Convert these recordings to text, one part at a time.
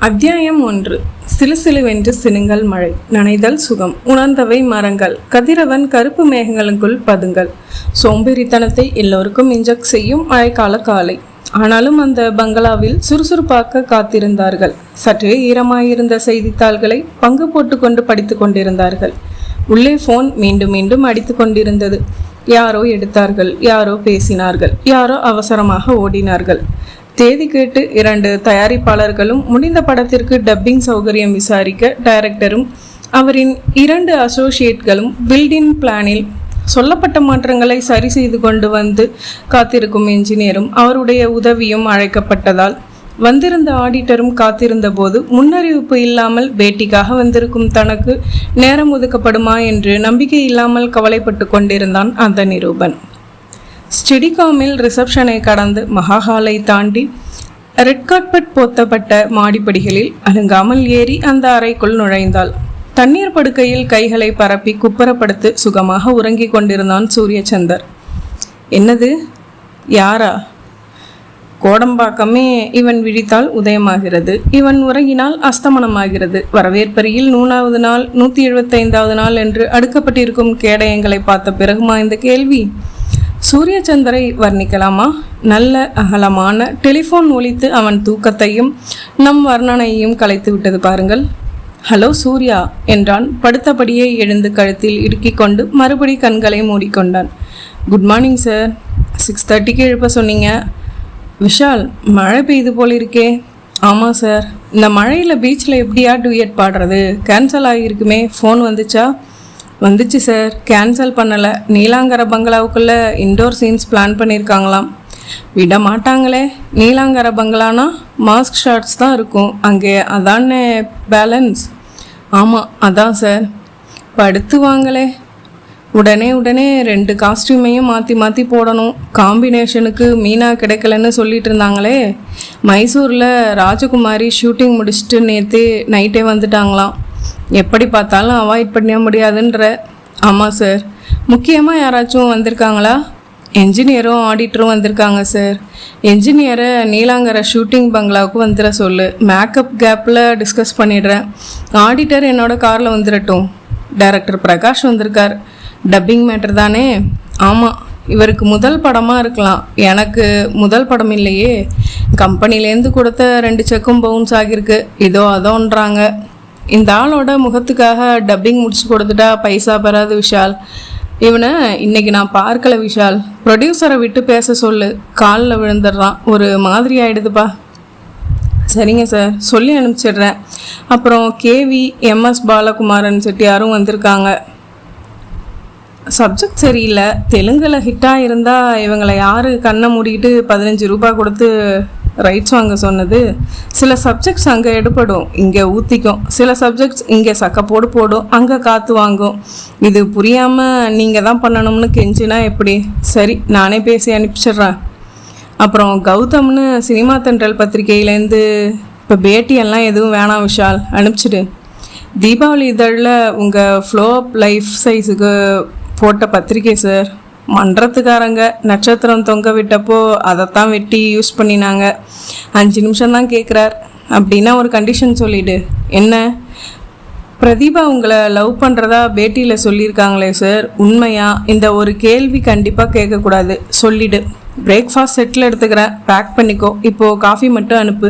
அத்தியாயம் 1. சிலுசிலுவென்று சினுங்கள் மழை, நனைதல் சுகம், உணர்ந்தவை மரங்கள், கதிரவன் கருப்பு மேகங்களுக்குள் பதுங்கள். சோம்பேறித்தனத்தை எல்லோருக்கும் இன்ஜெக்ட் செய்யும் மழைக்கால காலை. ஆனாலும் அந்த பங்களாவில் சுறுசுறுப்பாக்க காத்திருந்தார்கள். சற்றே ஈரமாயிருந்த செய்தித்தாள்களை பங்கு போட்டுக்கொண்டு படித்து கொண்டிருந்தார்கள். உள்ளே போன் மீண்டும் மீண்டும் அடித்து கொண்டிருந்தது. யாரோ எடுத்தார்கள், யாரோ பேசினார்கள், யாரோ அவசரமாக ஓடினார்கள். தேதி கேட்டு 2 தயாரிப்பாளர்களும் முடிந்த படத்திற்கு டப்பிங் சௌகரியம் விசாரிக்க டைரக்டரும் அவரின் 2 அசோசியேட்களும் பில்டின் பிளானில் சொல்லப்பட்ட மாற்றங்களை சரி செய்து கொண்டு வந்து காத்திருக்கும் என்ஜினியரும் அவருடைய உதவியும் அழைக்கப்பட்டதால் வந்திருந்த ஆடிட்டரும் காத்திருந்த போது முன்னறிவிப்பு இல்லாமல் பேட்டிக்காக வந்திருக்கும் தனக்கு நேரம் ஒதுக்கப்படுமா என்று நம்பிக்கை இல்லாமல் கவலைப்பட்டு கொண்டிருந்தான் அந்த நிரூபன். ஸ்டெடிகாமில் ரிசப்ஷனை கடந்து மகாஹாலை தாண்டி ரெட் கார்பெட் போத்தப்பட்ட மாடிப்படிகளில் அலுங்காமல் ஏறி அந்த அறைக்குள் நுழைந்தாள். தண்ணீர் படுக்கையில் கைகளை பரப்பி குப்புறப்படுத்து சுகமாக உறங்கிக் கொண்டிருந்தான் சூரியச்சந்தர். என்னது, யாரா? கோடம்பாக்கமே இவன் விழித்தால் உதயமாகிறது, இவன் உறங்கினால் அஸ்தமனமாகிறது. வரவேற்பறையில் 100வது நாள் 175வது நாள் என்று அடுக்கப்பட்டிருக்கும் கேடயங்களை பார்த்த பிறகுமா இந்த கேள்வி? சூரியச்சந்தரை வர்ணிக்கலாமா? நல்ல அகலமான டெலிஃபோன் ஒலித்து அவன் தூக்கத்தையும் நம் வர்ணனையும் கலைத்து விட்டது பாருங்கள். ஹலோ சூர்யா என்றான். படுத்தபடியே எழுந்து கழுத்தில் இடுக்கிக் கொண்டு மறுபடி கண்களை மூடிக்கொண்டான். Good morning sir. 6:30க்கு எழுப்ப சொன்னீங்க. விஷால், மழை பெய்து போல் இருக்கே. ஆமாம் சார். இந்த மழையில் பீச்சில் எப்படியா டூயட் பாடுறது? கேன்சல் ஆகியிருக்குமே. ஃபோன் வந்துச்சா? வந்துச்சு சார். கேன்சல் பண்ணலை. நீலாங்கர பங்களாவுக்குள்ளே இன்டோர் சீன்ஸ் பிளான் பண்ணியிருக்காங்களாம். விட மாட்டாங்களே. நீலாங்கர பங்களானா மாஸ்க் ஷார்ட்ஸ் தான் இருக்கும் அங்கே, அதானே பேலன்ஸ்? ஆமாம், அதான் சார். படுத்து வாங்களே. உடனே 2 காஸ்டியூமையும் மாற்றி மாற்றி போடணும். காம்பினேஷனுக்கு மீனா கிடைக்கலன்னு சொல்லிட்டு இருந்தாங்களே. மைசூரில் ராஜகுமாரி ஷூட்டிங் முடிச்சுட்டு நேற்று நைட்டே வந்துட்டாங்களாம். எப்படி பார்த்தாலும் அவாய்ட் பண்ண முடியாதுன்ற. ஆமாம் சார். முக்கியமாக யாராச்சும் வந்திருக்காங்களா? என்ஜினியரும் ஆடிட்டரும் வந்திருக்காங்க சார். என்ஜினியரை நீலாங்கர ஷூட்டிங் பங்களாவுக்கு வந்துட சொல்லு. மேக்கப் கேப்பில் டிஸ்கஸ் பண்ணிடுறேன். ஆடிட்டர் என்னோட காரில் வந்துடட்டும். டைரக்டர் பிரகாஷ் வந்திருக்கார். டப்பிங் மேட்டர் தானே? ஆமாம். இவருக்கு முதல் படமாக இருக்கலாம். எனக்கு முதல் படம் இல்லையே. கம்பெனிலேருந்து கொடுத்த 2 செக்கும் பவுன்ஸ் ஆகியிருக்கு. இதோ அதோன்றாங்க. இந்த ஆளோட முகத்துக்காக டப்பிங் முடிச்சு கொடுத்துட்டா பைசா பெறாது விஷால். இவனை இன்னைக்கு நான் பார்க்கல விஷால். ப்ரொடியூசரை விட்டு பேச சொல்லு. காலில் விழுந்துடுறான். ஒரு மாதிரி ஆகிடுதுப்பா. சரிங்க சார், சொல்லி அனுப்பிச்சிடுறேன். அப்புறம் கேவி எம்எஸ் பாலகுமாரன் செட்டியாரும் வந்திருக்காங்க. சப்ஜெக்ட் சரியில்லை. தெலுங்கில் ஹிட்டாக இருந்தால் இவங்களை யார் கண்ணை மூடிக்கிட்டு 15 ரூபாய் கொடுத்து ரைட்ஸ் வாங்க சொன்னது? சில சப்ஜெக்ட்ஸ் அங்கே எடுப்படும், இங்கே ஊற்றிக்கும். சில சப்ஜெக்ட்ஸ் இங்கே சக்கப்போடு போடும், அங்கே காற்று வாங்கும். இது புரியாமல் நீங்கள் தான் பண்ணணும்னு கெஞ்சினா எப்படி? சரி, நானே பேசி அனுப்பிச்சிட்றேன். அப்புறம் கௌதம்னு சினிமா தென்றல் பத்திரிகையிலேருந்து இப்போ பேட்டியெல்லாம் எதுவும் வேணாம் விஷால், அனுப்பிச்சிடு. தீபாவளி இதழில் உங்கள் ஃப்ளோ அப் லைஃப் சைஸுக்கு போட்ட பத்திரிகை சார். மன்றத்துக்காரங்க நட்சத்திரம் தொங்க விட்டப்போ அதைத்தான் வெட்டி யூஸ் பண்ணினாங்க. 5 நிமிஷம் தான் கேட்குறார். அப்படின்னா ஒரு கண்டிஷன் சொல்லிவிடு. என்ன? பிரதீபா உங்களை லவ் பண்ணுறதா பேட்டியில் சொல்லியிருக்காங்களே சார், உண்மையா? இந்த ஒரு கேள்வி கண்டிப்பாக கேட்கக்கூடாது. சொல்லிவிடு. பிரேக்ஃபாஸ்ட் செட்டில் எடுத்துக்கிறேன், பேக் பண்ணிக்கோ. இப்போது காஃபி மட்டும் அனுப்பு.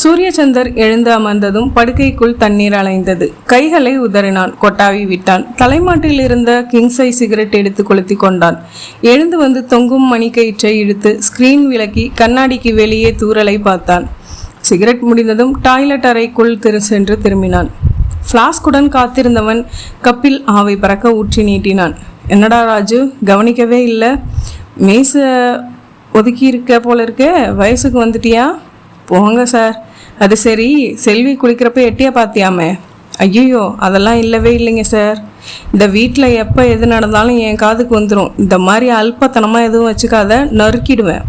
சூரியச்சந்தர் எழுந்து அமர்ந்ததும் படுக்கைக்குள் தண்ணீர் அலைந்தது. கைகளை உதறினான். கொட்டாவி விட்டான். தலைமாட்டில் இருந்த கிங்ஸை சிகரெட் எடுத்து கொளுத்தி கொண்டான். எழுந்து வந்து தொங்கும் மணிக்கயிற்றை இழுத்து ஸ்கிரீன் விலக்கி கண்ணாடிக்கு வெளியே தூரலை பார்த்தான். சிகரெட் முடிந்ததும் டாய்லெட் அறைக்குள் சென்று திரும்பினான். ஃப்ளாஸ்குடன் காத்திருந்தவன் கப்பில் ஆவை பறக்க ஊற்றி நீட்டினான். என்னடா ராஜு, கவனிக்கவே இல்லை? மீச ஒதுக்கி இருக்க போல இருக்க. வயசுக்கு வந்துட்டியா? போங்க சார். அது சரி, செல்வி குளிக்கிறப்ப எட்டியா பார்த்தியாமே? ஐயோ, அதெல்லாம் இல்லவே இல்லைங்க சார். இந்த வீட்டில் எப்போ எது நடந்தாலும் என் காதுக்கு வந்துடும். இந்த மாதிரி அல்பத்தனமாக எதுவும் வச்சுக்காத, நறுக்கிடுவேன்.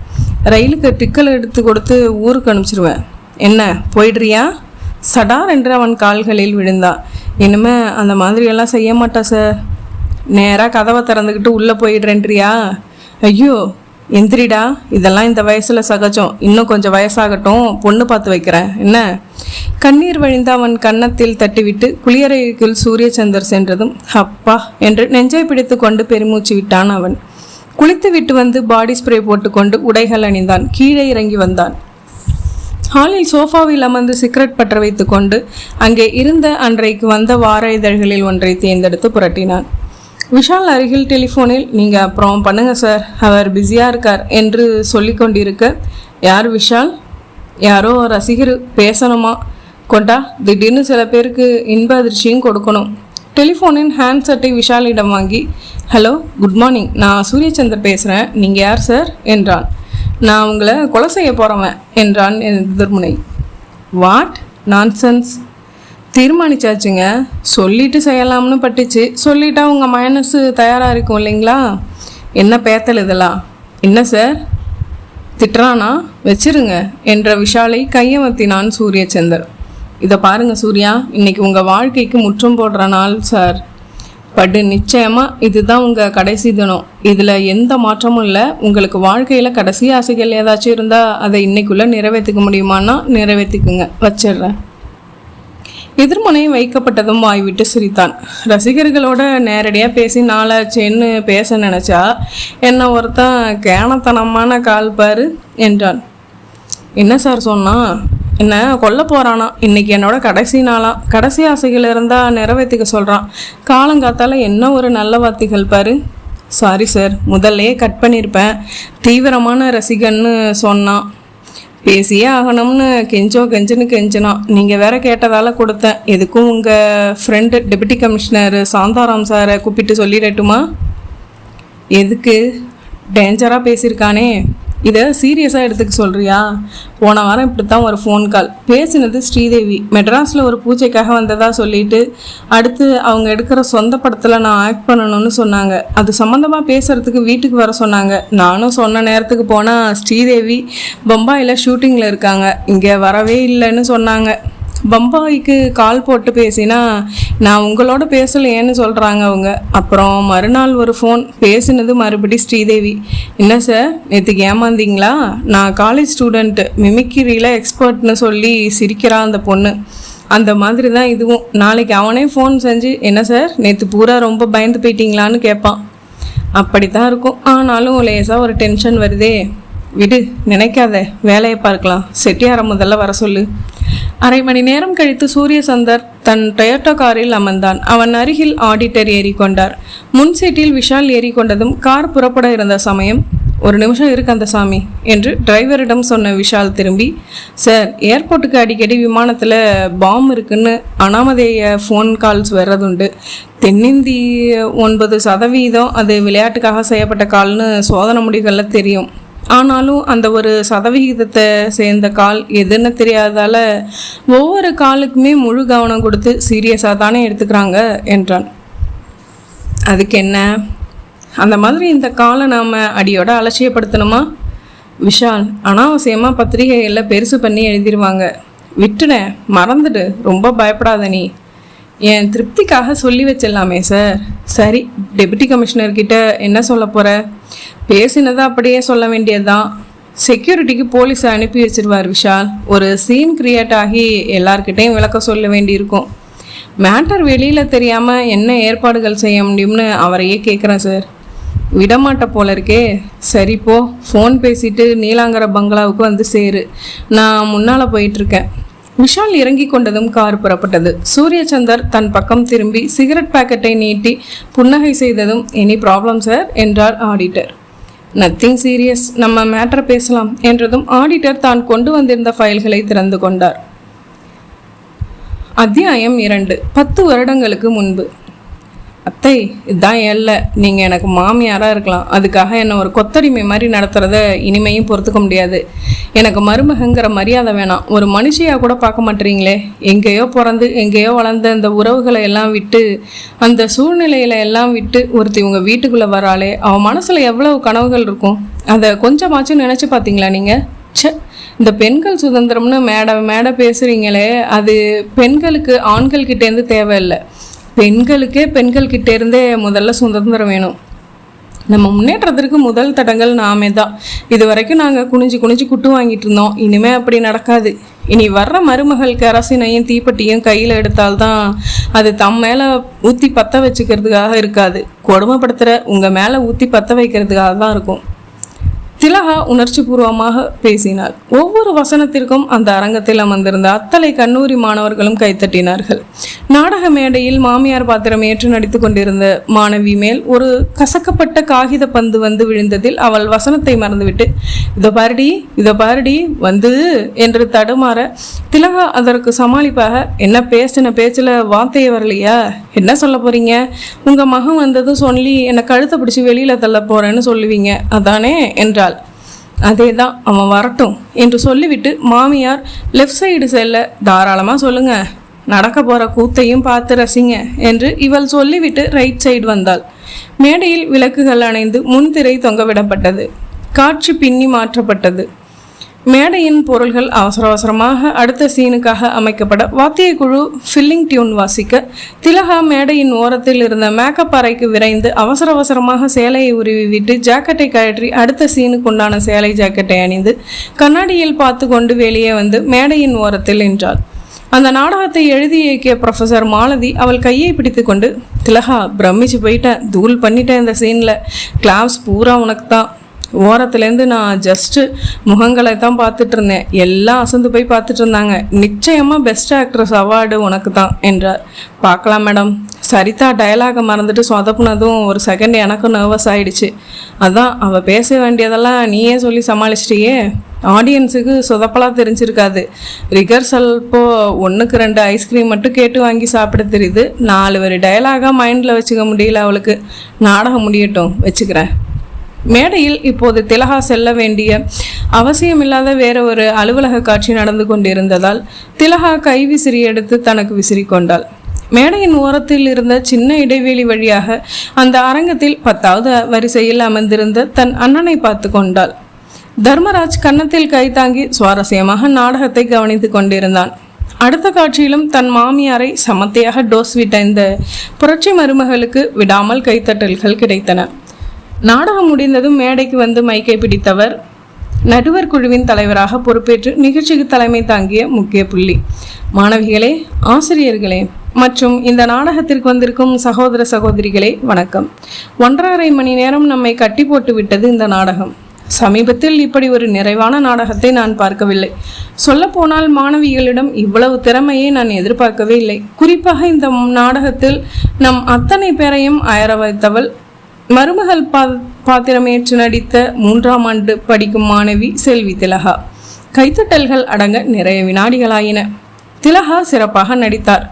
ரயிலுக்கு டிக்கெட் எடுத்து கொடுத்து ஊருக்கு அனுப்பிச்சிடுவேன். என்ன, போயிடுறியா? சடார் என்று அவன் கால்களில் விழுந்தான். இனிமே அந்த மாதிரியெல்லாம் செய்ய மாட்டா சார். நேராக கதவை திறந்துக்கிட்டு உள்ளே போயிடுறேன்றியா? ஐயோ, எந்திரிடா, இதெல்லாம் இந்த வயசில் சகஜம். இன்னும் கொஞ்சம் வயசாகட்டும், பொண்ணு பார்த்து வைக்கிறேன் என்ன. கண்ணீர் வழிந்த அவன் கன்னத்தில் தட்டிவிட்டு குளியறைக்குள் சூரியச்சந்தர் சென்றதும் அப்பா என்று நெஞ்சை பிடித்து கொண்டு பெருமூச்சு விட்டான் அவன். குளித்து விட்டு வந்து பாடி ஸ்ப்ரே போட்டுக்கொண்டு உடைகள் அணிந்தான். கீழே இறங்கி வந்தான். ஹாலில் சோஃபாவில் அமர்ந்து சிகரெட் பற்ற வைத்து கொண்டு அங்கே இருந்த அன்றைக்கு வந்த வார இதழ்களில் ஒன்றை தேர்ந்தெடுத்து புரட்டினான். விஷால் அருகில் டெலிஃபோனில் நீங்கள் அப்புறம் பண்ணுங்க சார், அவர் பிஸியாக இருக்கார் என்று சொல்லி கொண்டிருக்க, யார் விஷால்? யாரோ ரசிகர் பேசணுமா? கொண்டா, திடீர்னு சில பேருக்கு இன்ப அதிர்ச்சியும் கொடுக்கணும். டெலிஃபோனின் ஹேண்ட்செட்டை விஷாலிடம் வாங்கி, ஹலோ குட் மார்னிங், நான் சூரியச்சந்தர் பேசுகிறேன், நீங்கள் யார் சார் என்றான். நான் உங்களை கொலை செய்ய போகிறவன் என்றான் எதிர்முனை. What nonsense? தீர்மானிச்சாச்சுங்க, சொல்லிட்டு செய்யலாம்னு பட்டுச்சு. சொல்லிட்டா உங்கள் மனசு தயாராக இருக்கும் இல்லைங்களா? என்ன பேத்தல் இதெல்லாம்? என்ன சார் திட்டுறானா? வச்சிருங்க என்ற விஷாலை கையமர்த்தினான் சூரியச்சந்தர். இதை பாருங்கள் சூர்யா, இன்னைக்கு உங்கள் வாழ்க்கைக்கு முற்றும் போடுற நாள் சார். பட்டு நிச்சயமாக இதுதான் உங்கள் கடைசி தினம். இதில் எந்த மாற்றமும் இல்லை. உங்களுக்கு வாழ்க்கையில் கடைசி ஆசைகள் ஏதாச்சும் இருந்தால் அதை இன்னைக்குள்ளே நிறைவேற்றிக்க முடியுமான்னா நிறைவேற்றிக்குங்க, வச்சிடுறேன். எதிர்முனை வைக்கப்பட்டதும் வாய்விட்டு சிரித்தான். ரசிகர்களோட நேரடியாக பேசி நாளாச்சேன்னு பேச நினச்சா என்ன ஒருத்தன் கேனத்தனமான கால் பாரு என்றான். என்ன சார் சொன்னா? என்ன கொல்ல போகிறானா? இன்றைக்கி என்னோட கடைசி நாளாம். கடைசி ஆசைகள் இருந்தால் நிறைவேற்றிக்க சொல்கிறான். காலங்காத்தால் என்ன ஒரு நல்ல வார்த்தைகள் பாரு. சாரி சார், முதல்லையே கட் பண்ணியிருப்பேன். தீவிரமான ரசிகன்னு சொன்னான். பேசியே ஆகணும்னு கெஞ்சுன்னு கெஞ்சினான். நீங்கள் வேற கேட்டதால் கொடுத்தேன். எதுக்கும் உங்கள் ஃப்ரெண்டு டெபுட்டி கமிஷனர் சாந்தாராம் சாரை கூப்பிட்டு சொல்லிடட்டுமா? எதுக்கு? டேஞ்சராக பேசியிருக்கானே, இதை சீரியஸாக எடுத்துக்க சொல்கிறியா? போன வாரம் இப்படி தான் ஒரு ஃபோன் கால். பேசினது ஸ்ரீதேவி. மெட்ராஸில் ஒரு பூஜைக்காக வந்ததாக சொல்லிட்டு அடுத்து அவங்க எடுக்கிற சொந்த படத்தில் நான் ஆக்ட் பண்ணணும்னு சொன்னாங்க. அது சம்மந்தமாக பேசுகிறதுக்கு வீட்டுக்கு வர சொன்னாங்க. நானும் சொன்ன நேரத்துக்கு போனால் ஸ்ரீதேவி பம்பாயில் ஷூட்டிங்கில் இருக்காங்க, இங்கே வரவே இல்லைன்னு சொன்னாங்க. பம்பாய்க்கு கால் போட்டு பேசினா நான் உங்களோட பேசலையேன்னு சொல்கிறாங்க அவங்க. அப்புறம் மறுநாள் ஒரு ஃபோன் பேசினது மறுபடி ஸ்ரீதேவி. என்ன சார் நேற்றுக்கு ஏமாந்தீங்களா? நான் காலேஜ் ஸ்டூடெண்ட்டு, மிமிக்ரியில் எக்ஸ்பர்ட்னு சொல்லி சிரிக்கிறான் அந்த பொண்ணு. அந்த மாதிரி தான் இதுவும். நாளைக்கு அவனே ஃபோன் செஞ்சு என்ன சார் நேற்று பூரா ரொம்ப பயந்து போயிட்டீங்களான்னு கேட்பான். அப்படி தான் இருக்கும். ஆனாலும் லேசாக ஒரு டென்ஷன் வருதே. விடு, நினைக்காத, வேலையை பார்க்கலாம். செட்டியார முதல்ல வர சொல்லு. அரை மணி நேரம் கழித்து சூரியசந்தர் தன் டொயோட்டோ காரில் அமர்ந்தான். அவன் அருகில் ஆடிட்டர் ஏறிக்கொண்டார். முன் சீட்டில் விஷால் ஏறிக்கொண்டதும் கார் புறப்பட இருந்த சமயம், ஒரு நிமிஷம் இருக்கு அந்த சாமி என்று டிரைவரிடம் சொன்ன விஷால் திரும்பி, சார் ஏர்போர்ட்டுக்கு அடிக்கடி விமானத்தில் பாம் இருக்குன்னு அனாமதேய ஃபோன் கால்ஸ் வர்றதுண்டு. தென்னிந்திய 9% அது விளையாட்டுக்காக செய்யப்பட்ட கால்னு சோதனை முடிவுகளில் தெரியும். ஆனாலும் அந்த ஒரு சதவிகிதத்தை சேர்ந்த கால் எதுன்னு தெரியாததால் ஒவ்வொரு காலுக்குமே முழு கவனம் கொடுத்து சீரியஸாக தானே எடுத்துக்கிறாங்க என்றான். அதுக்கு என்ன? அந்த மாதிரி இந்த காலை நாம் அடியோட அலட்சியப்படுத்தணுமா? விஷால், அனாவசியமாக பத்திரிகைகளில் பெருசு பண்ணி எழுதிடுவாங்க. விட்டுனேன், மறந்துடு, ரொம்ப பயப்படாத. நீ என் திருப்திக்காக சொல்லி வச்சிடலாமே சார். சரி, டெபுட்டி கமிஷனர்கிட்ட என்ன சொல்ல போகிற? பேசினதை அப்படியே சொல்ல வேண்டியதுதான். செக்யூரிட்டிக்கு போலீஸை அனுப்பி வச்சிருவார் விஷால். ஒரு சீன் கிரியேட் ஆகி எல்லார்கிட்டையும் விளக்க சொல்ல வேண்டியிருக்கும். மேட்டர் வெளியில் தெரியாமல் என்ன ஏற்பாடுகள் செய்ய முடியும்னு அவரையே கேட்குறேன் சார். விடமாட்ட போல இருக்கே. சரி போ, ஃபோன் பேசிட்டு நீலாங்கர பங்களாவுக்கு வந்து சேரு. நான் முன்னால் போயிட்டுருக்கேன். விஷால் இறங்கி கொண்டதும் கார் புறப்பட்டது. சூரியச்சந்தர் தன் பக்கம் திரும்பி சிகரெட் பாக்கெட்டை நீட்டி புன்னகை செய்ததும், எனி ப்ராப்ளம் சார் என்றார் ஆடிட்டர். நத்திங் சீரியஸ், நம்ம மேட்டர் பேசலாம் என்றதும் ஆடிட்டர் தான் கொண்டு வந்திருந்த ஃபைல்களை திறந்து கொண்டார். அத்தியாயம் 2. 10 வருடங்களுக்கு முன்பு. அத்தை, இதுதான் எல்லை. நீங்கள் எனக்கு மாமியாராக இருக்கலாம், அதுக்காக என்னை ஒரு கொத்தடிமை மாதிரி நடத்துகிறத இனிமையும் பொறுத்துக்க முடியாது. எனக்கு மருமகங்கிற மரியாதை வேணாம். ஒரு மனுஷியாக கூட பார்க்க மாட்டேறீங்களே. எங்கேயோ பிறந்து எங்கேயோ வளர்ந்த அந்த உறவுகளை எல்லாம் விட்டு, அந்த சூழ்நிலையில எல்லாம் விட்டு ஒருத்தி உங்கள் வீட்டுக்குள்ளே வராளே, அவன் மனசில் எவ்வளவு கனவுகள் இருக்கும். அதை கொஞ்சமாச்சும் நினச்சி பார்த்தீங்களா நீங்கள்? இந்த பெண்கள் சுதந்திரம்னு மேடை பேசுகிறீங்களே, அது பெண்களுக்கு ஆண்கள்கிட்டேருந்து தேவையில்லை. பெண்களுக்கே பெண்கள்கிட்டேருந்தே முதல்ல சுதந்திரம் வேணும். நம்ம முன்னேற்றத்திற்கு முதல் தடங்கள் நாமே தான். இது வரைக்கும் நாங்கள் குனிஞ்சு குனிஞ்சு குட்டு வாங்கிட்டு இருந்தோம். இனிமேல் அப்படி நடக்காது. இனி வர்ற மருமகள் கெரசினையும் தீப்பெட்டியும் கையில் எடுத்தால்தான் அது தம் மேலே ஊற்றி பற்ற வச்சுக்கிறதுக்காக இருக்காது, கொடுமைப்படுத்துகிற உங்கள் மேலே ஊற்றி பற்ற வைக்கிறதுக்காக தான் இருக்கும். திலகா உணர்ச்சி பூர்வமாக பேசினார். ஒவ்வொரு வசனத்திற்கும் அந்த அரங்கத்தில் அமர்ந்திருந்த அத்தனை கல்லூரி மாணவர்களும் கைத்தட்டினார்கள். நாடக மேடையில் மாமியார் பாத்திரம் ஏற்று நடித்து கொண்டிருந்த மாணவி மேல் ஒரு கசக்கப்பட்ட காகித பந்து வந்து விழுந்ததில் அவள் வசனத்தை மறந்துவிட்டு இதோ பாரடி வந்து என்று தடுமாற, திலகா அதற்கு சமாளிப்பாக, என்ன பேசின பேச்சில் வார்த்தையே வரலையா, என்ன சொல்ல போறீங்க, உங்கள் மகன் வந்ததும் சொல்லி என்னை கழுத்தை பிடிச்சி வெளியில் தள்ள போறேன்னு சொல்லுவீங்க அதானே என்றாள். அதே தான், அவன் வரட்டும் என்று சொல்லிவிட்டு மாமியார் லெஃப்ட் சைடு செல்ல, தாராளமாக சொல்லுங்க, நடக்க போகிற கூத்தையும் பார்த்து ரசிங்க என்று இவள் சொல்லிவிட்டு ரைட் சைடு வந்தாள். மேடையில் விளக்குகள் அணைந்து முன்திரை தொங்கவிடப்பட்டது. காட்சி பின்னி மாற்றப்பட்டது. மேடையின் பொருள்கள் அவசர அவசரமாக அடுத்த சீனுக்காக அமைக்கப்பட வாத்திய குழு ஃபில்லிங் டியூன் வாசிக்க, திலகா மேடையின் ஓரத்தில் இருந்த மேக்கப் அறைக்கு விரைந்து அவசர அவசரமாக சேலையை உருவி விட்டு ஜாக்கெட்டை கழற்றி அடுத்த சீனுக்கு உண்டான சேலை ஜாக்கெட்டை அணிந்து கண்ணாடியில் பார்த்து கொண்டு வெளியே வந்து மேடையின் ஓரத்தில் நின்றாள். அந்த நாடகத்தை எழுதி இயக்கிய ப்ரொஃபஸர் மாலதி அவள் கையை பிடித்து கொண்டு, திலகா பிரமிச்சு போயிட்டேன், தூள் பண்ணிட்டேன் இந்த சீனில், கிளாஸ் பூரா உனக்கு தான், ஓரத்துலேருந்து நான் ஜஸ்ட்டு முகங்களை தான் பார்த்துட்டு இருந்தேன், எல்லாம் அசந்து போய் பார்த்துட்டு இருந்தாங்க, நிச்சயமாக பெஸ்ட் ஆக்ட்ரஸ் அவார்டு உனக்கு தான் என்றார். பார்க்கலாம் மேடம். சரிதா டயலாகை மறந்துட்டு சொதப்புனதும் ஒரு செகண்ட் எனக்கும் நர்வஸ் ஆகிடுச்சு. அதான் அவள் பேச வேண்டியதெல்லாம் நீயே சொல்லி சமாளிச்சிட்டியே. ஆடியன்ஸுக்கு சொதப்பெல்லாம் தெரிஞ்சிருக்காது. ரிகர்சல் இப்போது 1க்கு 2 ஐஸ்கிரீம் மட்டும் கேட்டு வாங்கி சாப்பிட தெரியுது. 4 வரி டயலாகாக மைண்டில் வச்சுக்க முடியல அவளுக்கு. நாடகம் முடியட்டும், வச்சுக்கிறேன். மேடையில் இப்போது திலகா செல்ல வேண்டிய அவசியமில்லாத வேற ஒரு அலுவலக காட்சி நடந்து கொண்டிருந்ததால் திலகா கை விசிறி எடுத்து தனக்கு விசிறி கொண்டாள். மேடையின் ஓரத்தில் இருந்த சின்ன இடைவெளி வழியாக அந்த அரங்கத்தில் 10வது வரிசையில் அமர்ந்திருந்த தன் அண்ணனை பார்த்து கொண்டாள். தர்மராஜ் கன்னத்தில் கை தாங்கி சுவாரஸ்யமாக நாடகத்தை கவனித்து கொண்டிருந்தான். அடுத்த காட்சியிலும் தன் மாமியாரை சமத்தையாக டோஸ் விட்ட இந்த புரட்சி மருமகளுக்கு விடாமல் கைத்தட்டல்கள் கிடைத்தன. நாடகம் முடிந்ததும் மேடைக்கு வந்து மைக்கை பிடித்தவர் நடுவர் குழுவின் தலைவராக பொறுப்பேற்று நிகழ்ச்சிக்கு தலைமை தாங்கிய முக்கிய புள்ளி. மாணவிகளே, ஆசிரியர்களே மற்றும் இந்த நாடகத்திற்கு வந்திருக்கும் சகோதர சகோதரிகளே வணக்கம். 1.5 மணி நேரம் நம்மை கட்டி போட்டு விட்டது இந்த நாடகம். சமீபத்தில் இப்படி ஒரு நிறைவான நாடகத்தை நான் பார்க்கவில்லை. சொல்லப்போனால் மாணவிகளிடம் இவ்வளவு திறமையை நான் எதிர்பார்க்கவே இல்லை. குறிப்பாக இந்த நாடகத்தில் நம் அத்தனை பேரையும் அயர வைத்தவள் மருமகள் பாத்திரமேற்று நடித்த 3ஆம் ஆண்டு படிக்கும் மாணவி செல்வி திலகா. கைத்தட்டல்கள் அடங்க நிறைய வினாடிகளாயின. திலகா சிறப்பாக நடித்தார்.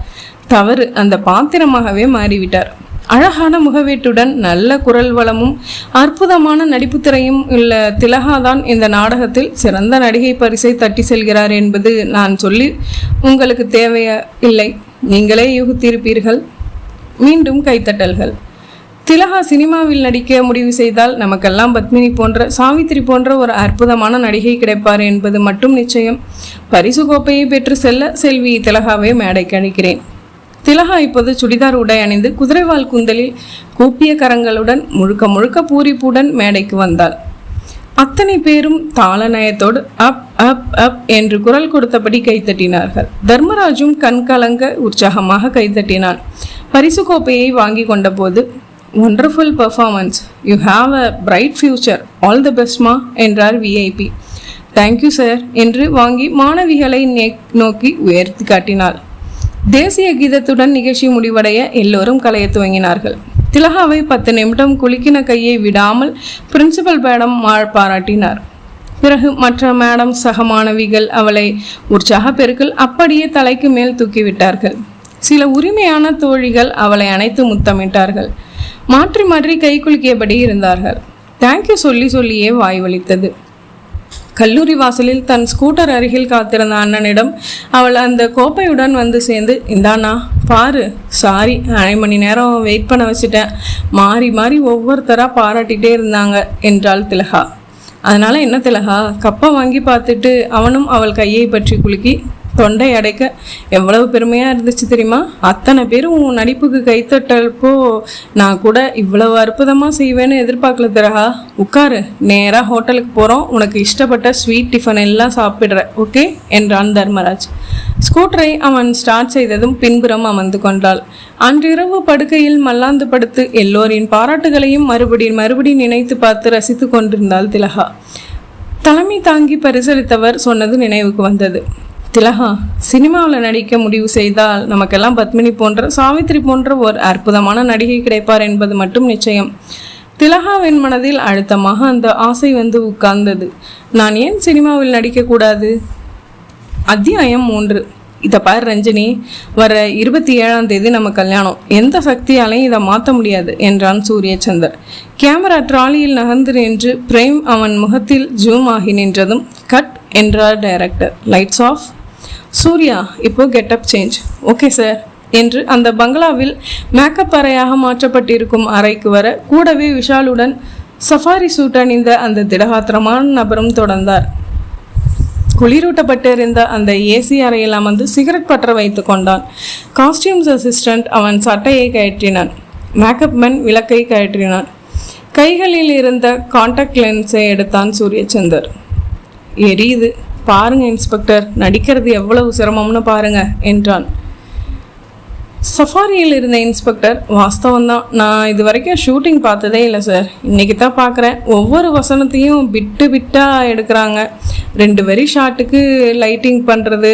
தவறு, அந்த பாத்திரமாகவே மாறிவிட்டார். அழகான முகவேட்டுடன் நல்ல குரல் வளமும் அற்புதமான நடிப்பு திறமையும் உள்ள திலகாதான் இந்த நாடகத்தில் சிறந்த நடிகை பரிசை தட்டி செல்கிறார் என்பது நான் சொல்லி உங்களுக்கு தேவையில்லை, நீங்களே யூகித்திருப்பீர்கள். மீண்டும் கைத்தட்டல்கள். திலகா சினிமாவில் நடிக்க முடிவு செய்தால் நமக்கெல்லாம் பத்மினி போன்ற, சாவித்திரி போன்ற ஒரு அற்புதமான நடிகை கிடைப்பார் என்பது மட்டும் நிச்சயம். பரிசு கோப்பையை பெற்று செல்ல செல்வி திலகாவை மேடைக்கு அழைக்கிறேன். திலகா இப்போது சுடிதார் உடை அணிந்து குதிரைவால் கூந்தலில் கூப்பிய கரங்களுடன் முழுக்க முழுக்க பூரிப்புடன் மேடைக்கு வந்தாள். அத்தனை பேரும் தாள நயத்தோடு அப் அப் அப் என்று குரல் கொடுத்தபடி கைத்தட்டினார்கள். தர்மராஜும் கண் கலங்க உற்சாகமாக கைத்தட்டினான். பரிசு கோப்பையை வாங்கி கொண்ட போது, wonderful performance, you have a bright future, all the பெஸ்ட்மா என்றார் விஐபி. தேங்க்யூ சார் என்று வாங்கி மாணவிகளை நோக்கி உயர்த்தி காட்டினாள். தேசிய கீதத்துடன் நிகழ்ச்சி முடிவடைய எல்லோரும் கலைய துவங்கினார்கள். திலகாவை 10 நிமிடம் குலுக்கின கையை விடாமல் பிரின்சிபல் மேடம் பாராட்டினார். பிறகு மற்ற மேடம் சக மாணவிகள் அவளை உற்சாக பெருக்கில் அப்படியே தலைக்கு மேல் தூக்கிவிட்டார்கள். சில உரிமையான தோழிகள் அவளை அணைத்து முத்தமிட்டார்கள். மாற்றி மாற்றி கை குலுக்கியபடி இருந்தார்கள். தேங்க்யூ சொல்லி சொல்லியே வாய் வலித்தது. கல்லூரி வாசலில் தன் ஸ்கூட்டர் அருகில் காத்திருந்த அண்ணனிடம் அவள் அந்த கோப்பையுடன் வந்து சேர்ந்து, இந்தாண்ணா பாரு, சாரி 1/2 மணி நேரம் வெயிட் பண்ண வச்சுட்டேன், மாறி மாறி ஒவ்வொருத்தராக பாராட்டிகிட்டே இருந்தாங்க என்றாள் திலகா. அதனால் என்ன திலகா, கப்பை வாங்கி பார்த்துட்டு அவனும் அவள் கையை பற்றி குலுக்கி, தொண்டை அடைக்க எவ்வளவு பெருமையாக இருந்துச்சு தெரியுமா? அத்தனை பேரும் உன் நடிப்புக்கு கைத்தட்டப்போ நான் கூட இவ்வளவு அற்புதமாக செய்வேன்னு எதிர்பார்க்கல திலகா. உட்காரு, நேராக ஹோட்டலுக்கு போகிறோம். உனக்கு இஷ்டப்பட்ட ஸ்வீட் டிஃபன் எல்லாம் சாப்பிட்ற, ஓகே என்றான் தர்மராஜ். ஸ்கூட்டரை அவன் ஸ்டார்ட் செய்ததும் பின்புறம் அமர்ந்து கொண்டாள். அன்றிரவு படுக்கையில் மல்லாந்து படுத்து எல்லோரின் பாராட்டுகளையும் மறுபடி நினைத்து பார்த்து ரசித்து கொண்டிருந்தாள் திலகா. தலைமை தாங்கி பரிசளித்தவர் சொன்னது நினைவுக்கு வந்தது. திலகா, சினிமாவில் நடிக்க முடிவு செய்தால் நமக்கெல்லாம் பத்மினி போன்ற, சாவித்திரி போன்ற ஒரு அற்புதமான நடிகை கிடைப்பார் என்பது மட்டும் நிச்சயம். திலகாவின் மனதில் அழுத்தமாக அந்த ஆசை வந்து உட்கார்ந்தது. நான் ஏன் சினிமாவில் நடிக்கக்கூடாது? அத்தியாயம் 3. இதை பார் ரஞ்சினி, வர 27ஆம் தேதி நம்ம கல்யாணம். எந்த சக்தியாலையும் இதை மாற்ற முடியாது என்றான் சூரியச்சந்தர். கேமரா ட்ராலியில் நகர்ந்து நின்று பிரேம் அவன் முகத்தில் ஜூம் ஆகி நின்றதும் கட் என்றார் டைரக்டர். Lights off. சூர்யா, இப்போ கெட்டப் சேஞ்ச். ஓகே சார் என்று அந்த பங்களாவில் மேக்கப் அறையாக மாற்றப்பட்டிருக்கும் அறைக்கு வர கூடவே விஷாலுடன் சஃபாரி சூட் அணிந்த அந்த திடகாத்திரமான நபரும் தொடர்ந்தார். குளிரூட்டப்பட்டிருந்த அந்த ஏசி அறையில் அமர்ந்து சிகரெட் பற்ற வைத்து கொண்டான். காஸ்டியூம்ஸ் அசிஸ்டண்ட் அவன் சட்டையை கயற்றினான். மேக்கப் மேன் விளக்கை கயற்றினான். கைகளில் இருந்த காண்டாக்ட் லென்ஸை எடுத்தான் சூரியச்சந்தர். எரியுது பாருங்க இன்ஸ்பெக்டர், நடிக்கிறது எவ்வளவு சிரமம்னு பாருங்க என்றான். சஃபாரியில் இருந்த இன்ஸ்பெக்டர், வாஸ்தவந்தான், நான் இது வரைக்கும் ஷூட்டிங் பார்த்ததே இல்லை சார். இன்றைக்கி தான் பார்க்குறேன். ஒவ்வொரு வசனத்தையும் பிட்டாக எடுக்கிறாங்க. 2 வரி ஷாட்டுக்கு லைட்டிங் பண்ணுறது,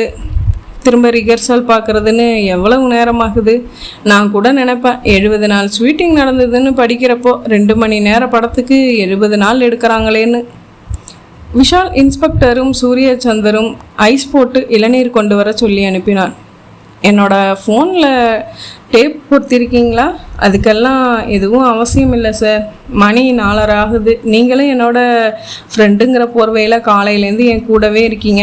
திரும்ப ரிஹர்சல் பார்க்குறதுன்னு எவ்வளவு நேரமாகுது. நான் கூட நினைப்பேன் 70 நாள் ஷூட்டிங் நடந்ததுன்னு படிக்கிறப்போ 2 மணி நேர படத்துக்கு 70 நாள் எடுக்கிறாங்களேன்னு. விஷால் இன்ஸ்பெக்டரும் சூரியச்சந்தரும் ஐஸ் போட்டு இளநீர் கொண்டு வர சொல்லி அனுப்பினான். என்னோட ஃபோனில் டேப் பொறுத்திருக்கீங்களா? அதுக்கெல்லாம் எதுவும் அவசியம் இல்லை சார். மணி 4:30 ஆகுது. நீங்களும் என்னோட ஃப்ரெண்டுங்கிற போர்வையில் காலையிலேருந்து என் கூடவே இருக்கீங்க.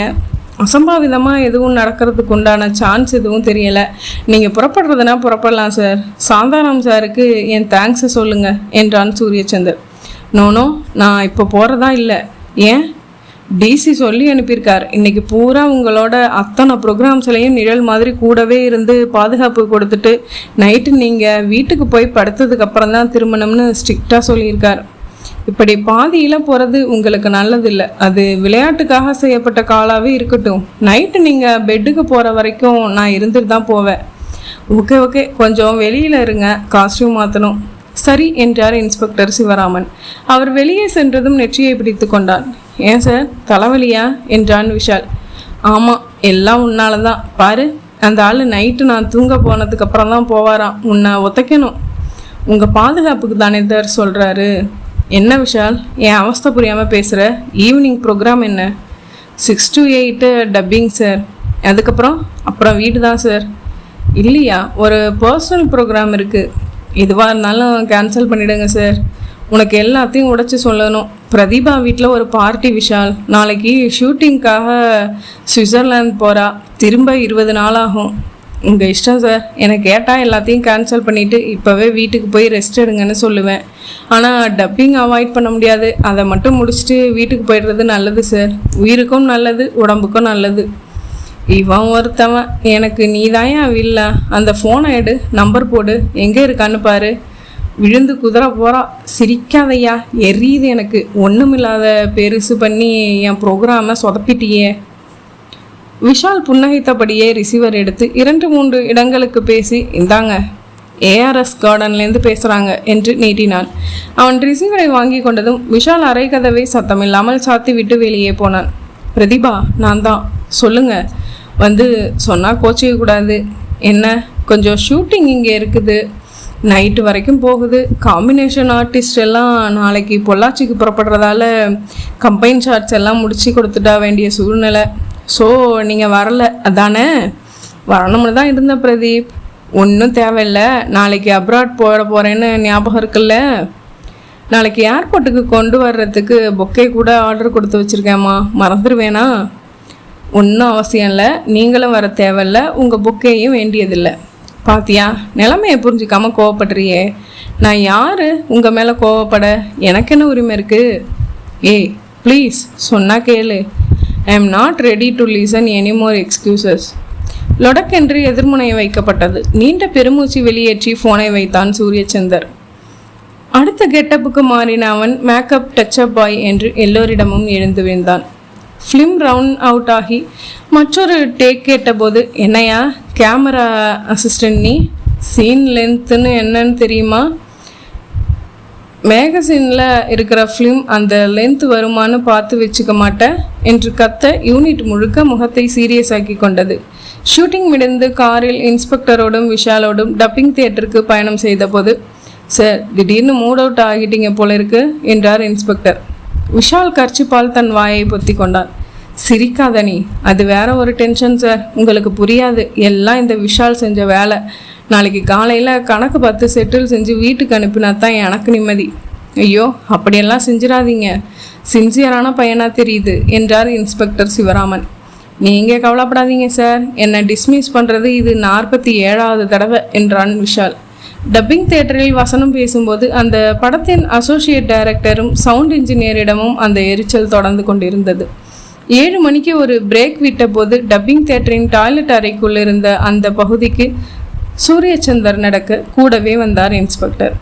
அசம்பாவிதமாக எதுவும் நடக்கிறதுக்கு உண்டான சான்ஸ் எதுவும் தெரியலை. நீங்கள் புறப்படுறதுனா புறப்படலாம் சார். சாந்தாராம் சாருக்கு என் தேங்க்ஸை சொல்லுங்கள் என்றான் சூரியச்சந்தர். நோ, நான் இப்போ போகிறதா இல்லை. ஏன்? டிசி சொல்லி அனுப்பியிருக்கார். இன்றைக்கி பூரா உங்களோட அத்தனை ப்ரோக்ராம்ஸ்லையும் நிழல் மாதிரி கூடவே இருந்து பாதுகாப்பு கொடுத்துட்டு நைட்டு நீங்கள் வீட்டுக்கு போய் படுத்ததுக்கப்புறம் தான் திருமணம்னு ஸ்ட்ரிக்டாக சொல்லியிருக்கார். இப்படி பாதியில் போகிறது உங்களுக்கு நல்லதில்லை. அது விளையாட்டுக்காக செய்யப்பட்ட காலாகவே இருக்கட்டும். நைட்டு நீங்கள் பெட்டுக்கு போகிற வரைக்கும் நான் இருந்துட்டு தான் போவேன். ஓகே, கொஞ்சம் வெளியில் இருங்க, காஸ்டியூம் மாற்றணும். சரி என்றார் இன்ஸ்பெக்டர் சிவராமன். அவர் வெளியே சென்றதும் நெற்றியை பிடித்து கொண்டான். ஏன் சார், தலைவலியா என்றான் விஷால். ஆமாம், எல்லாம் உன்னால தான். பாரு, அந்த ஆள் நைட்டு நான் தூங்க போனதுக்கப்புறம் தான் போவாராம். உன்னை ஒத்தைக்கணும். உங்கள் பாதுகாப்புக்கு தானே சார் சொல்கிறாரு. என்ன விஷால், என் அவஸ்தை புரியாமல் பேசுகிற? ஈவினிங் ப்ரோக்ராம் என்ன? 6 to 8 டப்பிங் சார். அப்புறம் வீடு தான் சார். இல்லையா, ஒரு பர்சனல் ப்ரோக்ராம் இருக்குது. எதுவாக இருந்தாலும் கேன்சல் பண்ணிவிடுங்க சார். உனக்கு எல்லாத்தையும் உடைச்சி சொல்லணும். பிரதீபா வீட்டில் ஒரு பார்ட்டி விஷால். நாளைக்கு ஷூட்டிங்காக சுவிட்சர்லாந்து போகிறா. திரும்ப 20 நாள் ஆகும். உங்கள் இஷ்டம் சார். எனக்கு கேட்டால் எல்லாத்தையும் கேன்சல் பண்ணிவிட்டு இப்போவே வீட்டுக்கு போய் ரெஸ்ட் எடுங்கன்னு சொல்லுவேன். ஆனால் டப்பிங் அவாய்ட் பண்ண முடியாது. அதை மட்டும் முடிச்சுட்டு வீட்டுக்கு போய்டுறது நல்லது சார். உயிருக்கும் நல்லது, உடம்புக்கும் நல்லது. இவன் ஒருத்தவன். எனக்கு நீ தாயா வில்ல. அந்த ஃபோனை எடு, நம்பர் போடு, எங்கே இருக்கான்னு பாரு. விழுந்து குதிரை போகிறா. சிரிக்காதையா, எரியுது எனக்கு. ஒன்றுமில்லாத பெருசு பண்ணி என் ப்ரோக்ராமை சொதப்பிட்டியே. விஷால் புன்னகைத்தபடியே ரிசீவர் எடுத்து 2-3 இடங்களுக்கு பேசி, இந்தாங்க ARS கார்டன்லேருந்து பேசுகிறாங்க என்று நீட்டினான். அவன் ரிசீவரை வாங்கி கொண்டதும் விஷால் அரை கதவை சத்தமில்லாமல் சாத்தி விட்டு வெளியே போனான். பிரதீபா, நான் தான். சொல்லுங்க. வந்து சொன்னால் கோச்சிக்கக்கூடாது. என்ன, கொஞ்சம் ஷூட்டிங் இங்கே இருக்குது. நைட்டு வரைக்கும் போகுது. காம்பினேஷன் ஆர்டிஸ்ட் எல்லாம் நாளைக்கு பொள்ளாச்சிக்கு புறப்படுறதால கம்பைன் ஷார்ட்ஸ் எல்லாம் முடிச்சு கொடுத்துட்டா வேண்டிய சூழ்நிலை. ஸோ நீங்கள் வரல அதானே? வரணும்னு தான் இருந்தேன் பிரதீப். ஒன்றும் தேவையில்லை. நாளைக்கு அப்ராட் போகிறேன்னு ஞாபகம் இருக்குல்ல? நாளைக்கு ஏர்போர்ட்டுக்கு கொண்டு வர்றதுக்கு பொக்கே கூட ஆர்டர் கொடுத்து வச்சுருக்கேம்மா. மறந்துடுவேனா? ஒன்றும் அவசியம் இல்லை. நீங்களும் வர தேவையில்லை. உங்கள் பொக்கேயும் வேண்டியதில்லை. பாத்தியா, நிலைமையை புரிஞ்சிக்காமல் கோவப்படுறியே. நான் யார் உங்கள் மேலே கோவப்பட? எனக்கு என்ன உரிமை இருக்குது? ஏய் ப்ளீஸ், சொன்னால் கேளு. I am not ready to listen any more excuses. லொடக்கென்று எதிர்முனை வைக்கப்பட்டது. நீண்ட பெருமூச்சு வெளியேற்றி ஃபோனை வைத்தான் சூரியச்சந்தர். அடுத்த கெட்டப்புக்கு மாறின அவன் மேக்கப் டச்சப் பாய் என்று எல்லோரிடமும் எழுந்து விழுந்தான். ஃபிலிம் ரவுண்ட் அவுட் ஆகி மற்றொரு டேக் கேட்டபோது, என்னையா கேமரா அசிஸ்டன்ட், நீ சீன் லென்த்துன்னு என்னன்னு தெரியுமா? மேகசினில் இருக்கிற ஃபிலிம் அந்த லென்த் வருமானு பார்த்து வச்சுக்க மாட்டேன் என்று கத்த யூனிட் முழுக்க முகத்தை சீரியஸ் ஆக்கி கொண்டது. ஷூட்டிங் முடிந்து காரில் இன்ஸ்பெக்டரோடும் விஷாலோடும் டப்பிங் தியேட்டருக்கு பயணம் செய்தபோது, சார் திடீர்னு மூட் அவுட் ஆகிட்டீங்க போல இருக்கு என்றார் இன்ஸ்பெக்டர். விஷால் கர்ச்சிப்பால் தன் வாயை பொத்தி கொண்டான். சிரிக்காத நீ, அது வேற ஒரு டென்ஷன் சார், உங்களுக்கு புரியாது. எல்லாம் இந்த விஷால் செஞ்ச வேலை. நாளைக்கு காலையில் கணக்கு பார்த்து செட்டில் செஞ்சு வீட்டுக்கு அனுப்பினா தான் எனக்கு நிம்மதி. ஐயோ அப்படியெல்லாம் செஞ்சிடாதீங்க, சின்சியரான பையனாக தெரியுது என்றார் இன்ஸ்பெக்டர் சிவராமன். நீங்கள் கவலைப்படாதீங்க சார், என்னை டிஸ்மிஸ் பண்ணுறது இது 47வது தடவை என்றான் விஷால். டப்பிங் தியேட்டரில் வசனம் பேசும்போது அந்த படத்தின் அசோசியேட் டைரக்டரும் சவுண்ட் இன்ஜினியரிடமும் அந்த எரிச்சல் தொடர்ந்து கொண்டிருந்தது. 7 மணிக்கு ஒரு பிரேக் விட்ட போது டப்பிங் தியேட்டரின் டாய்லெட் அறைக்குள் இருந்த அந்த பகுதிக்கு சூரியச்சந்தர் நடக்க கூடவே வந்தார் இன்ஸ்பெக்டர்.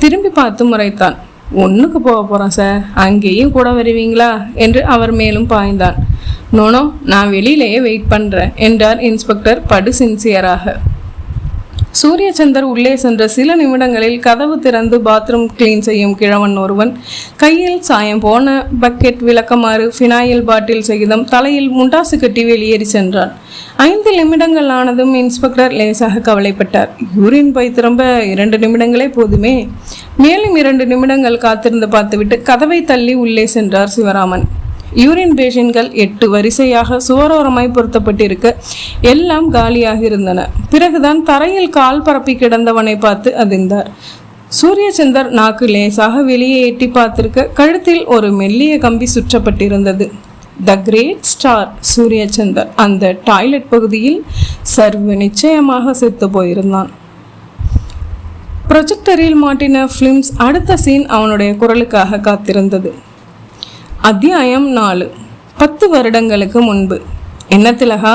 திரும்பி பார்த்து முறைத்தான். ஒன்றுக்கு போக போகிறோம் சார், அங்கேயும் கூட வருவீங்களா என்று அவர் மேலும் பாய்ந்தான். நோனோ, நான் வெளியிலேயே வெயிட் பண்ணுறேன் என்றார் இன்ஸ்பெக்டர் படு சின்சியராக. சூரியச்சந்தர் உள்ளே சென்ற சில நிமிடங்களில் கதவு திறந்து பாத்ரூம் கிளீன் செய்யும் கிழவன் ஒருவன் கையில் சாயம் போன பக்கெட், விளக்கமாறு, ஃபினாயில் பாட்டில் சகிதம் தலையில் முண்டாசு கட்டி வெளியேறி சென்றான். 5 நிமிடங்கள் ஆனதும் இன்ஸ்பெக்டர் லேசாக கவலைப்பட்டார். யூரின் போய் திரும்ப 2 நிமிடங்களே போதுமே. மேலும் 2 நிமிடங்கள் காத்திருந்து பார்த்துவிட்டு கதவை தள்ளி உள்ளே சென்றார் சிவராமன். யூரின் பேஷன்கள் 8 வரிசையாக சுவரோரமாய் பொருத்தப்பட்டிருக்க எல்லாம் காலியாக இருந்தன. பிறகுதான் தரையில் கால் பரப்பி கிடந்தவனை பார்த்து அதிர்ந்தார். சூரியச்சந்தர் நாக்கு லேசாக வெளியே எட்டி பார்த்திருக்க கழுத்தில் ஒரு மெல்லிய கம்பி சுற்றப்பட்டிருந்தது. த கிரேட் ஸ்டார் சூரியச்சந்தர் அந்த டாய்லெட் பகுதியில் சர்வ நிச்சயமாக செத்து போயிருந்தான். ப்ரொஜெக்டரில் மாட்டின ஃபிலிம்ஸ் அடுத்த சீன் அவனுடைய குரலுக்காக காத்திருந்தது. அத்தியாயம் 4. 10 வருடங்களுக்கு முன்பு. என்ன திலகா,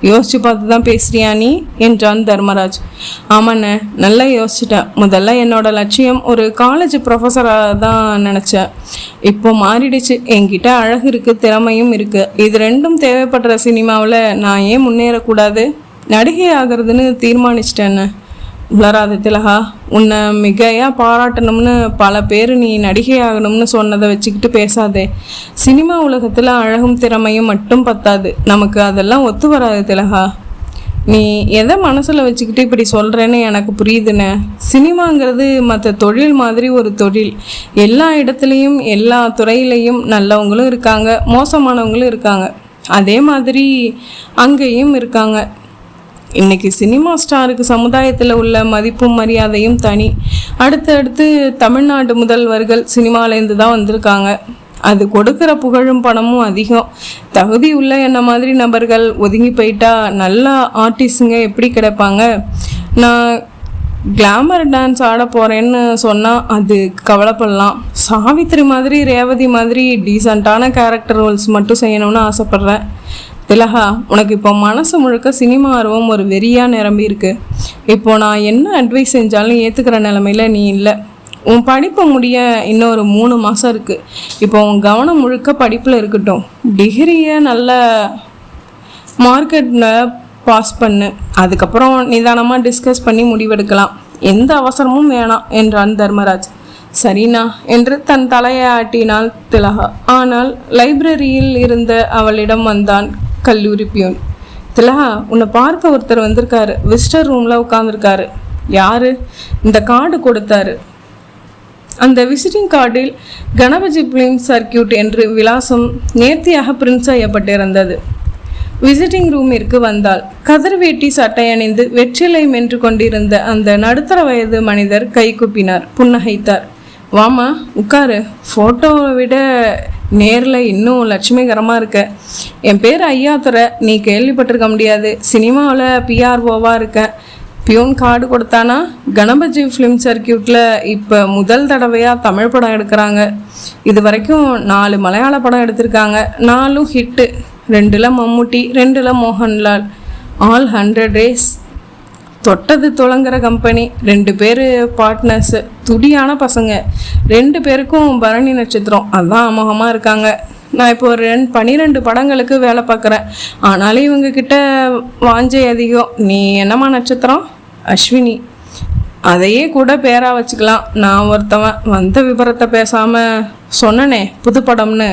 யோசிச்சு பார்த்து தான் பேசுறியா நீ என்றான் தர்மராஜ். ஆமாண்ணே, நல்லா யோசிச்சிட்டேன். முதல்ல என்னோட லட்சியம் ஒரு காலேஜ் ப்ரொஃபஸராக தான் நினச்சேன். இப்போ மாறிடுச்சு. என்கிட்ட அழகு இருக்குது, திறமையும் இருக்குது. இது ரெண்டும் தேவைப்படுற சினிமாவில் நான் ஏன் முன்னேறக்கூடாது? நடிகை ஆகிறதுன்னு தீர்மானிச்சிட்டேன்னு. உளராத திலகா, உன்னை மிகையாக பாராட்டணும்னு பல பேர் நீ நடிகை ஆகணும்னு சொன்னதை வச்சுக்கிட்டு பேசாதே. சினிமா உலகத்தில் அழகும் திறமையும் மட்டும் பத்தாது, நமக்கு அதெல்லாம் ஒத்து வராது திலகா. நீ எதை மனசில் வச்சுக்கிட்டு இப்படி சொல்கிறேன்னு எனக்கு புரியுதுண்ணே. சினிமாங்கிறது மற்ற தொழில் மாதிரி ஒரு தொழில். எல்லா இடத்துலையும் எல்லா துறையிலையும் நல்லவங்களும் இருக்காங்க, மோசமானவங்களும் இருக்காங்க. அதே மாதிரி அங்கேயும் இருக்காங்க. இன்றைக்கி சினிமா ஸ்டாருக்கு சமுதாயத்தில் உள்ள மதிப்பும் மரியாதையும் தனி. அடுத்தடுத்து தமிழ்நாட்டு முதல்வர்கள் சினிமாலேருந்து தான் வந்திருக்காங்க. அது கொடுக்குற புகழும் பணமும் அதிகம். தகுதி உள்ள என்ன மாதிரி நபர்கள் ஒதுங்கி போயிட்டா நல்ல ஆர்டிஸ்டுங்க எப்படி கிடைப்பாங்க? நான் கிளாமர் டான்ஸ் ஆட போகிறேன்னு சொன்னால் அது கவலைப்படலாம். சாவித்திரி மாதிரி, ரேவதி மாதிரி டீசெண்டான கேரக்டர் ரோல்ஸ் மட்டும் செய்யணும்னு ஆசைப்பட்றேன். திலகா, உனக்கு இப்போ மனசு முழுக்க சினிமா ஆர்வம் ஒரு வெறியாக நிரம்பி இருக்கு. இப்போ நான் என்ன அட்வைஸ் செஞ்சாலும் ஏற்றுக்கிற நிலமையில நீ இல்லை. உன் படிப்பை முடிய இன்னொரு 3 மாதம் இருக்குது. இப்போ உன் கவனம் முழுக்க படிப்பில் இருக்கட்டும். டிகிரியை நல்ல மார்க்கெட்டில் பாஸ் பண்ணு. அதுக்கப்புறம் நிதானமாக டிஸ்கஸ் பண்ணி முடிவெடுக்கலாம். எந்த அவசரமும் வேணாம் என்றான் தர்மராஜ். சரிண்ணா என்று தன் தலையை ஆட்டினாள் திலகா. ஆனால் லைப்ரரியில் இருந்த அவளிடம் வந்தான் கல்லூரி பியூன். திலகா, உன்னை பார்க்க ஒருத்தர் வந்திருக்காரு. விசிட்டர் ரூமில் உட்காந்துருக்காரு. யாரு? இந்த கார்டு கொடுத்தாரு. அந்த விசிட்டிங் கார்டில் கணபதி பிலிம் சர்க்கியூட் என்று விலாசம் நேர்த்தியாக பிரிண்ட் செய்யப்பட்டிருந்தது. விசிட்டிங் ரூமிற்கு வந்தாள். கதிர்வேட்டி சட்டை அணிந்து வெற்றிலை மென்று கொண்டிருந்த அந்த நடுத்தர வயது மனிதர் கை குப்பினார், புன்னகைத்தார். வாமா உட்காரு. ஃபோட்டோவை விட நேரில் இன்னும் லட்சுமிகரமாக இருக்க. என் பேர் ஐயாத்துறை, நீ கேள்விப்பட்டிருக்க முடியாது. சினிமாவில் பிஆர்ஓவாக இருக்க. பியூன் கார்டு கொடுத்தானா? கணபதி ஃபிலிம் சர்க்கியூட்டில் இப்போ முதல் தடவையாக தமிழ் படம் எடுக்கிறாங்க. இது வரைக்கும் 4 மலையாள படம் எடுத்திருக்காங்க, 4ம் ஹிட்டு. 2ல் மம்முட்டி, 2ல் மோகன்லால். All 100 days. தொட்டது துளங்குற கம்பெனி. 2 பேர் பார்ட்னர்ஸு, துடியான பசங்க. 2 பேருக்கும் பரணி நட்சத்திரம். அதான் அமோகமாக இருக்காங்க. நான் இப்போ ஒரு 12 படங்களுக்கு வேலை பார்க்குறேன். ஆனாலும் இவங்கக்கிட்ட வாஞ்சை அதிகம். நீ என்னம்மா நட்சத்திரம்? அஸ்வினி. அதையே கூட பேராக வச்சுக்கலாம். நான் ஒருத்தவன் வந்த விபரத்தை பேசாமல் சொன்னனே புது படம்னு.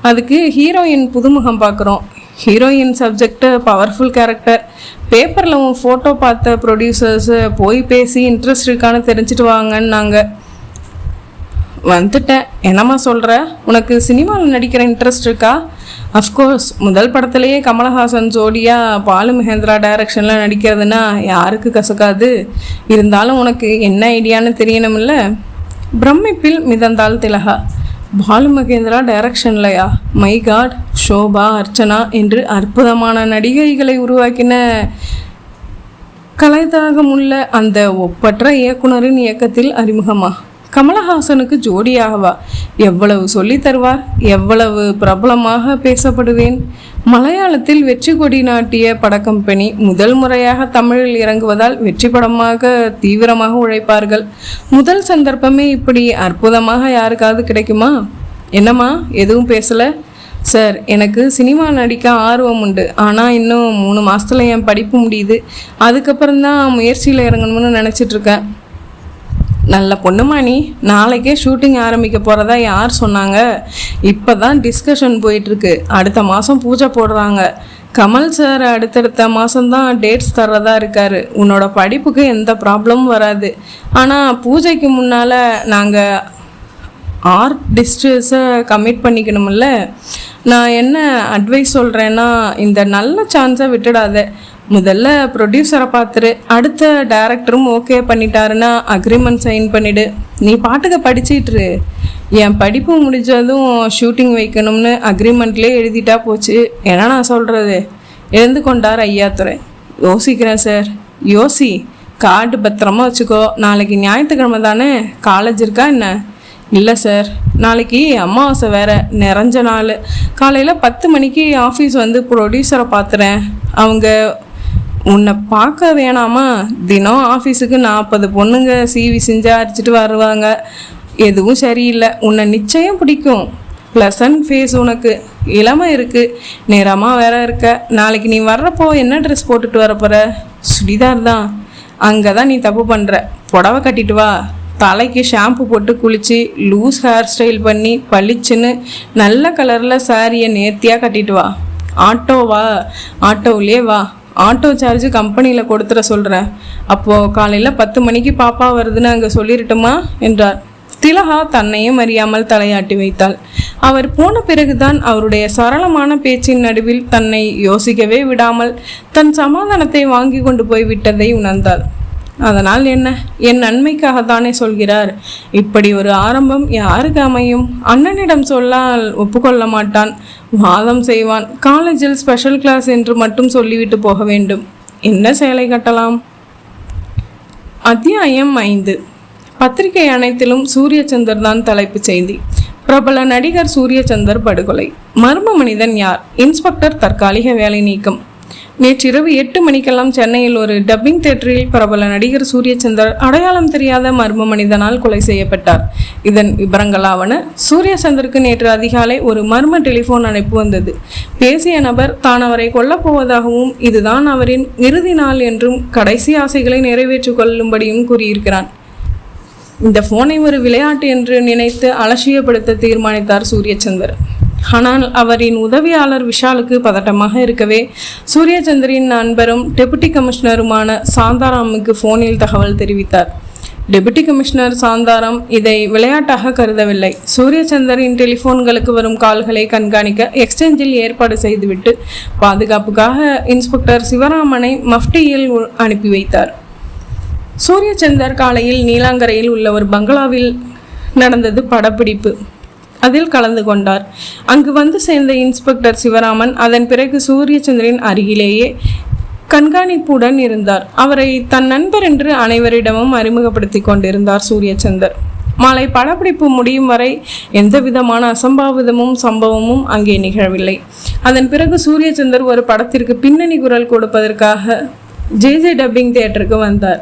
அதுக்கு ஹீரோயின் புதுமுகம் பார்க்குறோம். Heroine subject powerful character. பேப்பரில் உன் ஃபோட்டோ பார்த்த ப்ரொடியூசர்ஸு போய் பேசி இன்ட்ரெஸ்ட் இருக்கான்னு தெரிஞ்சுட்டு வாங்கன்னாங்க. வந்துட்டேன். என்னம்மா சொல்கிற? உனக்கு சினிமாவில் நடிக்கிற இன்ட்ரெஸ்ட் இருக்கா? அஃப்கோர்ஸ். முதல் படத்துலேயே கமலஹாசன் ஜோடியாக பாலு மகேந்திரா டைரக்ஷனில் நடிக்கிறதுனா யாருக்கு கசக்காது? இருந்தாலும் உனக்கு என்ன ஐடியான்னு தெரியணுமில்ல. பிரமிப்பில் மிதந்தாள் திலகா. பாலு மகேந்திரா டைரக்ஷன்லையா? My god. ஷோபா, அர்ச்சனா என்று அற்புதமான நடிகைகளை உருவாக்கின கலைதாகமுள்ள அந்த ஒப்பற்ற இயக்குனரின் இயக்கத்தில் அறிமுகமா? கமலஹாசனுக்கு ஜோடியாகவா? எவ்வளவு சொல்லி தருவார்? எவ்வளவு பிரபலமாக பேசப்படுவேன். மலையாளத்தில் வெற்றி கொடி நாட்டிய படக்கம்பெனி முதல் முறையாக தமிழில் இறங்குவதால் வெற்றி படமாக தீவிரமாக உழைப்பார்கள். முதல் சந்தர்ப்பமே இப்படி அற்புதமாக யாருக்காவது கிடைக்குமா? என்னம்மா எதுவும் பேசலை? சார், எனக்கு சினிமா நடிக்க ஆர்வம் உண்டு. ஆனால் இன்னும் 3 மாதத்தில் என் படிப்பு முடியுது. அதுக்கப்புறம்தான் முயற்சியில் இறங்கணும்னு நினச்சிட்ருக்கேன். நல்ல பொண்ணுமா நீ. நாளைக்கே ஷூட்டிங் ஆரம்பிக்க போகிறதா யார் சொன்னாங்க? இப்போ தான் டிஸ்கஷன் போயிட்டுருக்கு. அடுத்த மாதம் பூஜை போடுறாங்க. கமல் சார் அடுத்தடுத்த மாதம்தான் டேட்ஸ் தர்றதா இருக்கார். உன்னோட படிப்புக்கு எந்த ப்ராப்ளமும் வராது. ஆனால் பூஜைக்கு முன்னால் நாங்கள் ஆர்டிஸ்டர்ஸை கமிட் பண்ணிக்கணுமில்ல. நான் என்ன அட்வைஸ் சொல்கிறேன்னா, இந்த நல்ல சான்ஸை விட்டுடாத. முதல்ல ப்ரொடியூசரை பார்த்துரு. அடுத்த டைரக்டரும் ஓகே பண்ணிட்டாருன்னா அக்ரிமெண்ட் சைன் பண்ணிவிடு. நீ பாட்டுக்கு படிச்சிட்ரு. என் படிப்பு முடிஞ்சதும் ஷூட்டிங் வைக்கணும்னு அக்ரிமெண்ட்லேயே எழுதிட்டா போச்சு. என்ன நான் சொல்கிறது? எழுந்து கொண்டார் ஐயாத்துரை. யோசிக்கிறேன் சார். யோசி. கார்டு பத்திரமா வச்சுக்கோ. நாளைக்கு ஞாயிற்றுக்கிழமை தானே? காலேஜ் இருக்கா என்ன? இல்லை சார், நாளைக்கு அமாவாசை வேறு. நிறைஞ்ச நாள். காலையில் 10 மணிக்கு ஆஃபீஸ் வந்து ப்ரொடியூசரை பார்த்துறேன். அவங்க உன்னை பார்க்க வேணாமா? தினம் ஆஃபீஸுக்கு 40 பொண்ணுங்க சிவி செஞ்சு அரிச்சிட்டு வருவாங்க. எதுவும் சரியில்லை. உன்னை நிச்சயம் பிடிக்கும். ப்ளசன்ட் ஃபேஸ் உனக்கு. இளமை இருக்குது. நேரமாக வேற இருக்க. நாளைக்கு நீ வர்றப்போ என்ன ட்ரெஸ் போட்டுட்டு வரப்போகிற? சுடிதார் தான். அங்கே தான் நீ தப்பு பண்ணுற. புடவை கட்டிட்டு வா. தலைக்கு ஷாம்பு போட்டு குளித்து லூஸ் ஹேர் ஸ்டைல் பண்ணி பளிச்சுன்னு நல்ல கலரில் சாரியை நேர்த்தியாக கட்டிட்டு வா. ஆட்டோவா? ஆட்டோவிலே வா. ஆட்டோ சார்ஜ் கம்பெனியில் கொடுத்துட சொல்கிறேன். அப்போது காலையில் 10 மணிக்கு பாப்பா வருதுன்னு அங்கே சொல்லிடட்டுமா என்றார். திலகா தன்னையும் அறியாமல் தலையாட்டி வைத்தாள். அவர் போன பிறகுதான் அவருடைய சரளமான பேச்சின் நடுவில் தன்னை யோசிக்கவே விடாமல் தன் சமாதானத்தை வாங்கி கொண்டு போய் விட்டதை உணர்ந்தாள். அதனால் என்ன? என் நன்மைக்காகத்தானே சொல்கிறார். இப்படி ஒரு ஆரம்பம் யாருக்கு அமையும்? அண்ணனிடம் சொல்லால் ஒப்புக்கொள்ள மாட்டான். வாதம் செய்வான். காலேஜில் ஸ்பெஷல் கிளாஸ் என்று மட்டும் சொல்லிவிட்டு போக வேண்டும். என்ன சேலை கட்டலாம்? அத்தியாயம் 5. பத்திரிகை அனைத்திலும் சூரியச்சந்தர் தான் தலைப்புச் செய்தி. பிரபல நடிகர் சூரியச்சந்தர் படுகொலை. மர்ம மனிதன் யார்? இன்ஸ்பெக்டர் தற்காலிக வேலை நீக்கம். நேற்றிரவு 8 மணிக்கெல்லாம் சென்னையில் ஒரு டப்பிங் தியேட்டரில் பிரபல நடிகர் சூரியச்சந்தர் அடையாளம் தெரியாத மர்ம மனிதனால் கொலை செய்யப்பட்டார். இதன் விபரங்களாவன. சூரியச்சந்தருக்கு நேற்று அதிகாலை ஒரு மர்ம டெலிஃபோன் அழைப்பு வந்தது. பேசிய நபர் தான் அவரை கொல்லப்போவதாகவும் இதுதான் அவரின் இறுதி நாள் என்றும் கடைசி ஆசைகளை நிறைவேற்றிக் கொள்ளும்படியும் கூறியிருக்கிறான். இந்த போனை ஒரு விளையாட்டு என்று நினைத்து அலட்சியப்படுத்த தீர்மானித்தார் சூரியச்சந்தர். ஆனால் அவரின் உதவியாளர் விஷாலுக்கு பதட்டமாக இருக்கவே சூரியச்சந்தரின் நண்பரும் டெபுட்டி கமிஷனருமான சாந்தாராமுக்கு போனில் தகவல் தெரிவித்தார். டெபுட்டி கமிஷனர் சாந்தாராம் இதை விளையாட்டாக கருதவில்லை. சூரியச்சந்தரின் டெலிஃபோன்களுக்கு வரும் கால்களை கண்காணிக்க எக்ஸ்சேஞ்சில் ஏற்பாடு செய்துவிட்டு பாதுகாப்புக்காக இன்ஸ்பெக்டர் சிவராமனை மஃப்டியில் அனுப்பி வைத்தார். சூரியச்சந்தர் காலையில் நீலாங்கரையில் உள்ள ஒரு பங்களாவில் நடந்தது படப்பிடிப்பு. அதில் கலந்து கொண்டார். அங்கு வந்து சேர்ந்த இன்ஸ்பெக்டர் சிவராமன் அதன் பிறகு சூரியச்சந்திரன் அருகிலேயே கண்காணிப்புடன் இருந்தார். அவரை தன் நண்பர் என்று அனைவரிடமும் அறிமுகப்படுத்தி கொண்டிருந்தார் சூரியச்சந்தர். மாலை படப்பிடிப்பு முடியும் வரை எந்த விதமான அசம்பாவிதமும் சம்பவமும் அங்கே நிகழவில்லை. அதன் பிறகு சூரியச்சந்தர் ஒரு படத்திற்கு பின்னணி குரல் கொடுப்பதற்காக ஜே டப்பிங் தியேட்டருக்கு வந்தார்.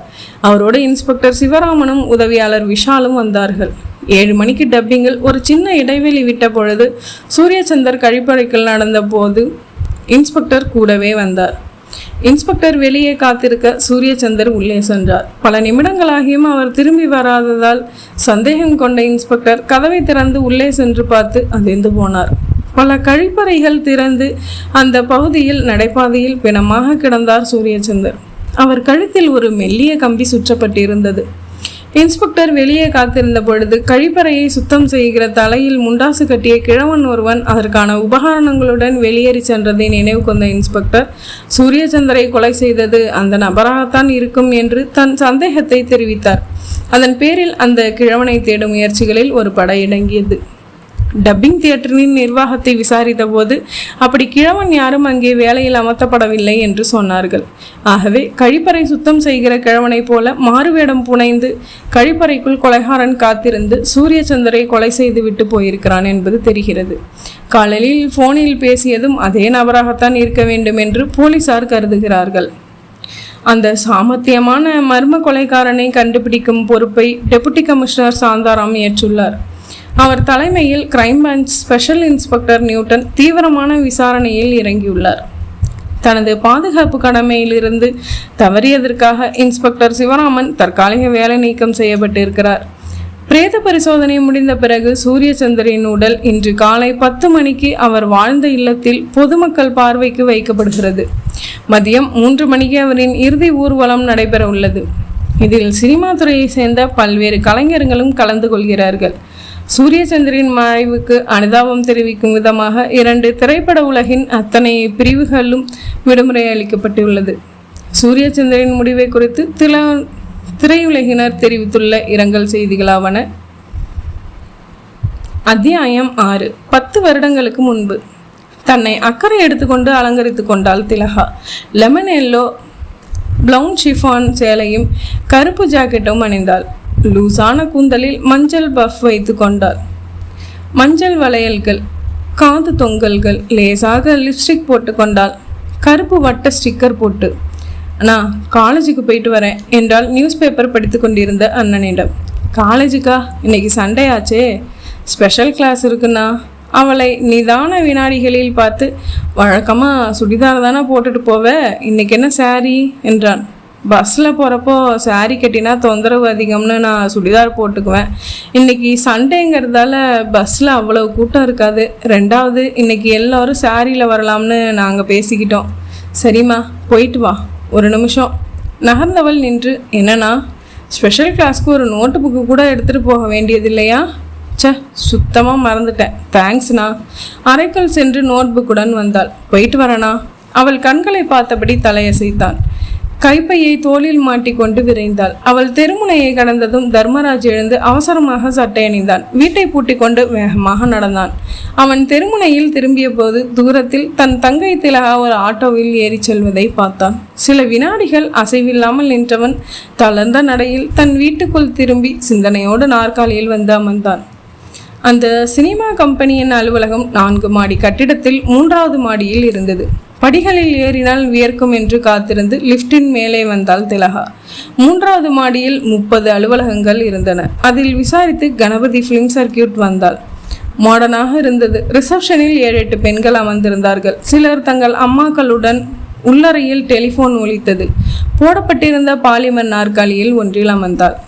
அவரோடு இன்ஸ்பெக்டர் சிவராமனும் உதவியாளர் விஷாலும் வந்தார்கள். 7 மணிக்கு டப்பிங்கில் ஒரு சின்ன இடைவெளி விட்ட பொழுது சூரியச்சந்தர் கழிப்பறைக்குள் நடந்த போது இன்ஸ்பெக்டர் கூடவே வந்தார். இன்ஸ்பெக்டர் வெளியே காத்திருக்க சூரியச்சந்தர் உள்ளே சென்றார். பல நிமிடங்களாகியும் அவர் திரும்பி வராததால் சந்தேகம் கொண்ட இன்ஸ்பெக்டர் கதவை திறந்து உள்ளே சென்று பார்த்து அதிர்ந்து போனார். பல கழிப்பறைகள் திறந்து அந்த பகுதியில் நடைபாதையில் பிணமாக கிடந்தார் சூரியச்சந்தர். அவர் கழுத்தில் ஒரு மெல்லிய கம்பி சுற்றப்பட்டிருந்தது. இன்ஸ்பெக்டர் வெளியே காத்திருந்த பொழுது கழிப்பறையை சுத்தம் செய்கிற தலையில் முண்டாசு கட்டிய கிழவன் ஒருவன் அதற்கான உபகரணங்களுடன் வெளியேறி சென்றதை நினைவு கொண்ட இன்ஸ்பெக்டர் சூரியச்சந்தரை கொலை செய்தது அந்த நபராகத்தான் இருக்கும் என்று தன் சந்தேகத்தை தெரிவித்தார். அதன் பேரில் அந்த கிழவனை தேடும் முயற்சிகளில் ஒரு படை அடங்கியது. டப்பிங் தியேட்டரின் நிர்வாகத்தை விசாரித்த போது அப்படி கிழவன் யாரும் அங்கே வேலையில் அமர்த்தப்படவில்லை என்று சொன்னார்கள். ஆகவே கழிப்பறை சுத்தம் செய்கிற கிழவனை போல மாறுவேடம் புனைந்து கழிப்பறைக்குள் கொலைகாரன் காத்திருந்து சூரியச்சந்தரை கொலை செய்து விட்டு போயிருக்கிறான் என்பது தெரிகிறது. காலையில் போனில் பேசியதும் அதே நபராகத்தான் இருக்க வேண்டும் என்று போலீசார் கருதுகிறார்கள். அந்த சாமர்த்தியமான மர்ம கொலைகாரனை கண்டுபிடிக்கும் பொறுப்பை டெபுட்டி கமிஷனர் சாந்தாராம் ஏற்றுள்ளார். அவர் தலைமையில் crime branch special inspector Newton தீவிரமான விசாரணையில் இறங்கியுள்ளார். தனது பாதுகாப்பு கடமையிலிருந்து தவறியதற்காக இன்ஸ்பெக்டர் சிவராமன் தற்காலிக வேலை நீக்கம் செய்யப்பட்டிருக்கிறார். பிரேத பரிசோதனை முடிந்த பிறகு சூரியச்சந்தரின் உடல் இன்று காலை 10 மணிக்கு அவர் வாழ்ந்த இல்லத்தில் பொதுமக்கள் பார்வைக்கு வைக்கப்படுகிறது. மதியம் 3 மணிக்கு அவரின் இறுதி ஊர்வலம் நடைபெற உள்ளது. இதில் சினிமா துறையை சேர்ந்த பல்வேறு கலைஞர்களும் கலந்து கொள்கிறார்கள். சூரியச்சந்தரின் மறைவுக்கு அனுதாபம் தெரிவிக்கும் விதமாக 2 திரைப்பட உலகின் அத்தனை பிரிவுகளும் விடுமுறை அளிக்கப்பட்டுள்ளது. சூரியச்சந்தரின் முடிவை குறித்து திரையுலகினர் தெரிவித்துள்ள இரங்கல் செய்திகளாவன. அத்தியாயம் 6. 10 வருடங்களுக்கு முன்பு தன்னை அக்கறை எடுத்துக்கொண்டு அலங்கரித்து கொண்டாள் திலகா. லெமன் எல்லோ ப்ளவுன் ஷிஃபான் சேலையும் கருப்பு ஜாக்கெட்டும் அணிந்தாள். லூசான கூந்தலில் மஞ்சள் பஃப் வைத்து கொண்டாள். மஞ்சள் வளையல்கள், காது தொங்கல்கள், லேசாக லிப்ஸ்டிக் போட்டு கொண்டாள். கருப்பு வட்ட ஸ்டிக்கர் போட்டு. நான் காலேஜுக்கு போயிட்டு வரேன் என்றால் நியூஸ் பேப்பர் படித்து கொண்டிருந்த அண்ணனிடம். காலேஜுக்கா? இன்னைக்கு சண்டே ஆச்சே, ஸ்பெஷல் கிளாஸ் இருக்குண்ணா. அவளை நிதான வினாடிகளில் பார்த்து, வழக்கமாக சுடிதார் தானே போட்டுட்டு போவ, இன்னைக்கு என்ன சாரி என்றான். பஸ்ஸில் போகிறப்போ சாரி கட்டினா தொந்தரவு அதிகம்னு நான் சுடிதார் போட்டுக்குவேன். இன்றைக்கி சண்டேங்கிறதால பஸ்ஸில் அவ்வளோ கூட்டம் இருக்காது. 2வது இன்றைக்கி எல்லோரும் சாரியில் வரலாம்னு நாங்கள் பேசிக்கிட்டோம். சரிம்மா, போயிட்டு வா. 1 நிமிஷம். நகர்ந்தவள் நின்று, என்னன்னா ஸ்பெஷல் கிளாஸ்க்கு ஒரு நோட்டு புக்கு கூட எடுத்துகிட்டு போக வேண்டியது இல்லையா? சுத்தமாக மறந்துட்டேன், தேங்க்ஸ்ண்ணா. அறைக்குள் சென்று நோட் புக்குடன் வந்தாள். போயிட்டு வரேண்ணா. அவள் கண்களை பார்த்தபடி தலையசைத்தான். கைப்பையை தோளில் மாட்டிக்கொண்டு விரைந்தாள். அவள் தெருமுனையை கடந்ததும் தர்மராஜ் எழுந்து அவசரமாக சட்டை அணிந்தான். வீட்டை பூட்டி கொண்டு வேகமாக நடந்தான். அவன் தெருமுனையில் திரும்பிய போது தூரத்தில் தன் தங்கை திலகா ஒரு ஆட்டோவில் ஏறி செல்வதை பார்த்தான். சில வினாடிகள் அசைவில்லாமல் நின்றவன் தளர்ந்த நடையில் தன் வீட்டுக்குள் திரும்பி சிந்தனையோடு நாற்காலியில் வந்து அமர்ந்தான். அந்த சினிமா கம்பெனியின் அலுவலகம் 4 மாடி கட்டிடத்தில் 3வது மாடியில் இருந்தது. படிகளில் ஏறினால் வியர்க்கும் என்று காத்திருந்து லிஃப்டின் மேலே வந்தாள் திலகா. 3வது மாடியில் 30 அலுவலகங்கள் இருந்தன. அதில் விசாரித்து கணபதி ஃபிலிம் சர்க்கியூட் வந்தாள். மாடர்னாக இருந்தது. ரிசப்ஷனில் 7-8 பெண்கள் அமர்ந்திருந்தார்கள். சிலர் தங்கள் அம்மாக்களுடன். உள்ளறையில் டெலிஃபோன் ஒலித்தது. போடப்பட்டிருந்த பாலிமர் நாற்காலியில் ஒன்றில் அமர்ந்தாள்.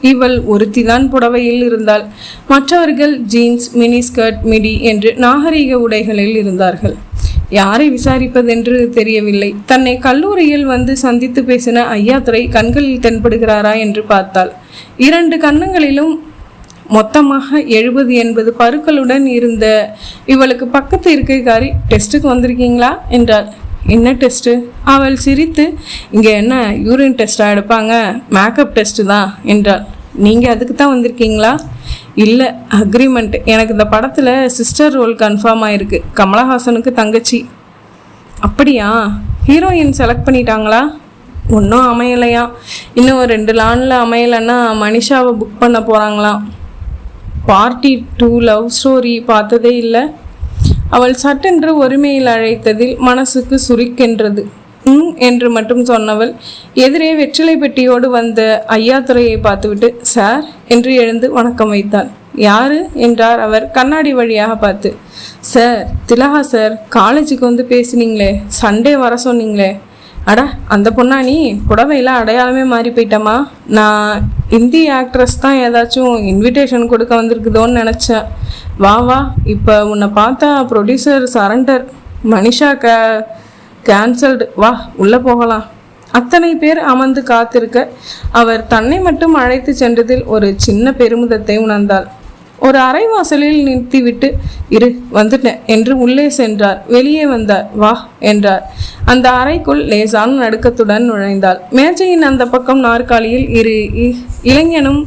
இவள் ஒருத்திதான் புடவையில் இருந்தாள். மற்றவர்கள் ஜீன்ஸ், மினி ஸ்கர்ட், மிடி என்று நாகரீக உடைகளில் இருந்தார்கள். யாரை விசாரிப்பதென்று தெரியவில்லை. தன்னை கல்லூரியில் வந்து சந்தித்து பேசின ஐயாத்துரை கண்களில் தென்படுகிறாரா என்று பார்த்தாள். 2 கன்னங்களிலும் மொத்தமாக 70-80 பருக்களுடன் இருந்த இவளுக்கு பக்கத்து இருக்கைக்காரி, டெஸ்ட்டுக்கு வந்திருக்கீங்களா என்றாள். என்ன டெஸ்ட்டு? அவள் சிரித்து, இங்கே என்ன யூரின் டெஸ்ட்டாக எடுப்பாங்க, மேக்கப் டெஸ்ட்டு தான் என்றாள். நீங்கள் அதுக்கு தான் வந்திருக்கீங்களா? இல்லை, அக்ரிமெண்ட். எனக்கு இந்த படத்தில் சிஸ்டர் ரோல் கன்ஃபார்ம் ஆயிருக்கு. கமலஹாசனுக்கு தங்கச்சி. அப்படியா? ஹீரோயின் செலக்ட் பண்ணிட்டாங்களா? ஒன்றும் அமையலையாம். இன்னும் 2 நாளில் அமையலைன்னா மனிஷாவை புக் பண்ண போகிறாங்களாம். பார்ட்டி 2 லவ் ஸ்டோரி பார்த்ததே இல்லை. அவள் சட்டென்று ஒருமையில் அழைத்ததில் மனசுக்கு சுருக்கென்றது. என்று மட்டும் சொன்னவள் எதிரே வெற்றிலை பெட்டியோடு வந்த ஐயாத்துறையை பார்த்துவிட்டு சார் என்று எழுந்து வணக்கம் வைத்தாள். யாரு என்றார் அவர் கண்ணாடி வழியாக பார்த்து. சார், திலகா சார், காலேஜுக்கு வந்து பேசினீங்களே, சண்டே வர சொன்னீங்களே. அட, அந்த பொண்ணா நீ? புடவையில் அடையாளமே மாறி போயிட்டமா. நான் ஹிந்தி ஆக்ட்ரஸ் தான், ஏதாச்சும் இன்விடேஷன் கொடுக்க வந்திருக்குதோன்னு நினச்சேன். வா வா, இப்போ உன்னை பார்த்தா ப்ரொடியூசர் சரண்டர், மனிஷா கேன்சல்டு, வா உள்ளே போகலாம். அத்தனை பேர் அமர்ந்து காத்திருக்க அவர் தன்னை மட்டும் அழைத்து சென்றதில் ஒரு சின்ன பெருமிதத்தை உணர்ந்தாள். ஒரு அரைவாசலில் நிறுத்திவிட்டு இரு வந்துட்டேன் என்று உள்ளே சென்றார். வெளியே வந்தார். வா என்றார். அந்த அறைக்குள் லேசான நடுக்கத்துடன் நுழைந்தாள். மேஜையின் அந்த பக்கம் நாற்காலியில் இளைஞனும்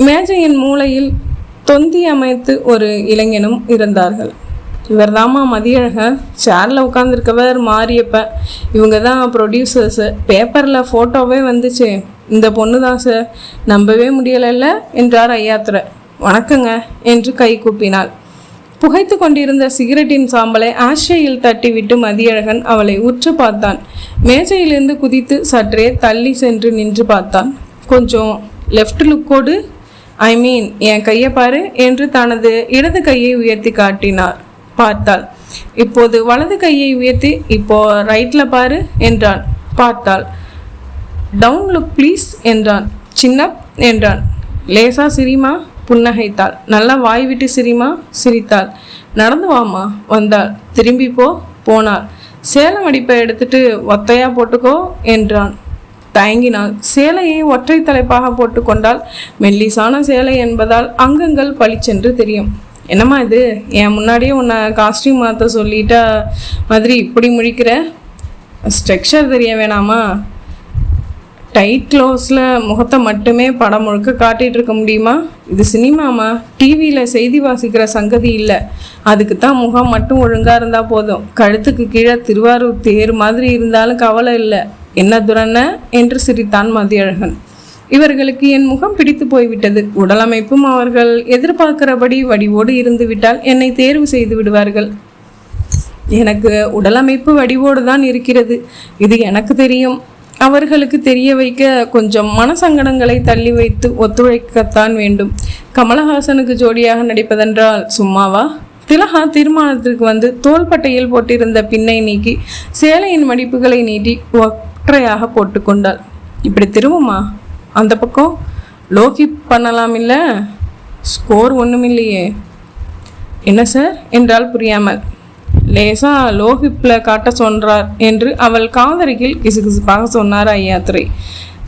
மேஜையின் மூலையில் தொந்தி அமைத்து ஒரு இளைஞனும் இருந்தார்கள். இவர் மதியழகன். சேரில் உட்காந்துருக்கவர் மாரியப்பன். இவங்க தான் ப்ரொடியூசர்ஸு. பேப்பரில் ஃபோட்டோவே வந்துச்சு. இந்த பொண்ணு தான் சார், நம்பவே முடியலைல்ல என்றார் ஐயாத்துறை. வணக்கங்க என்று கை கூப்பினாள். புகைத்து கொண்டிருந்த சிகரெட்டின் சாம்பலை ஆஷையில் தட்டிவிட்டு மதியழகன் அவளை உற்று பார்த்தான். மேஜையிலிருந்து குதித்து சற்றே தள்ளி சென்று நின்று பார்த்தான். கொஞ்சம் லெஃப்ட் லுக்கோடு, ஐ மீன் என் கையை பாரு என்று தனது இடது கையை உயர்த்தி காட்டினார். பார்த்தாள். இப்போது வலது கையை உயர்த்தி இப்போ ரைட்டில் பாரு என்றான். பார்த்தாள். டவுன் லுக் ப்ளீஸ் என்றான். சின்னப் என்றான். லேசா சிரிமா புன்னகைத்தாள். நல்லா வாய் விட்டு சிரிமா சிரித்தாள். நடந்து வாமா வந்தாள். திரும்பி போனாள். சேலம் அடிப்பை எடுத்துட்டு ஒத்தையா போட்டுக்கோ என்றான். தயங்கினாள். சேலையை ஒற்றை தலைப்பாக போட்டு கொண்டால் மெல்லிசான சேலை என்பதால் அங்கங்கள் பளிச்சென்று தெரியும். என்னம்மா இது, என் முன்னாடியே உன்னை காஸ்டியூம் மாற்ற சொல்லிட்டா மாதிரி இப்படி முழிக்கிற? ஸ்ட்ரக்சர் தெரிய வேணாமா? டைட் க்ளோஸில் முகத்தை மட்டுமே படம் முழுக்க காட்டிகிட்டு இருக்க முடியுமா? இது சினிமாமா, டிவியில் செய்தி வாசிக்கிற சங்கதி இல்லை. அதுக்கு தான் முகம் மட்டும் ஒழுங்காக இருந்தால் போதும். கழுத்துக்கு கீழே திருவாரூர் தேர் மாதிரி இருந்தாலும் கவலை இல்லை. என்ன துரன்ன என்று சிரித்தான் மதியழகன். இவர்களுக்கு என் முகம் பிடித்து போய்விட்டது. உடலமைப்பும் அவர்கள் எதிர்பார்க்கிறபடி வடிவோடு இருந்து விட்டால் என்னை தேர்வு செய்து விடுவார்கள். எனக்கு உடலமைப்பு வடிவோடு தான் இருக்கிறது, இது எனக்கு தெரியும். அவர்களுக்கு தெரிய வைக்க கொஞ்சம் மனசங்கடங்களை தள்ளி வைத்து ஒத்துழைக்கத்தான் வேண்டும். கமலஹாசனுக்கு ஜோடியாக நடிப்பதென்றால் சும்மாவா? திலகா தீர்மானத்திற்கு வந்து தோள்பட்டையில் போட்டிருந்த பின்னை நீக்கி சேலையின் மடிப்புகளை நீட்டி ஒற்றையாக போட்டுக்கொண்டாள். இப்படி திரும்புமா, அந்த பக்கம் லோகி பண்ணலாம் இல்லை? ஸ்கோர் ஒன்றும் இல்லையே. என்ன சார் என்றால் புரியாமல். லேசா லோஹிப்பில் காட்ட சொல்கிறார் என்று அவள் காதருகில் கிசுகிசுப்பாக சொன்னார் ஐயாத்துறை.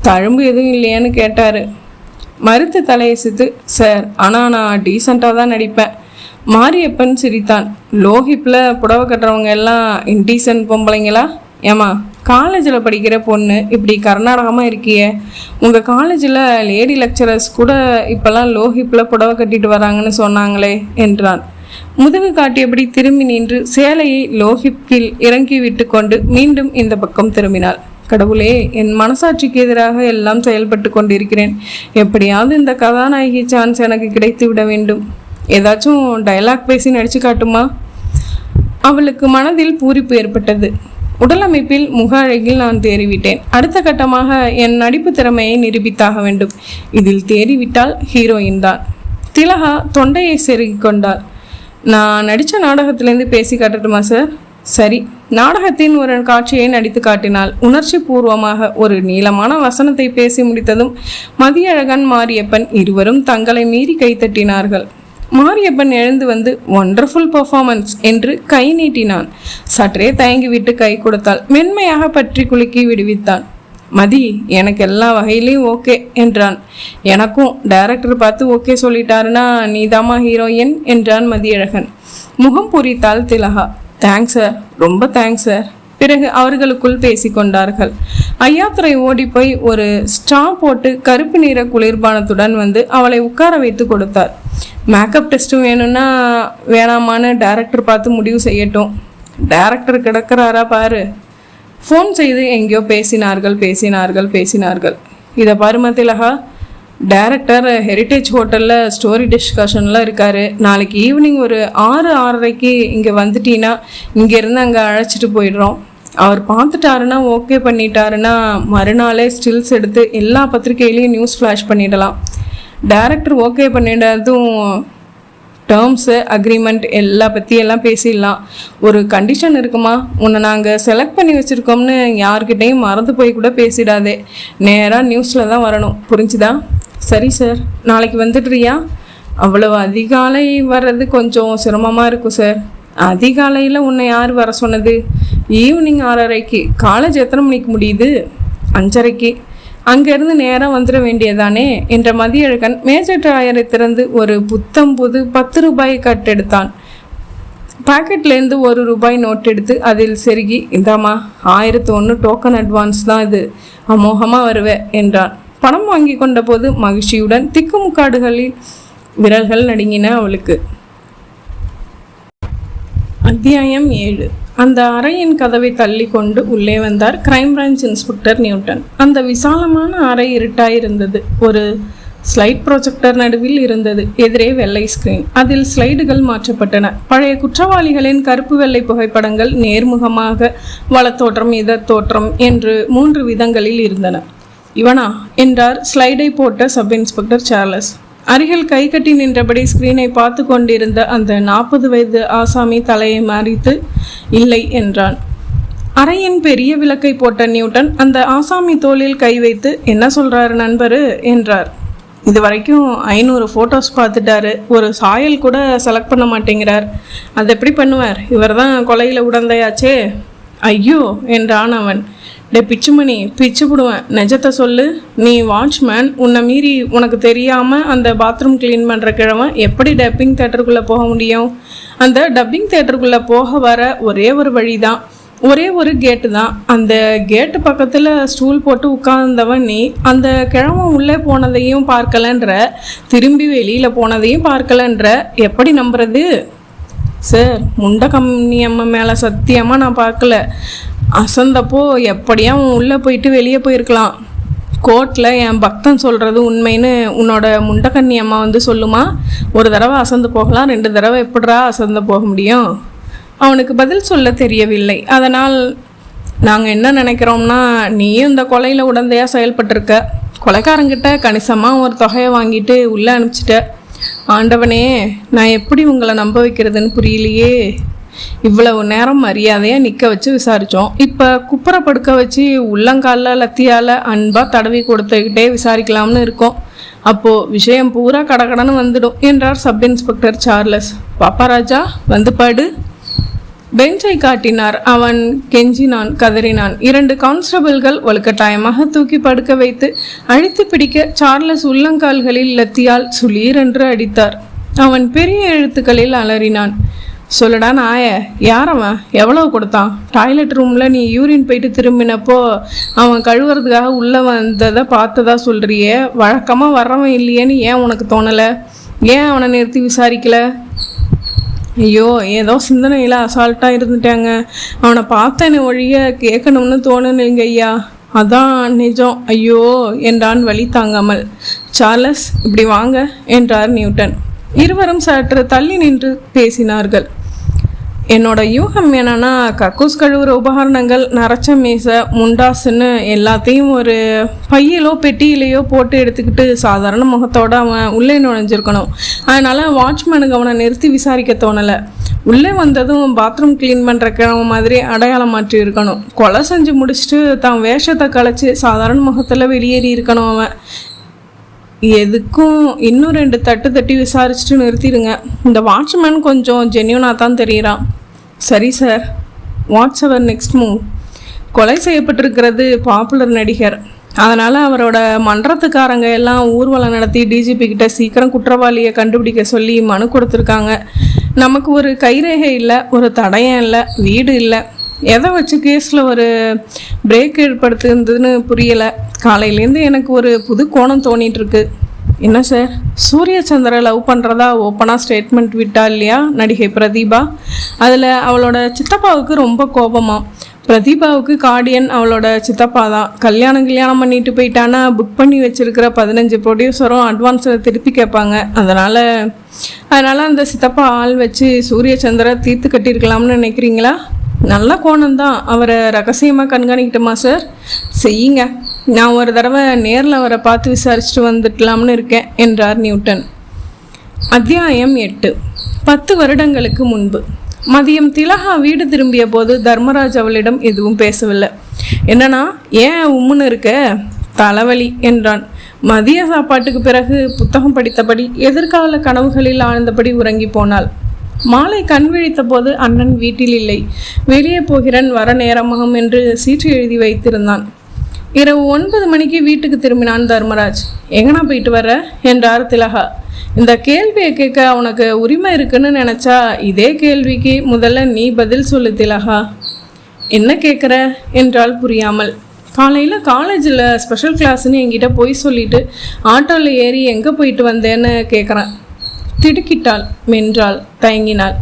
தழும்பு எதுவும் இல்லையான்னு கேட்டார். மறுத்து தலையசித்து சார், ஆனால் நான் டீசெண்டாக தான் நடிப்பேன். மாரியப்பன் சிரித்தான். லோஹிப்பில் புடவை கட்டுறவங்க எல்லாம் இன்டீசன்ட் பொம்பளைங்களா? ஏமா, காலேஜில் படிக்கிற பொண்ணு இப்படி கர்நாடகமாக இருக்கியே. உங்கள் காலேஜில் லேடி லெக்சரர்ஸ் கூட இப்போல்லாம் லோஹிப்பில் புடவை கட்டிட்டு வராங்கன்னு சொன்னாங்களே என்றான். முதுகு காட்டியபடி திரும்பி நின்று சேலையை லோஹிப்பில் இறங்கி விட்டு கொண்டு மீண்டும் இந்த பக்கம் திரும்பினாள். கடவுளே, என் மனசாட்சிக்கு எதிராக எல்லாம் செயல்பட்டு கொண்டிருக்கிறேன். எப்படியாவது இந்த கதாநாயகி சான்ஸ் எனக்கு கிடைத்து விட வேண்டும். ஏதாச்சும் டைலாக் பேசி நடிச்சு காட்டுமா? அவளுக்கு மனதில் பூரிப்பு ஏற்பட்டது. உடலமைப்பில் முக அழகில் நான் தேறிவிட்டேன். அடுத்த கட்டமாக என் நடிப்பு திறமையை நிரூபித்தாக வேண்டும். இதில் தேறிவிட்டால் ஹீரோயின் தான். திலகா தொண்டையை செருகி கொண்டாள். நான் நடித்த நாடகத்திலேருந்து பேசி காட்டட்டுமா சார்? சரி. நாடகத்தின் ஒரு காட்சியை நடித்து காட்டினாள். உணர்ச்சி பூர்வமாக ஒரு நீளமான வசனத்தை பேசி முடித்ததும் மதியழகன் மாரியப்பன் இருவரும் தங்களை மீறி கைத்தட்டினார்கள். மாரியப்பன் எழுந்து வந்து ஒண்டர்ஃபுல் பெர்ஃபார்மன்ஸ் என்று கை நீட்டினான். சற்றே தயங்கிவிட்டு கை கொடுத்தாள். மென்மையாக பற்றி குலுக்கி விடுவித்தான். மதி, எனக்கு எல்லா வகையிலையும் ஓகே என்றான். எனக்கும் டைரக்டர் பார்த்து ஓகே சொல்லிட்டாருன்னா நீதாமா ஹீரோயின் என்றான் மதியழகன். முகம் பூரித்தாள் திலகா. தேங்க்ஸ் சார், ரொம்ப தேங்க்ஸ் சார். பிறகு அவர்களுக்குள் பேசி கொண்டார்கள். ஐயாத்துறை ஓடி போய் ஒரு ஸ்ட்ரா போட்டு கருப்பு நிற குளிர்பானத்துடன் வந்து அவளை உட்கார வைத்து கொடுத்தார். மேக்கப் டெஸ்ட்டும் வேணும்னா வேணாமான்னு டைரக்டர் பார்த்து முடிவு செய்யட்டும். டைரக்டர் கிடக்கிறாரா பாரு. ஃபோன் செய்து எங்கேயோ பேசினார்கள். இதை பாருமா திலகா, டைரக்டர் ஹெரிட்டேஜ் ஹோட்டலில் ஸ்டோரி டிஸ்கஷன்லாம் இருக்கார். நாளைக்கு ஈவினிங் ஒரு 6-6:30 இங்கே வந்துட்டீங்கன்னா இங்கேருந்து அங்கே அழைச்சிட்டு போயிடுறோம். அவர் பார்த்துட்டாருன்னா ஓகே பண்ணிட்டாருன்னா மறுநாளே ஸ்டில்ஸ் எடுத்து எல்லா பத்திரிகையிலையும் நியூஸ் ஃப்ளாஷ் பண்ணிடலாம். டைரக்டர் ஓகே பண்ணிட்டதும் டேர்ம்ஸு அக்ரிமெண்ட் பற்றியெல்லாம் பேசிடலாம். ஒரு கண்டிஷன் இருக்குமா, உன்னை நாங்கள் செலக்ட் பண்ணி வச்சுருக்கோம்னு யார்கிட்டையும் மறந்து போய் கூட பேசிடாதே. நேராக நியூஸில் தான் வரணும், புரிஞ்சுதா? சரி சார், நாளைக்கு வந்துடுறியா? அவ்வளவு அதிகாலை வர்றது கொஞ்சம் சிரமமாக இருக்கும் சார். அதிகாலையில் உன்னை யார் வர சொன்னது? ஈவினிங் 6:30. காலேஜ் எத்தனை மணிக்கு முடியுது? 5:30. அங்கேருந்து நேராக வந்துட வேண்டியதானே என்ற மதியழகன் மேஜர் ட்ராயரை திறந்து ஒரு புத்தம் புது 10 ரூபாய் கட் எடுத்தான். பாக்கெட்லேருந்து 1 ரூபாய் நோட் எடுத்து அதில் செருகி, இந்தாம்மா 1001 டோக்கன் அட்வான்ஸ் தான், இது அமோகமாக வருவேன் என்றான். பணம் வாங்கி கொண்ட போது மகிழ்ச்சியுடன் திக்குமுக்காடுகளில் விரல்கள் நடுங்கின அவளுக்கு. அத்தியாயம் 7. அந்த அறையின் கதவை தள்ளி கொண்டு உள்ளே வந்தார் கிரைம் பிரான்ச் இன்ஸ்பெக்டர் நியூட்டன். அந்த விசாலமான அறை இருட்டாயிருந்தது. ஒரு ஸ்லைட் ப்ரொஜெக்டர் நடுவில் இருந்தது. எதிரே வெள்ளை ஸ்கிரீன். அதில் ஸ்லைடுகள் மாற்றப்பட்டன. பழைய குற்றவாளிகளின் கருப்பு வெள்ளை புகைப்படங்கள் நேர்முகமாக, வலத்தோற்றம், இதத்தோற்றம் என்று 3 விதங்களில் இருந்தன. இவனா என்றார் ஸ்லைடை போட்ட சப் இன்ஸ்பெக்டர் சார்லஸ். அருகில் கை கட்டி நின்றபடி ஸ்கிரீனை பார்த்து கொண்டிருந்த அந்த 40 வயது ஆசாமி தலையை மறித்து இல்லை என்றான். அறையின் பெரிய விளக்கை போட்ட நியூட்டன் அந்த ஆசாமி தோளில் கை வைத்து, என்ன சொல்றாரு நண்பரு என்றார். இது வரைக்கும் 500 ஃபோட்டோஸ் பார்த்துட்டாரு. ஒரு சாயல் கூட செலக்ட் பண்ண மாட்டேங்கிறார். அது எப்படி பண்ணுவார்? இவர் தான் கொலையில் உடந்தையாச்சே. ஐயோ என்றான் அவன். டே பிச்சுமணி, பிச்சு விடுவேன், நிஜத்தை சொல்லு. நீ வாட்ச்மேன், உன்னை மீறி உனக்கு தெரியாமல் அந்த பாத்ரூம் க்ளீன் பண்ணுற கிழமை எப்படி டப்பிங் தேட்டருக்குள்ளே போக முடியும்? அந்த டப்பிங் தேட்டருக்குள்ளே போக வர ஒரே ஒரு வழி தான், ஒரே ஒரு கேட்டு தான். அந்த கேட்டு பக்கத்தில் ஸ்டூல் போட்டு உட்கார்ந்தவன் நீ. அந்த கிழமை உள்ளே போனதையும் பார்க்கலன்ற, திரும்பி வெளியில் போனதையும் பார்க்கலன்ற, எப்படி நம்புறது? சார், முண்டை கம்மியம்மா மேலே சத்தியமாக நான் பார்க்கல. அசந்தப்போ எப்படியா உள்ளே போயிட்டு வெளியே போயிருக்கலாம். கோர்ட்டில் என் பக்தன் சொல்கிறது உண்மைன்னு உன்னோட முண்டக்கண்ணி அம்மா வந்து சொல்லுமா? ஒரு தடவை அசந்து போகலாம், 2 தடவை எப்படிரா அசந்து போக முடியும்? அவனுக்கு பதில் சொல்ல தெரியவில்லை. அதனால் நாங்கள் என்ன நினைக்கிறோம்னா, நீயும் இந்த கொலையில் உடந்தையாக செயல்பட்டிருக்க. கொலைக்காரங்கிட்ட கணிசமாக ஒரு தொகையை வாங்கிட்டு உள்ளே அனுப்பிச்சிட்ட. ஆண்டவனே, நான் எப்படி உங்களை நம்ப வைக்கிறதுன்னு புரியலையே. இவ்வளவு நேரம் மரியாதையாக நிற்க வச்சு விசாரித்தோம். இப்போ குப்புற படுக்க வச்சு உள்ளங்காலில் லத்தியால் அன்பாக தடவி கொடுத்துக்கிட்டே விசாரிக்கலாம்னு இருக்கோம். அப்போது விஷயம் பூரா கடகடன்னு வந்துடும் என்றார் சப் இன்ஸ்பெக்டர் சார்லஸ். பாப்பாராஜா, வந்து பாடு. பெஞ்சை காட்டினார். அவன் கெஞ்சினான், கதறினான். 2 கான்ஸ்டபிள்கள் வலுக்கட்டாயமாக தூக்கி படுக்க வைத்து அழித்து பிடிக்க சார்லஸ் உள்ளங்கால்களில் லத்தியால் சுளீர் என்று அடித்தார். அவன் பெரிய எழுத்துக்களில் அலறினான். சொல்லுடா நாய, யார் அவன்? எவ்வளவு கொடுத்தான்? டாய்லெட் ரூமில் நீ யூரின் போயிட்டு திரும்பினப்போ அவன் கழுவுறதுக்காக உள்ளே வந்ததை பார்த்ததா சொல்கிறியே. வழக்கமாக வர்றவன் இல்லையேன்னு ஏன் உனக்கு தோணலை? ஏன் அவனை நிறுத்தி விசாரிக்கலை? ஐயோ, ஏதோ சிந்தனையில் அசால்ட்டாக இருந்துட்டாங்க. அவனை பார்த்தேன்னு ஒழிய கேட்கணும்னு தோணுனீங்க ஐயா. அதான் நிஜம். ஐயோ என்றான் வலி தாங்காமல். சார்லஸ், இப்படி வாங்க என்றார் நியூட்டன். இருவரும் சற்று தள்ளி நின்று பேசினார்கள். என்னோட யூகம் என்னன்னா, கக்கூஸ் கழுவுற உபகரணங்கள், நரைச்ச மீசை, முண்டாசுன்னு எல்லாத்தையும் ஒரு பையிலோ பெட்டியிலையோ போட்டு எடுத்துக்கிட்டு சாதாரண முகத்தோடு அவன் உள்ளே நுழைஞ்சிருக்கணும். அதனால் வாட்ச்மேனுக்கு அவனை நிறுத்தி விசாரிக்க தோணலை. உள்ளே வந்ததும் பாத்ரூம் க்ளீன் பண்ணுற கிழமை மாதிரி அடையாளம் மாற்றி இருக்கணும். கொலை செஞ்சு முடிச்சுட்டு தான் வேஷத்தை கலைச்சி சாதாரண முகத்தில் வெளியேறி இருக்கணும். அவன் எதுக்கும் இன்னும் 2 தட்டு தட்டி விசாரிச்சுட்டு நிறுத்திடுங்க. இந்த வாட்ச்மேன் கொஞ்சம் ஜென்யூனாக தான் தெரிகிறான். சரி சார், வாட்ஸ் அவர் நெக்ஸ்ட் மூவ்? கொலை செய்யப்பட்டிருக்கிறது பாப்புலர் நடிகர். அதனால் அவரோட மன்றத்துக்காரங்க எல்லாம் ஊர்வலம் நடத்தி டிஜிபி கிட்ட சீக்கிரம் குற்றவாளியை கண்டுபிடிக்க சொல்லி மனு கொடுத்துருக்காங்க. நமக்கு ஒரு கைரேகை இல்லை, ஒரு தடயம் இல்லை, வீடு இல்லை. எதை வச்சு கேஸில் ஒரு பிரேக் ஏற்படுத்துதுன்னு புரியலை. காலையிலேருந்து எனக்கு ஒரு புது கோணம் தோணிகிட்ருக்கு. என்ன சார், சூரிய சந்திர லவ் பண்ணுறதா ஓப்பனாக ஸ்டேட்மெண்ட் விட்டா இல்லையா நடிகை பிரதீபா? அதில் அவளோட சித்தப்பாவுக்கு ரொம்ப கோபமாக பிரதீபாவுக்கு கார்டியன் அவளோட சித்தப்பா தான். கல்யாணம் பண்ணிட்டு போயிட்டானா புக் பண்ணி வச்சிருக்கிற 15 ப்ரொடியூசரும் அட்வான்ஸில் திருப்பி கேட்பாங்க. அதனால் அந்த சித்தப்பா ஆள் வச்சு சூரியச்சந்திர தீர்த்து கட்டியிருக்கலாம்னு நினைக்கிறீங்களா? நல்ல கோணம்தான். அவரை ரகசியமாக கண்காணிக்கிட்டோமா சார்? செய்யுங்க. நான் ஒரு தடவை நேரில் அவரை பார்த்து விசாரிச்சுட்டு வந்துடலாம்னு இருக்கேன் என்றார் நியூட்டன். அத்தியாயம் 8. 10 வருடங்களுக்கு முன்பு மதியம் திலகா வீடு திரும்பிய போது தர்மராஜ் அவளிடம் எதுவும் பேசவில்லை. என்னன்னா, ஏன் உம்முன்னு இருக்க? தலைவலி என்றான். மதிய சாப்பாட்டுக்கு பிறகு புத்தகம் படித்தபடி எதிர்கால கனவுகளில் ஆழ்ந்தபடி உறங்கி போனாள். மாலை கண் விழித்த போது அண்ணன் வீட்டில் இல்லை. வெளியே போகிறன், வர நேரமாகும் என்று சீட்டு எழுதி வைத்திருந்தான். இரவு 9 மணிக்கு வீட்டுக்கு திரும்பினான் தர்மராஜ். எங்கனா போயிட்டு வர என்றார் திலகா. இந்த கேள்வியை கேட்க உனக்கு உரிமை இருக்குன்னு நினச்சா இதே கேள்விக்கு முதல்ல நீ பதில் சொல்லு திலகா. என்ன கேட்குற என்றால் புரியாமல். காலையில் காலேஜில் ஸ்பெஷல் கிளாஸ்ன்னு என்கிட்ட போய் சொல்லிட்டு ஆட்டோவில் ஏறி எங்கே போயிட்டு வந்தேன்னு கேட்குறேன். திடுக்கிட்டாள், மென்றாள், தயங்கினாள்.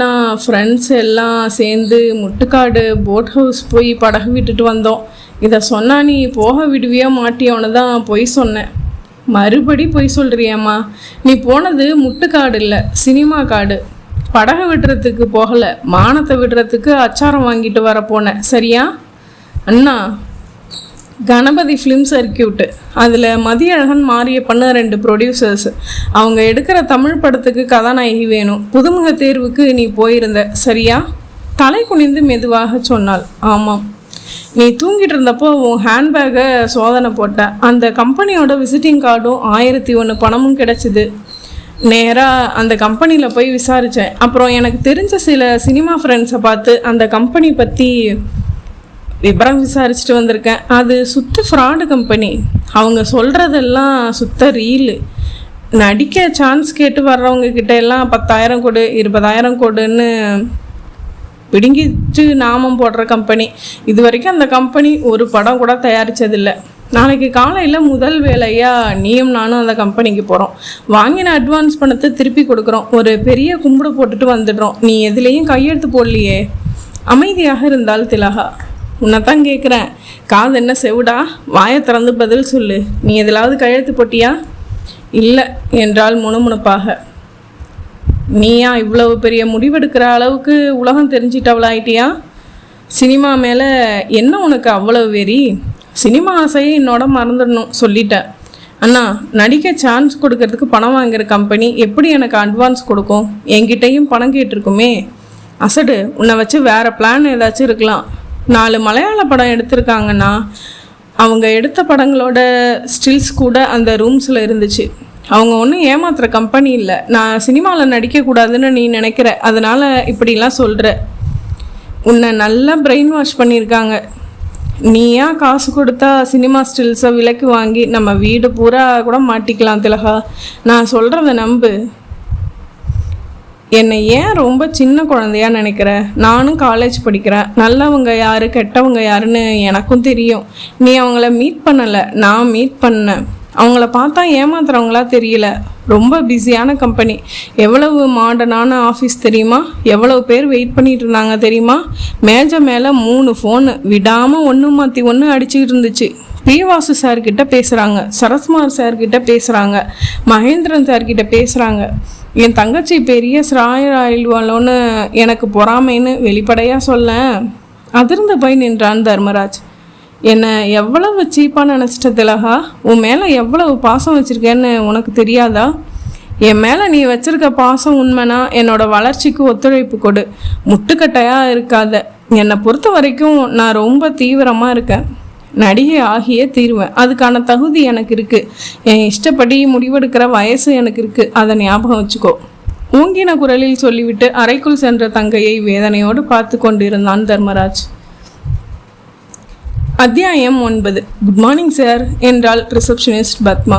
நான் ஃப்ரெண்ட்ஸ் எல்லாம் சேர்ந்து முட்டுக்காடு போட் ஹவுஸ் போய் படகு விட்டுட்டு வந்தோம். இதை சொன்னா நீ போக விடுவியோ மாட்டியோன்னு தான் போய் சொன்னேன். மறுபடி பொய் சொல்கிறியாம்மா? நீ போனது முட்டுக்காடு இல்லை, சினிமா காடு. படகை விடுறதுக்கு போகலை, மானத்தை விடுறதுக்கு அச்சாரம் வாங்கிட்டு வர போனேன். சரியா? அண்ணா, கணபதி ஃபிலிம் சர்க்கியூட்டு, அதில் மதியழகன் மாரியப்பன்னு 2 ப்ரொடியூசர்ஸ். அவங்க எடுக்கிற தமிழ் படத்துக்கு கதாநாயகி வேணும். புதுமுக தேர்வுக்கு நீ போயிருந்த, சரியா? தலை குனிந்து மெதுவாக சொன்னாள். ஆமாம். நீ தூங்கிட்டு இருந்தப்போ உன் ஹேண்ட்பேக்கை சோதனை போட்ட. அந்த கம்பெனியோட விசிட்டிங் கார்டும் 1001 பணமும் கிடச்சிது. நேராக அந்த கம்பெனியில் போய் விசாரித்தேன். அப்புறம் எனக்கு தெரிஞ்ச சில சினிமா ஃப்ரெண்ட்ஸை பார்த்து அந்த கம்பெனி பற்றி விபரம் விசாரிச்சுட்டு வந்திருக்கேன். அது சுத்த ஃப்ராடு கம்பெனி. அவங்க சொல்கிறதெல்லாம் சுத்த ரீலு. நடிக்க சான்ஸ் கேட்டு வர்றவங்க கிட்ட எல்லாம் 10,000 கொடு, 20,000 கொடுன்னு பிடுங்கிட்டு நாமம் போடுற கம்பெனி. இது வரைக்கும் அந்த கம்பெனி ஒரு படம் கூட தயாரித்ததில்லை. நாளைக்கு காலையில் முதல் வேலையாக நீயும் நானும் அந்த கம்பெனிக்கு போகிறோம். வாங்கின அட்வான்ஸ் பணத்தை திருப்பி கொடுக்குறோம். ஒரு பெரிய கும்பிடு போட்டுட்டு வந்துடுறோம். நீ எதுலேயும் கையெழுத்து போடலையே. அமைதியாக இருந்தால் திலகா. உன்னைத்தான் கேட்குறேன். காது என்ன செவிடா? வாயை திறந்து பதில் சொல்லு. நீ எதிலாவது கையெழுத்து போட்டியா? இல்லை என்றால் முணுமுணுப்பாக. நீயா இவ்வளவு பெரிய முடிவெடுக்கிற அளவுக்கு உலகம் தெரிஞ்சிட்டவளாயிட்டியா? சினிமா மேலே என்ன உனக்கு அவ்வளவு வெறி? சினிமா ஆசையை என்னோட மறந்துடணும் சொல்லிட்டேன். அண்ணா, நடிக்க சான்ஸ் கொடுக்கறதுக்கு பணம் வாங்குற கம்பெனி எப்படி எனக்கு அட்வான்ஸ் கொடுக்கும்? என்கிட்டையும் பணம் கேட்டிருக்குமே. அசடு, உன்னை வச்சு வேறு பிளான் ஏதாச்சும் இருக்கலாம். 4 மலையாள படம் எடுத்திருக்காங்கன்னா அவங்க எடுத்த படங்களோட ஸ்டில்ஸ் கூட அந்த ரூம்ஸில் இருந்துச்சு. அவங்க ஒன்றும் ஏமாத்துகிற கம்பெனி இல்லை. நான் சினிமாவில் நடிக்கக்கூடாதுன்னு நீ நினைக்கிற, அதனால் இப்படிலாம் சொல்கிற. உன்னை நல்லா பிரெயின் வாஷ் பண்ணியிருக்காங்க. நீயா காசு கொடுத்தா சினிமா ஸ்டில்ஸை விலைக்கு வாங்கி நம்ம வீடு பூரா கூட மாட்டிக்கலாம் திலகா. நான் சொல்கிறத நம்பு. என்னை ஏன் ரொம்ப சின்ன குழந்தையா நினைக்கிற? நானும் காலேஜ் படிக்கிறேன். நல்லவங்க யார் கெட்டவங்க யாருன்னு எனக்கும் தெரியும். நீ அவங்கள மீட் பண்ணலை, நான் மீட் பண்ணேன். அவங்கள பார்த்தா ஏமாத்துறவங்களா தெரியல. ரொம்ப பிஸியான கம்பெனி. எவ்வளவு மாடர்னான ஆஃபீஸ் தெரியுமா? எவ்வளவு பேர் வெயிட் பண்ணிட்டு இருந்தாங்க தெரியுமா? மேஜை மேலே 3 ஃபோனு விடாமல் ஒன்று மாற்றி ஒன்று அடிச்சுக்கிட்டு இருந்துச்சு. பிவாசு சார்கிட்ட பேசுகிறாங்க, சரத்குமார் சார்கிட்ட பேசுகிறாங்க, மகேந்திரன் சார்கிட்ட பேசுகிறாங்க. என் தங்கச்சி பெரிய ஸ்ராயராயில்வாளோன்னு எனக்கு பொறாமைன்னு வெளிப்படையாக சொல்ல அதிர்ந்து போய் நின்றான் தர்மராஜ். என்னை எவ்வளவு சீப்பாக நினச்சிட்ட திலகா? உன் மேலே எவ்வளவு பாசம் வச்சுருக்கேன்னு உனக்கு தெரியாதா? என் மேலே நீ வச்சுருக்க பாசம் உண்மைனா என்னோட வளர்ச்சிக்கு ஒத்துழைப்பு கொடு. முட்டுக்கட்டையாக இருக்காத. என்னை பொறுத்த வரைக்கும் நான் ரொம்ப தீவிரமாக இருக்கேன். நடிகை ஆகியே தீருவேன். அதுக்கான தகுதி எனக்கு இருக்குது. என் இஷ்டப்படி முடிவெடுக்கிற வயசு எனக்கு இருக்குது. அதை ஞாபகம் வச்சுக்கோ. ஊங்கின குரலில் சொல்லிவிட்டு அறைக்குள் சென்ற தங்கையை வேதனையோடு பார்த்து கொண்டிருந்தான் தர்மராஜ். அத்தியாயம் 9. குட் மார்னிங் சார் என்றாள் ரிசப்ஷனிஸ்ட் பத்மா.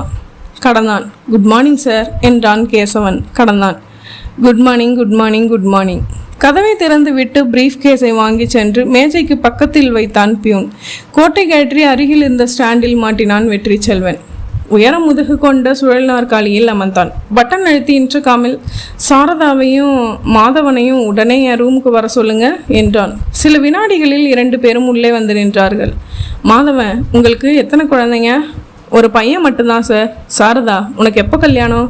கடந்தான். குட் மார்னிங் சார் என்றான் கேசவன். கடந்தான். Good morning, good morning, good morning. கதவை திறந்து விட்டு பிரீஃப் கேஸை வாங்கி சென்று மேஜைக்கு பக்கத்தில் வைத்தான் பியூன். கோட்டை கழற்றி அருகில் இருந்த ஸ்டாண்டில் மாட்டினான் வெற்றி செல்வன். உயர முதுகு கொண்ட சுழல் நாற்காலியில் அமர்ந்தான். பட்டன் அழுத்தி இன்டர்காமில் சாரதாவையும் மாதவனையும் உடனே என் ரூமுக்கு வர சொல்லுங்க என்றான். சில வினாடிகளில் 2 பேரும் உள்ளே வந்து நின்றார்கள். மாதவன், உங்களுக்கு எத்தனை குழந்தைங்க? ஒரு பையன் மட்டும்தான் சார். சாரதா, உனக்கு எப்போ கல்யாணம்?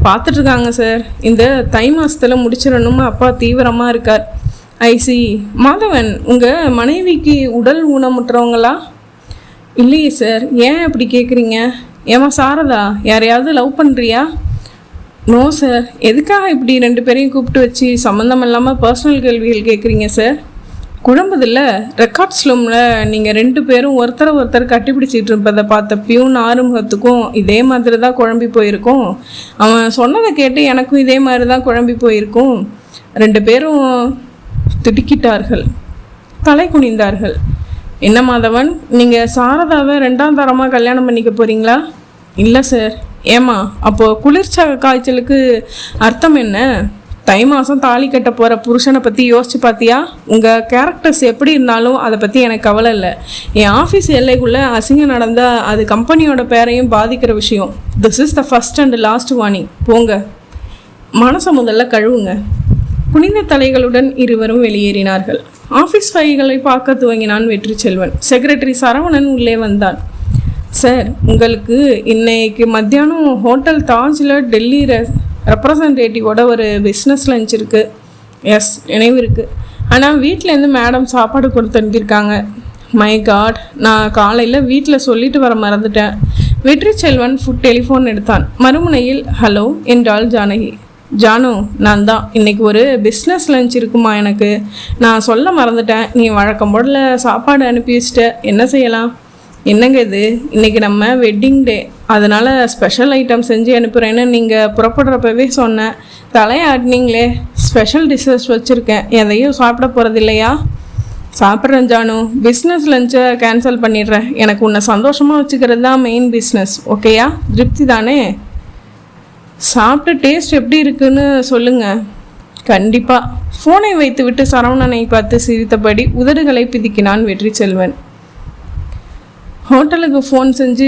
பார்த்துட்ருக்காங்க சார். இந்த தை மாதத்தில் முடிச்சிடணும்னு அப்பா தீவிரமாக இருக்கார். ஐசி. மாதவன், உங்கள் மனைவிக்கு உடல் ஊனமுற்றவங்களா? இல்லையே சார். ஏன் அப்படி கேட்குறீங்க? ஏமா சாரதா, யாரையாவது லவ் பண்ணுறியா? No sir. எதுக்காக இப்படி 2 பேரையும் கூப்பிட்டு வச்சு சம்மந்தம் இல்லாமல் பர்சனல் கேள்விகள் கேட்குறீங்க சார்? குழம்புதில்ல. ரெக்கார்ட்ஸ் ரூமில் நீங்கள் 2 பேரும் ஒருத்தர் கட்டிப்பிடிச்சிட்டு இருப்பதை பார்த்த பியூன் ஆறுமுகத்துக்கும் இதே மாதிரி தான் குழம்பி போயிருக்கும். அவன் சொன்னதை கேட்டு எனக்கும் இதே மாதிரி தான் குழம்பி போயிருக்கும். 2 பேரும் திடுக்கிட்டார்கள், தலை குனிந்தார்கள். என்ன மாதவன், நீங்கள் சாரதாவை 2ஆம் தரமாக கல்யாணம் பண்ணிக்க போகிறீங்களா? இல்லை சார். ஏமா, அப்போது குளிர்ச்ச காய்ச்சலுக்கு அர்த்தம் என்ன? தை மாதம் தாலி கட்ட போகிற புருஷனை பற்றி யோசிச்சு பார்த்தியா? உங்கள் கேரக்டர்ஸ் எப்படி இருந்தாலும் அதை பற்றி எனக்கு கவலை இல்லை. என் ஆஃபீஸ் எல்லைக்குள்ளே அசிங்கம் நடந்தால் அது கம்பெனியோட பேரையும் பாதிக்கிற விஷயம். This is the first and last warning. போங்க, மனசை முதல்ல கழுவுங்க. குனிந்த தலைகளுடன் இருவரும் வெளியேறினார்கள். ஆஃபீஸ் ஃபைல்களை பார்க்க துவங்கினான் வெற்றி செல்வன். செக்ரட்டரி சரவணன் உள்ளே வந்தான். சார், உங்களுக்கு இன்னைக்கு மத்தியானம் ஹோட்டல் தாஜில் டெல்லி ரெப்ரசன்டேட்டிவோட ஒரு பிஸ்னஸ் லஞ்ச் இருக்குது. எஸ், நினைவு இருக்குது. ஆனால் வீட்டிலேருந்து மேடம் சாப்பாடு கொடுத்து அனுப்பியிருக்காங்க. மை காட், நான் காலையில் வீட்டில் சொல்லிட்டு வர மறந்துட்டேன். வெற்றி செல்வன் டெலிஃபோன் எடுத்தான். மறுமுனையில் ஹலோ என்றாள் ஜானகி. ஜானு, நான் தான். இன்றைக்கி ஒரு பிஸ்னஸ் லஞ்ச் இருக்குமா எனக்கு? நான் சொல்ல மறந்துட்டேன். நீ வழக்கம் போல சாப்பாடு அனுப்பி வச்சிட்ட. என்ன செய்யலாம்? என்னங்க இது, இன்றைக்கி நம்ம வெட்டிங் டே, அதனால் ஸ்பெஷல் ஐட்டம் செஞ்சு அனுப்புகிறேன்னு நீங்கள் புறப்படுறப்பவே சொன்னேன். தலையாட்டினீங்களே. ஸ்பெஷல் டிஷ்ஷஸ் வச்சுருக்கேன். எதையும் சாப்பிட போகிறது இல்லையா? சாப்பிட்றேன் ஜானு. பிஸ்னஸ் லஞ்சை கேன்சல் பண்ணிடுறேன். எனக்கு உன்னை சந்தோஷமாக வச்சுக்கிறது தான் மெயின் பிஸ்னஸ். ஓகேயா? திருப்தி தானே? சாப்பிட்டு டேஸ்ட் எப்படி இருக்குன்னு சொல்லுங்கள். கண்டிப்பாக. ஃபோனை வைத்து விட்டு சரவணனை பார்த்து சிரித்தபடி உதடுகளை பிதுக்கினான் வெற்றி செல்வன். ஹோட்டலுக்கு ஃபோன் செஞ்சு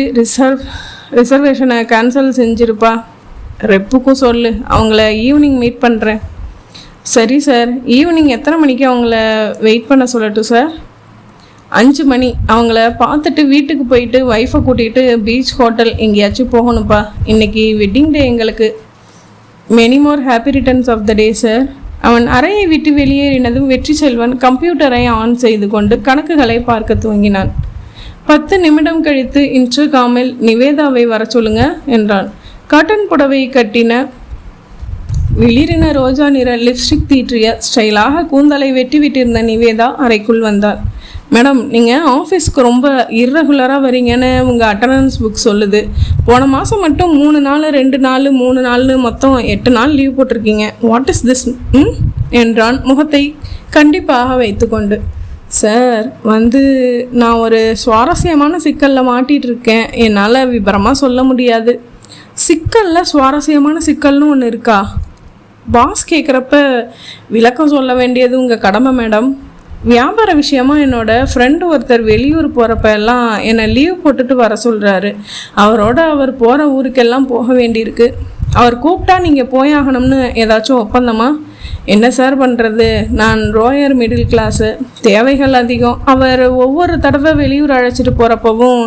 ரிசர்வேஷனை கேன்சல் செஞ்சிருப்பா. ரெப்புக்கும் சொல்லு, அவங்கள ஈவினிங் மீட் பண்ணுறேன். சரி சார். ஈவினிங் எத்தனை மணிக்கு அவங்கள வெயிட் பண்ண சொல்லட்டும் சார்? 5 மணி. அவங்கள பார்த்துட்டு வீட்டுக்கு போயிட்டு ஒய்ஃபை கூட்டிகிட்டு பீச் ஹோட்டல் எங்கேயாச்சும் போகணும்ப்பா. இன்றைக்கி வெட்டிங் டே எங்களுக்கு. Many more happy returns of the day sir. அவன் அறையை விட்டு வெளியேறினதும் வெற்றி செல்வன் கம்ப்யூட்டரை ஆன் செய்து கொண்டு கணக்குகளை பார்க்க துவங்கினான். 10 நிமிடம் கழித்து இன்டர்காமில் நிவேதாவை வர சொல்லுங்க என்றான். காட்டன் புடவை கட்டின வெளிரின ரோஜா நிற லிப்ஸ்டிக் தீற்றிய ஸ்டைலாக கூந்தலை வெட்டி விட்டிருந்த நிவேதா அறைக்குள் வந்தாள். மேடம், நீங்கள் ஆஃபீஸ்க்கு ரொம்ப இர்ரெகுலராக வரீங்கன்னு உங்கள் அட்டண்டன்ஸ் புக் சொல்லுது. போன மாதம் மட்டும் 3 நாள் 2 நாள் 3 நாள்னு மொத்தம் 8 நாள் லீவ் போட்டிருக்கீங்க. வாட் இஸ் திஸ் என்றான் முகத்தை கண்டிப்பாக வைத்துக்கொண்டு. சார், நான் ஒரு சுவாரஸ்யமான சிக்கலில் மாட்டிகிட்டு இருக்கேன். என்னால் விபரமாக சொல்ல முடியாது. சிக்கலில் சுவாரஸ்யமான சிக்கல்னு ஒன்று இருக்கா? பாஸ் கேட்குறப்ப விளக்கம் சொல்ல வேண்டியது உங்கள் கடமை மேடம். வியாபார விஷயமா என்னோடய ஃப்ரெண்டு ஒருத்தர் வெளியூர் போகிறப்ப எல்லாம் என்னை லீவ் போட்டுட்டு வர சொல்கிறாரு. அவர் போகிற ஊருக்கெல்லாம் போக வேண்டியிருக்கு. அவர் கூப்பிட்டா நீங்கள் போயாகணும்னு ஏதாச்சும் ஒப்பந்தமா? என்ன சார் பண்ணுறது, நான் ரோயர் மிடில் கிளாஸு, தேவைகள் அதிகம். அவர் ஒவ்வொரு தடவை வெளியூர் அழைச்சிட்டு போகிறப்பவும்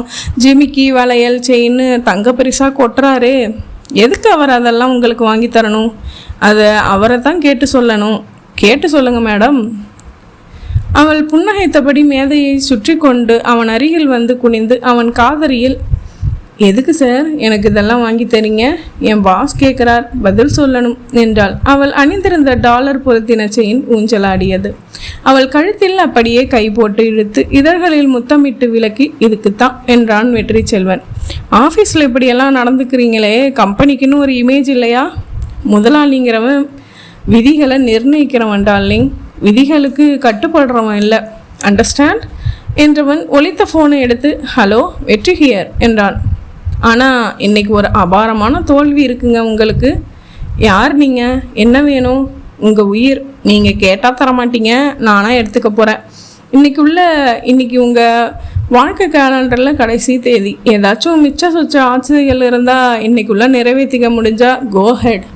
ஜிமிக்கி வளையல் செயின்னு தங்க பரிசாக கொட்டுறாரு. எதுக்கு அவர் அதெல்லாம் உங்களுக்கு வாங்கி தரணும்? அதை அவரை தான் கேட்டு சொல்லணும். கேட்டு சொல்லுங்கள் மேடம். அவள் புன்னகைத்தபடி மேதையை சுற்றி கொண்டு அவன் அருகில் வந்து குனிந்து அவன் காதறியில், எதுக்கு சார் எனக்கு இதெல்லாம் வாங்கி தரீங்க? என் பாஸ் கேட்குறார், பதில் சொல்லணும் என்றாள். அவள் அணிந்திருந்த டாலர் பொருத்தின செயின் ஊஞ்சலாடியது. அவள் கழுத்தில் அப்படியே கை போட்டு இழுத்து இதழ்களில் முத்தமிட்டு விலக்கி, இதுக்குத்தான் என்றான் வெற்றி செல்வன். ஆஃபீஸில் இப்படியெல்லாம் நடந்துக்கிறீங்களே, கம்பெனிக்குன்னு ஒரு இமேஜ் இல்லையா? முதலாளிங்கிறவன் விதிகளை நிர்ணயிக்கிறவன் டார்லிங், விதிகளுக்கு கட்டுப்படுறவன் இல்லை. அண்டர்ஸ்டாண்ட் என்றவன் ஒலித்த ஃபோனை எடுத்து, ஹலோ வெற்றி ஹியர் என்றான். ஆனால் இன்னைக்கு ஒரு அபாரமான தோல்வி இருக்குங்க உங்களுக்கு. யார் நீங்கள்? என்ன வேணும்? உங்கள் உயிர். நீங்கள் கேட்டால் தரமாட்டீங்க, நானாக எடுத்துக்க போகிறேன். இன்னைக்கு உங்கள் வாழ்க்கை கேலண்டரில் கடைசி தேதி. ஏதாச்சும் மிச்ச சொச்ச ஆசைகள் இருந்தால் இன்னைக்குள்ளே நிறைவேற்றிக்க முடிஞ்சா கோ ஹெட்.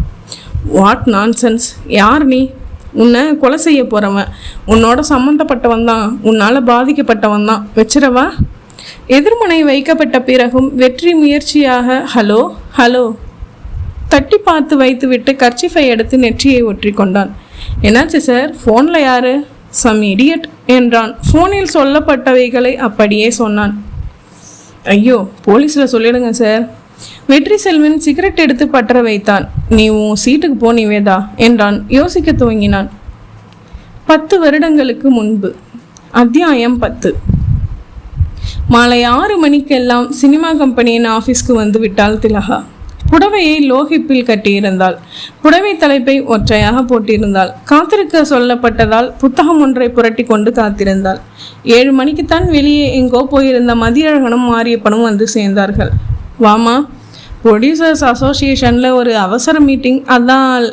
What nonsense! யார் நீ? உன்னை கொலை செய்ய போகிறவன், உன்னோட சம்மந்தப்பட்டவன் தான், உன்னால் பாதிக்கப்பட்டவன் தான். வச்சிரவா? எதிர்முனை வைக்கப்பட்ட பிறகும் வெற்றி முயற்சியாக ஹலோ ஹலோ தட்டி பார்த்து வைத்துவிட்டு கர்ச்சிஃபை எடுத்து நெற்றியை ஒற்றி கொண்டான். என்னாச்சு சார்? ஃபோனில் யார்? சம் இடியட் என்றான். ஃபோனில் சொல்லப்பட்டவைகளை அப்படியே சொன்னான். ஐயோ, போலீஸில் சொல்லிடுங்க சார். வெற்றி செல்வன் சிகரெட் எடுத்து பற்ற வைத்தான். நீ உன் சீட்டுக்கு போ நிவேதா என்றான். யோசிக்க துவங்கினான். 10 வருடங்களுக்கு முன்பு. அத்தியாயம் 10. மாலை 6 மணிக்கெல்லாம் சினிமா கம்பெனியின் ஆஃபீஸ்க்கு வந்து விட்டாள் திலகா. புடவையை லோகிப்பில் கட்டியிருந்தாள். புடவை தலைப்பை ஒற்றையாக போட்டிருந்தாள். காத்திருக்க சொல்லப்பட்டதால் புத்தகம் ஒன்றை புரட்டி கொண்டு காத்திருந்தாள். 7 மணிக்குத்தான் வெளியே எங்கோ போயிருந்த மதியழகனும் மாரியப்பனும் வந்து சேர்ந்தார்கள். வாமா, ப்ரொடியூசர்ஸ் அசோசியேஷனில் ஒரு அவசர மீட்டிங், அதான்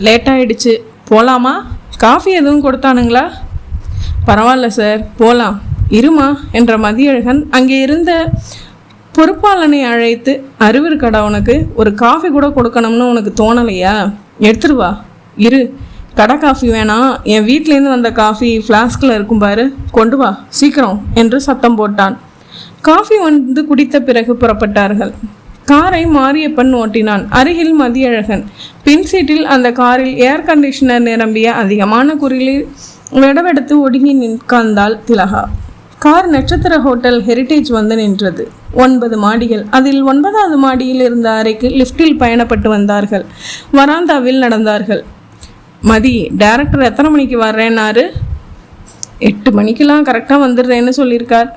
லேட் ஆகிடுச்சு. போகலாமா? காஃபி எதுவும் கொடுத்தானுங்களா? பரவாயில்ல சார், போகலாம். இருமா என்ற மதியழகன் அங்கே இருந்த பொறுப்பாளனை அழைத்து, அறிவு இருக்கடா உனக்கு? ஒரு காஃபி கூட கொடுக்கணும்னு உனக்கு தோணலையா? எடுத்துருவா. இரு, கடை காஃபி வேணாம், என் வீட்டிலேருந்து வந்த காஃபி ஃப்ளாஸ்கில் இருக்கும் பாரு, கொண்டு வா சீக்கிரம் என்று சத்தம் போட்டான். காஃபி வந்து குடித்த பிறகு புறப்பட்டார்கள். காரை மாரியப்பன் ஓட்டினான். அருகில் மதியழகன். பின் சீட்டில் அந்த காரில் ஏர் கண்டிஷனர் நிரம்பிய அதிகமான குரலில் வெடவெடுத்து ஒடுங்கி நிற்காந்தாள் திலகா. கார் நட்சத்திர ஹோட்டல் ஹெரிட்டேஜ் வந்து நின்றது. 9 மாடிகள். அதில் 9வது மாடியில் இருந்த அறைக்கு லிஃப்டில் பயணப்பட்டு வந்தார்கள். வராந்தாவில் நடந்தார்கள். மதி, டைரக்டர் எத்தனை மணிக்கு வர்றேன்னாரு? 8 மணிக்கெலாம் கரெக்டாக வந்துடுறேன்னு சொல்லியிருக்கார்.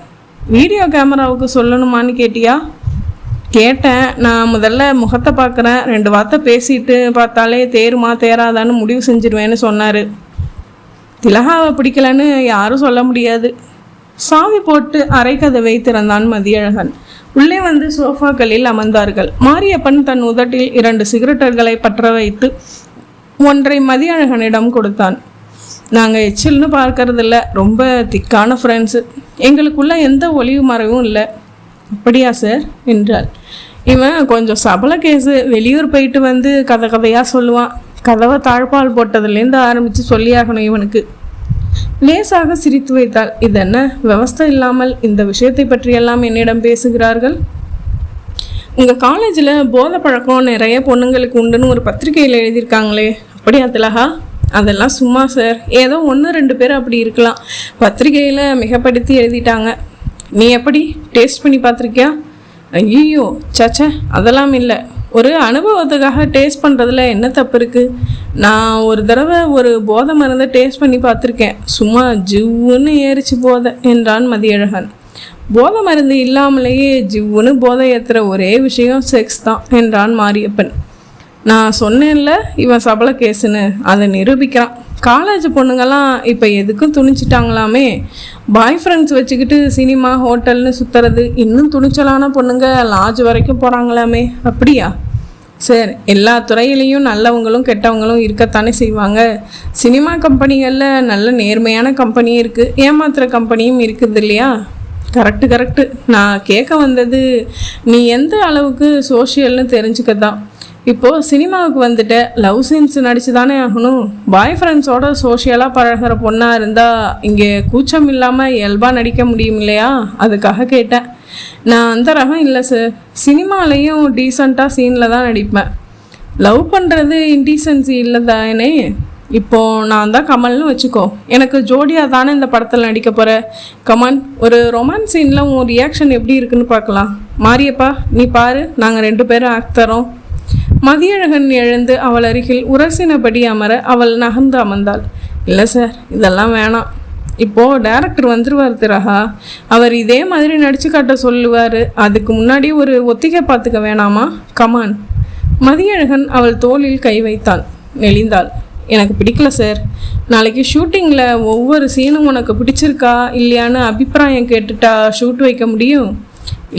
வீடியோ கேமராவுக்கு சொல்லணுமான்னு கேட்டியா? கேட்டேன். நான் முதல்ல முகத்தை பார்க்குறேன், 2 வார்த்தை பேசிட்டு பார்த்தாலே தேருமா தேராதான்னு முடிவு செஞ்சிருவேன்னு சொன்னார். திலகாவை பிடிக்கலன்னு யாரும் சொல்ல முடியாது. சாவி போட்டு அரை கதவை திறந்தான் மதியழகன். உள்ளே வந்து சோஃபாக்களில் அமர்ந்தார்கள். மாரியப்பன் தன் உதட்டில் 2 சிகரெட்டுகளை பற்ற வைத்து ஒன்றை மதியழகனிடம் கொடுத்தான். நாங்கள் எச்சில்னு பார்க்கறதில்ல, ரொம்ப திக்கான ஃப்ரெண்ட்ஸு. எங்களுக்குள்ள எந்த ஒளிவு மறைவும் இல்லை. அப்படியா சார் என்றாள். இவன் கொஞ்சம் சபல கேஸு. வெளியூர் போயிட்டு வந்து கதையாக சொல்லுவான். கதவை தாழ்பால் போட்டதுலேருந்து ஆரம்பித்து சொல்லியாகணும் இவனுக்கு. லேசாக சிரித்து வைத்தாள். இதென்ன விவஸ்தை இல்லாமல் இந்த விஷயத்தை பற்றியெல்லாம் என்னிடம் பேசுகிறார்கள்? உங்கள் காலேஜில் போதை பழக்கம் நிறைய பொண்ணுங்களுக்கு உண்டுன்னு ஒரு பத்திரிகையில் எழுதியிருக்காங்களே, அப்படியா திலகா? அதெல்லாம் சும்மா சார், ஏதோ 1-2 பேர் அப்படி இருக்கலாம். பத்திரிகையில் மிகப்படுத்தி எழுதிட்டாங்க. நீ எப்படி டேஸ்ட் பண்ணி பார்த்துருக்கியா? ஐயோ சச்ச, அதெல்லாம் இல்லை. ஒரு அனுபவத்துக்காக டேஸ்ட் பண்ணுறதுல என்ன தப்பு இருக்குது? நான் ஒரு தடவை ஒரு போதை மருந்தை டேஸ்ட் பண்ணி பார்த்துருக்கேன். சும்மா ஜிவ்வுன்னு ஏறிச்சு போதை என்றான் மதியழகன். போதை மருந்து இல்லாமலேயே ஜிவ்வுன்னு போதை ஏற்றுற ஒரே விஷயம் செக்ஸ் தான் என்றான் மாரியப்பன். நான் சொன்னேன்ல இவன் சபல கேஸுன்னு, அதை நிரூபிக்கிறான். காலேஜ் பொண்ணுங்கள்லாம் இப்போ எதுக்கும் துணிச்சிட்டாங்களாமே. பாய் ஃப்ரெண்ட்ஸ் வச்சுக்கிட்டு சினிமா ஹோட்டல்னு சுற்றுறது. இன்னும் துணிச்சலான பொண்ணுங்க லாட்ஜ் வரைக்கும் போகிறாங்களாமே. அப்படியா சார்? எல்லா துறையிலையும் நல்லவங்களும் கெட்டவங்களும் இருக்கத்தானே செய்வாங்க. சினிமா கம்பெனிகளில் நல்ல நேர்மையான கம்பெனியும் இருக்குது, ஏமாத்துகிற கம்பெனியும் இருக்குது இல்லையா? கரெக்டு. நான் கேட்க வந்தது நீ எந்த அளவுக்கு சோஷியல்னு தெரிஞ்சுக்க தான். இப்போது சினிமாவுக்கு வந்துட்டு லவ் சீன்ஸ் நடித்து தானே ஆகணும். பாய் ஃப்ரெண்ட்ஸோட சோஷியலாக பழகிற பொண்ணாக இருந்தால் இங்கே கூச்சம் இல்லாமல் இயல்பாக நடிக்க முடியும் இல்லையா? அதுக்காக கேட்டேன். நான் அந்த ரகம் இல்லை சார். சினிமாலேயும் டீசெண்டாக சீனில் தான் நடிப்பேன். லவ் பண்ணுறது இன்டீசென்சி இல்லை தானே. இப்போது நான் தான் கமல்னு வச்சுக்கோ, எனக்கு ஜோடியாக தானே இந்த படத்தில் நடிக்க போகிற. கமல், ஒரு ரொமான்ஸ் சீனில் உன் ரியாக்ஷன் எப்படி இருக்குன்னு பார்க்கலாம். மாரியப்பா, நீ பாரு, நாங்கள் 2 பேரும் ஆக்ட் தரோம். மதியழகன் எழுந்து அவள் அருகில் உரசினபடி அமர அவள் நகர்ந்து அமர்ந்தாள். இல்லை சார், இதெல்லாம் வேணாம். இப்போது டைரக்டர் வந்துடுவார் திலகா. அவர் இதே மாதிரி நடித்து காட்ட சொல்லுவார். அதுக்கு முன்னாடி ஒரு ஒத்திகை பார்த்துக்க வேணாமா? கமான். மதியழகன் அவள் தோளில் கை வைத்தான். நெளிந்தாள். எனக்கு பிடிக்கல சார். நாளைக்கு ஷூட்டிங்கில் ஒவ்வொரு சீனும் உனக்கு பிடிச்சிருக்கா இல்லையான்னு அபிப்பிராயம் கேட்டுட்டா ஷூட் வைக்க முடியும்?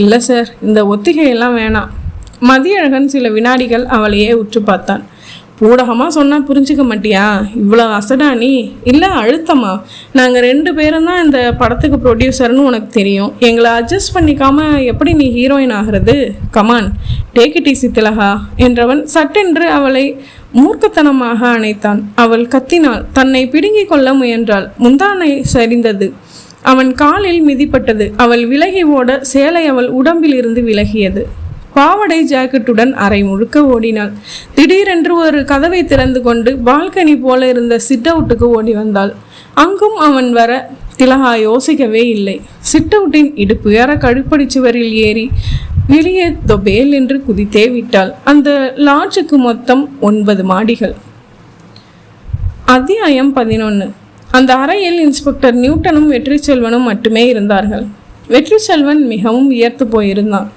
இல்லை சார், இந்த ஒத்திகையெல்லாம் வேணாம். மதியழகன் சில வினாடிகள் அவளையே உற்று பார்த்தான். ஊடகமாக சொன்னால் புரிஞ்சிக்க மாட்டியா? இவ்வளோ அசடா நீ? இல்லை அழுத்தமா? நாங்கள் 2 பேரும் தான் இந்த படத்துக்கு ப்ரொடியூசர்னு உனக்கு தெரியும். எங்களை அட்ஜஸ்ட் பண்ணிக்காம எப்படி நீ ஹீரோயின் ஆகிறது? கமான், டேக் இட் ஈஸி திலகா என்றவன் சட்டென்று அவளை மூர்க்கத்தனமாக அணைத்தான். அவள் கத்தினாள். தன்னை பிடுங்கிக் கொள்ள முயன்றாள். முந்தானை சரிந்தது. அவன் காலில் மிதிப்பட்டது. அவள் விலகி ஓட சேலை அவள் உடம்பில் இருந்து விலகியது. பாவடை ஜாக்கெட்டுடன் அரை முழுக்க ஓடினாள். திடீரென்று ஒரு கதவை திறந்து கொண்டு பால்கனி போல இருந்த சிட் அவுட்டுக்கு ஓடி வந்தாள். அங்கும் அவன் வர திலகா யோசிக்கவே இல்லை. சிட் அவுட்டின் இடுப்புயர கழுப்படி சுவரில் ஏறி வெளியே தொபேல் என்று குதித்தே விட்டாள். அந்த லாட்ஜுக்கு மொத்தம் 9 மாடிகள். அத்தியாயம் 11. அந்த அறையில் இன்ஸ்பெக்டர் நியூட்டனும் வெற்றி செல்வனும் மட்டுமே இருந்தார்கள். வெற்றி செல்வன் மிகவும் வியர்த்து போயிருந்தான்.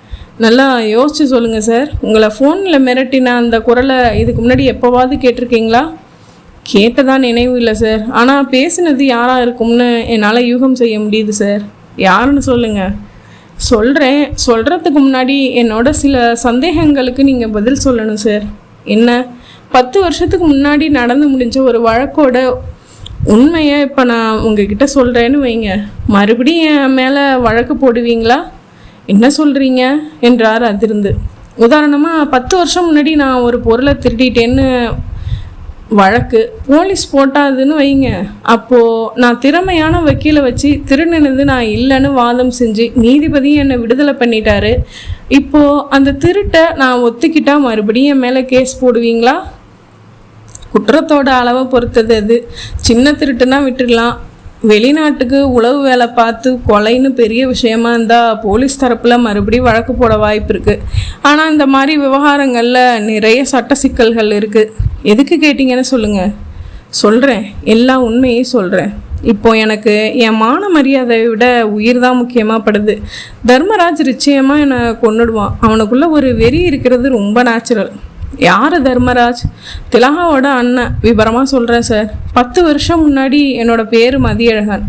நல்லா யோசிச்சு சொல்லுங்கள் சார், உங்களை ஃபோனில் மிரட்டின அந்த குரலை இதுக்கு முன்னாடி எப்போவாவது கேட்டிருக்கீங்களா? கேட்டதா நினைவு இல்லை சார். ஆனால் பேசினது யாராக இருக்கும்னு என்னால் யூகம் செய்ய முடியுது சார். யாருன்னு சொல்லுங்கள். சொல்கிறதுக்கு முன்னாடி என்னோட சில சந்தேகங்களுக்கு நீங்கள் பதில் சொல்லணும் சார். என்ன? 10 வருஷத்துக்கு முன்னாடி நடந்து முடிஞ்ச ஒரு வழக்கோட உண்மையை இப்போ நான் உங்ககிட்ட சொல்கிறேன்னு வைங்க, மறுபடியும் என் மேலே வழக்கு போடுவீங்களா? என்ன சொல்கிறீங்க என்றார் அதிர்ந்து. உதாரணமாக 10 வருஷம் முன்னாடி நான் ஒரு பொருளை திருடிட்டேன்னு வழக்கு போலீஸ் போட்டாதுன்னு வைங்க. அப்போது நான் திறமையான வக்கீலை வச்சு திருடினது நான் இல்லைன்னு வாதம் செஞ்சு நீதிபதி என்னை விடுதலை பண்ணிட்டாரு. இப்போது அந்த திருட்டை நான் ஒத்துக்கிட்டா மறுபடியும் என் மேலே கேஸ் போடுவீங்களா? குற்றத்தோட அளவை பொறுத்தது அது. சின்ன திருட்டுனா விட்டுடலாம். வெளிநாட்டுக்கு உளவு வேலை பார்த்து கொலைன்னு பெரிய விஷயமா இருந்தால் போலீஸ் தரப்பில் மறுபடியும் வழக்கு போட வாய்ப்பு இருக்குது. ஆனால் இந்த மாதிரி விவகாரங்களில் நிறைய சட்ட சிக்கல்கள் இருக்குது. எதுக்கு கேட்டிங்கன்னு சொல்லுங்கள். சொல்கிறேன், எல்லா உண்மையும் சொல்கிறேன். இப்போது எனக்கு என் மான மரியாதையை விட உயிர் தான் முக்கியமாக படுது. தர்மராஜ் நிச்சயமாக என்னை கொன்னுடுவான். அவனுக்குள்ளே ஒரு வெறி இருக்கிறது ரொம்ப நேச்சுரல். யார் தர்மராஜ்? திலகாவோட அண்ணன். விபரமாக சொல்கிறேன் சார். 10 வருஷம் முன்னாடி என்னோடய பேர் மதியழகன்.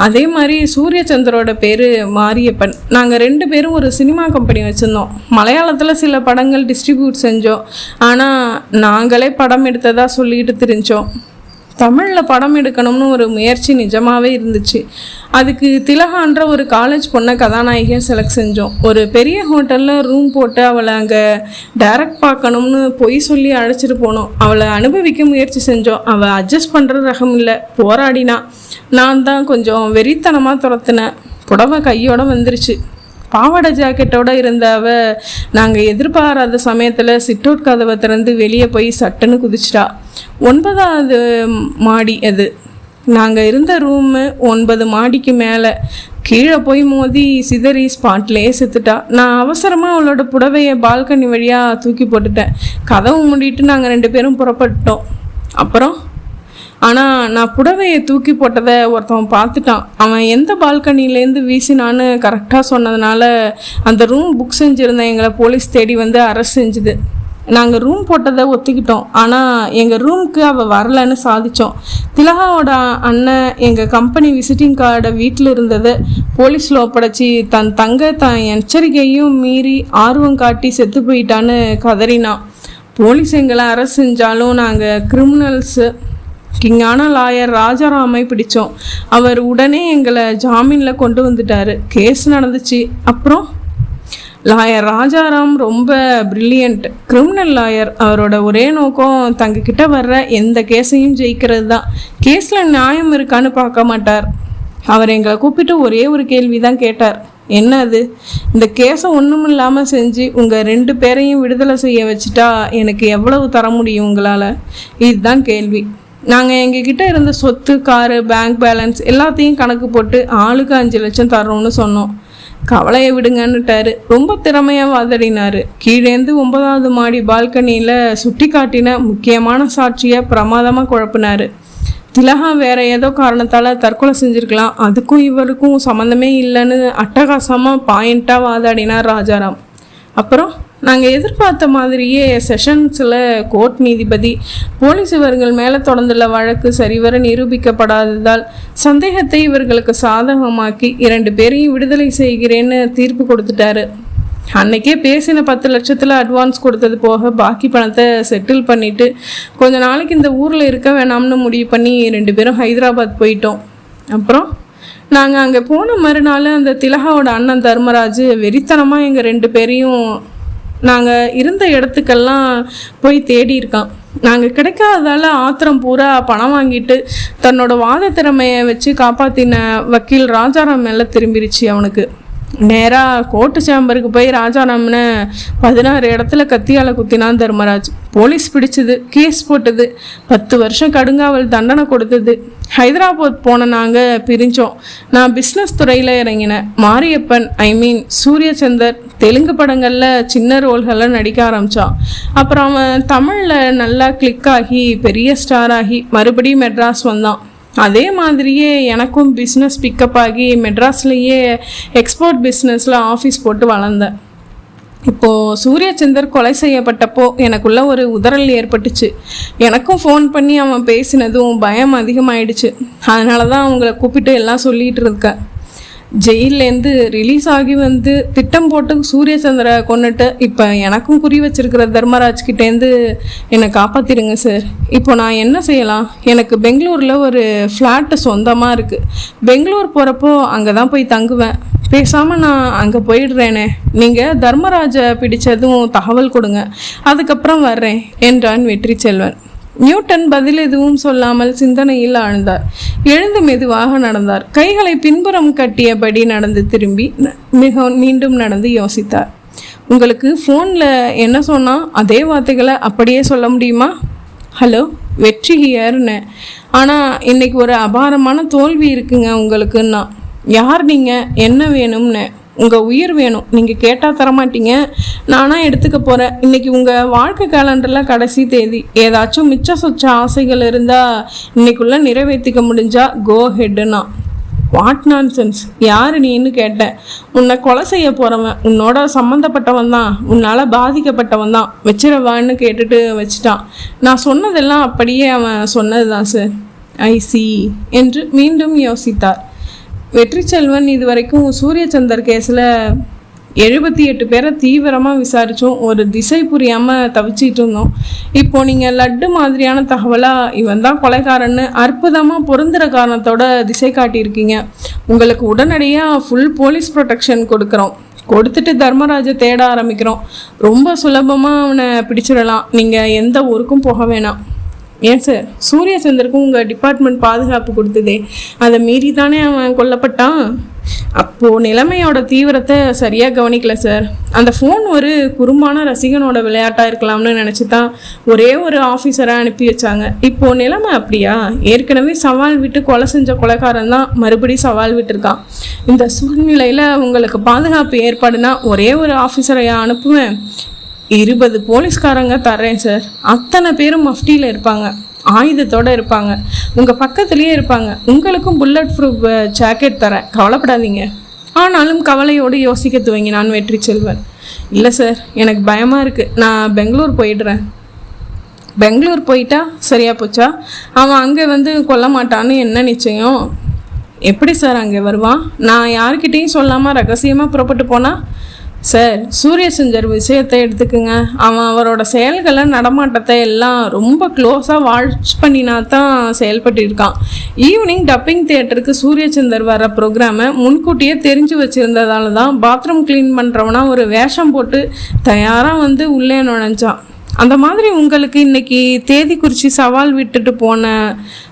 அதே மாதிரி சூரியச்சந்திரோட பேர் மாரியப்பன். நாங்கள் 2 பேரும் ஒரு சினிமா கம்பெனி வச்சுருந்தோம். மலையாளத்தில் சில படங்கள் டிஸ்ட்ரிபியூட் செஞ்சோம். ஆனால் நாங்களே படம் எடுத்ததாக சொல்லிக்கிட்டு திரிஞ்சோம். தமிழில் படம் எடுக்கணும்னு ஒரு முயற்சி நிஜமாகவே இருந்துச்சு. அதுக்கு திலகான்ற ஒரு காலேஜ் பொண்ணை கதாநாயகியை செலக்ட் செஞ்சோம். ஒரு பெரிய ஹோட்டலில் ரூம் போட்டு அவளை அங்கே டைரக்ட் பார்க்கணும்னு பொய் சொல்லி அழைச்சிட்டு போனோம். அவளை அனுபவிக்க முயற்சி செஞ்சோம். அவள் அட்ஜஸ்ட் பண்ணுற ரகம் இல்லை. போராடினா. நான் தான் கொஞ்சம் வெறித்தனமாக துரத்துனேன். புடவை கையோட வந்துருச்சு. பாவாடை ஜாக்கெட்டோடு இருந்த நாங்கள் எதிர்பாராத சமயத்தில் சிட் அவுட் கதவை திறந்து வெளியே போய் சட்டுன்னு குதிச்சிட்டா. 9வது மாடி அது. நாங்கள் இருந்த ரூமு 9 மாடிக்கு மேலே. கீழே போய் மோதி சிதறி ஸ்பாட்லேயே செத்துட்டா. நான் அவசரமாக அவளோட புடவையை பால்கனி வழியாக தூக்கி போட்டுட்டேன். கதவு மூடிட்டு நாங்கள் 2 பேரும் புறப்பட்டோம். அப்புறம் ஆனால் நான் புடவையை தூக்கி போட்டதை ஒருத்தவன் பார்த்துட்டான். அவன் எந்த பால்கனிலேருந்து வீசினான்னு கரெக்டாக சொன்னதுனால அந்த ரூம் புக் செஞ்சுருந்த எங்களை போலீஸ் தேடி வந்து அரெஸ்ட் செஞ்சுது. நாங்கள் ரூம் போட்டதை ஒத்துக்கிட்டோம். ஆனால் எங்கள் ரூமுக்கு அவள் வரலைன்னு சாதித்தோம். திலகாவோட அண்ணன் எங்கள் கம்பெனி விசிட்டிங் கார்டை வீட்டில் இருந்ததை போலீஸில் ஒப்படைச்சி தன் எச்சரிக்கையும் மீறி ஆர்வம் காட்டி செத்து போயிட்டான்னு கதறினான். போலீஸ் எங்களை அரெஸ்ட் செஞ்சாலும் நாங்கள் கிரிமினல்ஸு கிங்கான லாயர் ராஜாராமை பிடித்தோம். அவர் உடனே எங்களை ஜாமீனில் கொண்டு வந்துட்டார். கேஸ் நடந்துச்சு. அப்புறம் லாயர் ராஜாராம் ரொம்ப பிரில்லியண்ட் கிரிமினல் லாயர். அவரோட ஒரே நோக்கம் தங்கக்கிட்ட வர்ற எந்த கேஸையும் ஜெயிக்கிறது தான். கேஸில் நியாயம் இருக்கான்னு பார்க்க மாட்டார். அவர் எங்களை கூப்பிட்டு ஒரே ஒரு கேள்வி தான் கேட்டார். என்ன அது? இந்த கேஸை ஒன்றும் இல்லாமல் செஞ்சு உங்கள் 2 பேரையும் விடுதலை செய்ய வச்சுட்டா எனக்கு எவ்வளவு தர முடியும் உங்களால்? இதுதான் கேள்வி. நாங்கள் எங்ககிட்ட இருந்த சொத்து, காரு, பேங்க் பேலன்ஸ் எல்லாத்தையும் கணக்கு போட்டு ஆளுக்கு 5 லட்சம் தர்றோம்னு சொன்னோம். கவலையை விடுங்கன்னுட்டாரு. ரொம்ப திறமையாக வாதாடினார். கீழேந்து 9வது மாடி பால்கனியில் சுட்டி காட்டின முக்கியமான சாட்சியை பிரமாதமாக குழப்பினார். திலகா வேற ஏதோ காரணத்தால் தற்கொலை செஞ்சுருக்கலாம், அதுக்கும் இவருக்கும் சம்மந்தமே இல்லைன்னு அட்டகாசமாக பாயிண்ட்டாக வாதாடினார் ராஜாராம். அப்புறம் நாங்கள் எதிர்பார்த்த மாதிரியே செஷன்ஸில் கோர்ட் நீதிபதி போலீஸ் இவர்கள் மேலே தொடர்ந்துள்ள வழக்கு சரிவர நிரூபிக்கப்படாததால் சந்தேகத்தை இவர்களுக்கு சாதகமாக்கி 2 பேரையும் விடுதலை செய்கிறேன்னு தீர்ப்பு கொடுத்துட்டாரு. அன்னைக்கே பேசின 10 லட்சத்தில் அட்வான்ஸ் கொடுத்தது போக பாக்கி பணத்தை செட்டில் பண்ணிவிட்டு கொஞ்ச நாளைக்கு இந்த ஊரில் இருக்க வேணாம்னு முடிவு பண்ணி 2 பேரும் ஹைதராபாத் போயிட்டோம். அப்புறம் நாங்கள் அங்கே போன மறுநாள் அந்த திலகாவோட அண்ணன் தர்மராஜ் வெறித்தனமாக எங்கள் 2 பேரையும் நாங்கள் இருந்த இடத்துக்கெல்லாம் போய் தேடி இருக்கான். நாங்கள் கிடைக்காததால் ஆத்திரம் பூரா பணம் வாங்கிட்டு தன்னோட வாத திறமையை வச்சு காப்பாற்றின வக்கீல் ராஜாராம் மேலே திரும்பிடுச்சு. அவனுக்கு நேராக கோர்ட்டு சேம்பருக்கு போய் ராஜாராம்னு 16 இடத்துல கத்தியால் குத்தினான் தர்மராஜ். போலீஸ் பிடிச்சது, கேஸ் போட்டது, 10 வருஷம் கடுங்காவல் தண்டனை கொடுத்தது. ஹைதராபாத் போன நாங்கள் பிரிஞ்சோம். நான் பிஸ்னஸ் துறையில் இறங்கினேன். மாரியப்பன் சூரியச்சந்தர் தெலுங்கு படங்களில் சின்ன ரோல்களில் நடிக்க ஆரம்பித்தான். அப்புறம் அவன் தமிழில் நல்லா கிளிக் ஆகி பெரிய ஸ்டார் ஆகி மறுபடியும் மெட்ராஸ் வந்தான். அதே மாதிரியே எனக்கும் பிஸ்னஸ் பிக்கப் ஆகி மெட்ராஸ்லேயே எக்ஸ்போர்ட் பிஸ்னஸில் ஆஃபீஸ் போட்டு வளர்ந்தேன். இப்போது சூரியச்சந்தர் கொலை செய்யப்பட்டப்போ எனக்குள்ள ஒரு உதறல் ஏற்பட்டுச்சு. எனக்கும் ஃபோன் பண்ணி அவன் பேசினதும் பயம் அதிகமாயிடுச்சு. அதனால தான் அவங்கள கூப்பிட்டு எல்லாம் சொல்லிகிட்டு இருக்கேன். ஜெயிலேருந்து ரிலீஸ் ஆகி வந்து திட்டம் போட்டு சூரியச்சந்திர கொண்டுட்டு இப்போ எனக்கும் குறி வச்சிருக்கிற தர்மராஜ்கிட்டேருந்து என்னை காப்பாற்றிடுங்க சார். இப்போ நான் என்ன செய்யலாம்? எனக்கு பெங்களூரில் ஒரு ஃப்ளாட்டு சொந்தமாக இருக்குது. பெங்களூர் போகிறப்போ அங்கே தான் போய் தங்குவேன். பேசாமல் நான் அங்கே போயிடுறேனே. நீங்கள் தர்மராஜை பிடிச்சதும் தகவல் கொடுங்க, அதுக்கப்புறம் வர்றேன் என்றான் வெற்றி செல்வன். நியூட்டன் பதில் எதுவும் சொல்லாமல் சிந்தனையில் ஆழ்ந்தார். எழுந்து மெதுவாக நடந்தார். கைகளை பின்புறம் கட்டியபடி நடந்து திரும்பி மீண்டும் நடந்து யோசித்தார். உங்களுக்கு ஃபோனில் என்ன சொன்னால் அதே வார்த்தைகளை அப்படியே சொல்ல முடியுமா? ஹலோ, வெற்றி ஹியர்னு. ஆனால் இன்றைக்கி ஒரு அபாரமான தோல்வி இருக்குங்க உங்களுக்குன்னா. யார் நீங்கள்? என்ன வேணும்னு? உங்கள் உயிர் வேணும். நீங்கள் கேட்டால் தரமாட்டீங்க, நானாக எடுத்துக்க போகிறேன். இன்றைக்கி உங்கள் வாழ்க்கை கேலண்டரில் கடைசி தேதி. ஏதாச்சும் மிச்ச சொச்ச ஆசைகள் இருந்தால் இன்றைக்குள்ளே நிறைவேற்றிக்க முடிஞ்சா கோ ஹெட்டுன்னா. What nonsense? யார் நீன்னு கேட்டேன். உன்னை கொலை செய்ய போகிறவன், உன்னோட சம்மந்தப்பட்டவன் தான், உன்னால் பாதிக்கப்பட்டவன் தான். வச்சிடவான்னு கேட்டுட்டு வச்சிட்டான். நான் சொன்னதெல்லாம் அப்படியே அவன் சொன்னது தான் சார். ஐசி என்று மீண்டும் யோசித்தார். வெற்றி செல்வன் இதுவரைக்கும் சூரியச்சந்தர் கேஸில் 78 பேரை தீவிரமாக விசாரித்தோம். ஒரு திசை புரியாமல் தவிச்சிட்டு இருந்தோம். இப்போது நீங்கள் லட்டு மாதிரியான தகவலாக இவன் தான் கொலைக்காரன்னு அற்புதமாக பொருந்துகிற காரணத்தோட திசை காட்டியிருக்கீங்க. உங்களுக்கு உடனடியாக ஃபுல் போலீஸ் ப்ரொடெக்ஷன் கொடுத்துட்டு தர்மராஜை தேட ஆரம்பிக்கிறோம். ரொம்ப சுலபமாக அவனை பிடிச்சிடலாம். நீங்கள் எந்த ஊருக்கும் போக வேணாம். ஏன் சார், சூரியச்சந்தருக்கும் உங்கள் டிபார்ட்மெண்ட் பாதுகாப்பு கொடுத்ததே, அதை மீறி தானே அவன் கொல்லப்பட்டான். அப்போது நிலைமையோட தீவிரத்தை சரியாக கவனிக்கல சார். அந்த ஃபோன் ஒரு குறும்பான ரசிகனோட விளையாட்டாக இருக்கலாம்னு நினச்சி தான் ஒரே ஒரு ஆஃபீஸரை அனுப்பி வச்சாங்க. இப்போது நிலைமை அப்படியா? ஏற்கனவே சவால் விட்டு கொலை செஞ்ச கொலைக்காரன் தான் மறுபடியும் சவால் விட்டுருக்கான். இந்த சூழ்நிலையில் உங்களுக்கு பாதுகாப்பு ஏற்பாடுனா ஒரே ஒரு ஆஃபீஸரையா அனுப்புவேன்? 20 போலீஸ்காரங்க தர்றேன் சார். அத்தனை பேரும் மஃப்டியில் இருப்பாங்க, ஆயுதத்தோடு இருப்பாங்க, உங்கள் பக்கத்துலேயே இருப்பாங்க. உங்களுக்கும் புல்லட் ப்ரூஃப் ஜாக்கெட் தரேன், கவலைப்படாதீங்க. ஆனாலும் கவலையோடு யோசிக்க துவங்கினான் வெற்றி செல்வன். இல்லை சார், எனக்கு பயமாக இருக்குது. நான் பெங்களூர் போயிடுறேன். பெங்களூர் போயிட்டா சரியா போச்சா? அவன் அங்கே வந்து கொல்ல மாட்டான்னு என்ன நிச்சயம்? எப்படி சார் அங்கே வருவான்? நான் யார்கிட்டையும் சொல்லாமல் ரகசியமாக புறப்பட்டு போனால்? சார், சூரியச்சந்தர் விஷயத்தை எடுத்துக்குங்க. அவன் அவரோட செயல்களை நடமாட்டத்தை எல்லாம் ரொம்ப க்ளோஸாக வாட்ச் பண்ணினா தான் செயல்பட்டு இருக்கான். ஈவினிங் டப்பிங் தியேட்டருக்கு சூரியச்சந்தர் வர ப்ரோக்ராமை முன்கூட்டியே தெரிஞ்சு வச்சுருந்ததால தான் பாத்ரூம் க்ளீன் பண்ணுறவனா ஒரு வேஷம் போட்டு தயாராக வந்து உள்ளே நுழைஞ்சான். அந்த மாதிரி உங்களுக்கு இன்றைக்கி தேதி குறித்து சவால் விட்டுட்டு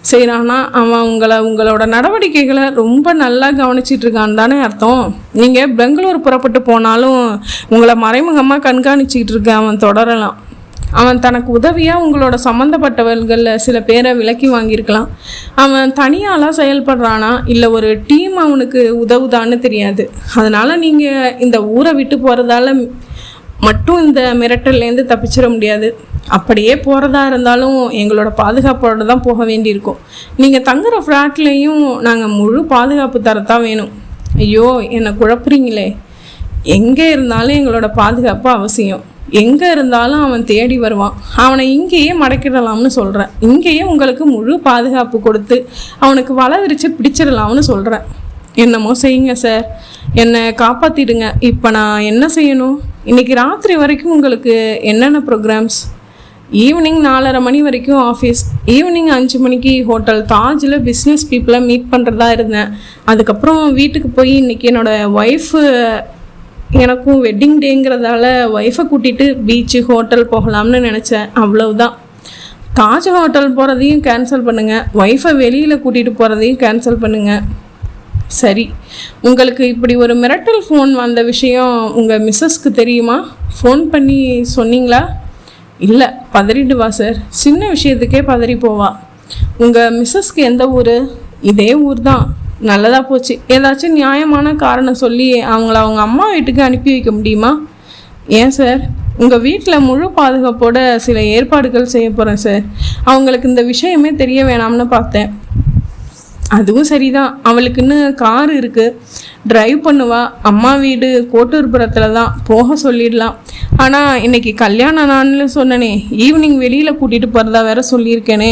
செய்கிறான்னா அவன் உங்களோட நடவடிக்கைகளை ரொம்ப நல்லா கவனிச்சிட்ருக்கான்னு தானே அர்த்தம். நீங்கள் பெங்களூர் புறப்பட்டு போனாலும் உங்களை மறைமுகமாக கண்காணிச்சிக்கிட்டு இருக்க அவன் தொடரலாம். அவன் தனக்கு உதவியாக உங்களோட சம்மந்தப்பட்டவர்களில் சில பேரை விலக்கி வாங்கியிருக்கலாம். அவன் தனியாலாம் செயல்படுறானா இல்லை ஒரு டீம் அவனுக்கு உதவுதான்னு தெரியாது. அதனால் நீங்கள் இந்த ஊரை விட்டு போகிறதால மட்டும் இந்த மிரட்டல்லேருந்து தப்பிச்சிட முடியாது. அப்படியே போகிறதா இருந்தாலும் எங்களோட பாதுகாப்போடு தான் போக வேண்டியிருக்கும். நீங்கள் தங்குற ஃப்ளாட்லேயும் நாங்கள் முழு பாதுகாப்பு தரத்தான் வேணும். ஐயோ, என்னை குழப்புறீங்களே. எங்கே இருந்தாலும் எங்களோட பாதுகாப்பு அவசியம். எங்கே இருந்தாலும் அவன் தேடி வருவான். அவனை இங்கேயே மடக்கிடலாம்னு சொல்கிறேன். இங்கேயே உங்களுக்கு முழு பாதுகாப்பு கொடுத்து அவனுக்கு வலை விரித்து பிடிச்சிடலாம்னு சொல்கிறேன். என்னமோ செய்யுங்க சார். என்னை காப்பாற்றிடுங்க. இப்போ நான் என்ன செய்யணும்? இன்றைக்கி ராத்திரி வரைக்கும் உங்களுக்கு என்னென்ன ப்ரோக்ராம்ஸ்? ஈவினிங் 4:30 மணி வரைக்கும் ஆஃபீஸ். ஈவினிங் 5 மணிக்கு ஹோட்டல் தாஜில் பிஸ்னஸ் பீப்புளை மீட் பண்ணுறதா இருந்தேன். அதுக்கப்புறம் வீட்டுக்கு போய் இன்றைக்கி என்னோடய ஒய்ஃபு, எனக்கும் வெட்டிங் டேங்கிறதால ஒய்ஃபை கூட்டிகிட்டு பீச்சு ஹோட்டல் போகலாம்னு நினச்சேன். அவ்வளவுதான். தாஜ் ஹோட்டல் போகிறதையும் கேன்சல் பண்ணுங்கள், ஒய்ஃபை வெளியில் கூட்டிகிட்டு போகிறதையும் கேன்சல் பண்ணுங்கள். சரி, உங்களுக்கு இப்படி ஒரு மிரட்டல் ஃபோன் வந்த விஷயம் உங்கள் மிஸ்ஸஸ்க்கு தெரியுமா? ஃபோன் பண்ணி சொன்னீங்களா? இல்லை, பதறிடுவா சார். சின்ன விஷயத்துக்கே பதறி போவா. உங்கள் மிஸ்ஸஸ்க்கு எந்த ஊர்? இதே ஊர் தான். நல்லதாக போச்சு. ஏதாச்சும் நியாயமான காரணம் சொல்லி அவங்கள அவங்க அம்மா வீட்டுக்கு அனுப்பி வைக்க முடியுமா? ஏன் சார்? உங்கள் வீட்டில் முழு பாதுகாப்போட சில ஏற்பாடுகள் செய்ய போகிறேன் சார். அவங்களுக்கு இந்த விஷயமே தெரிய வேணாம்னு பார்த்தேன். அதுவும் சரிதான். அவளுக்குன்னு கார் இருக்குது, ட்ரைவ் பண்ணுவா. அம்மா வீடு கோட்டூர்புரத்தில் தான், போக சொல்லிடலாம். ஆனால் இன்றைக்கி கல்யாண நாள்னு சொன்னனே, ஈவினிங் வெளியில் கூட்டிகிட்டு போகிறதா வேற சொல்லியிருக்கேனே.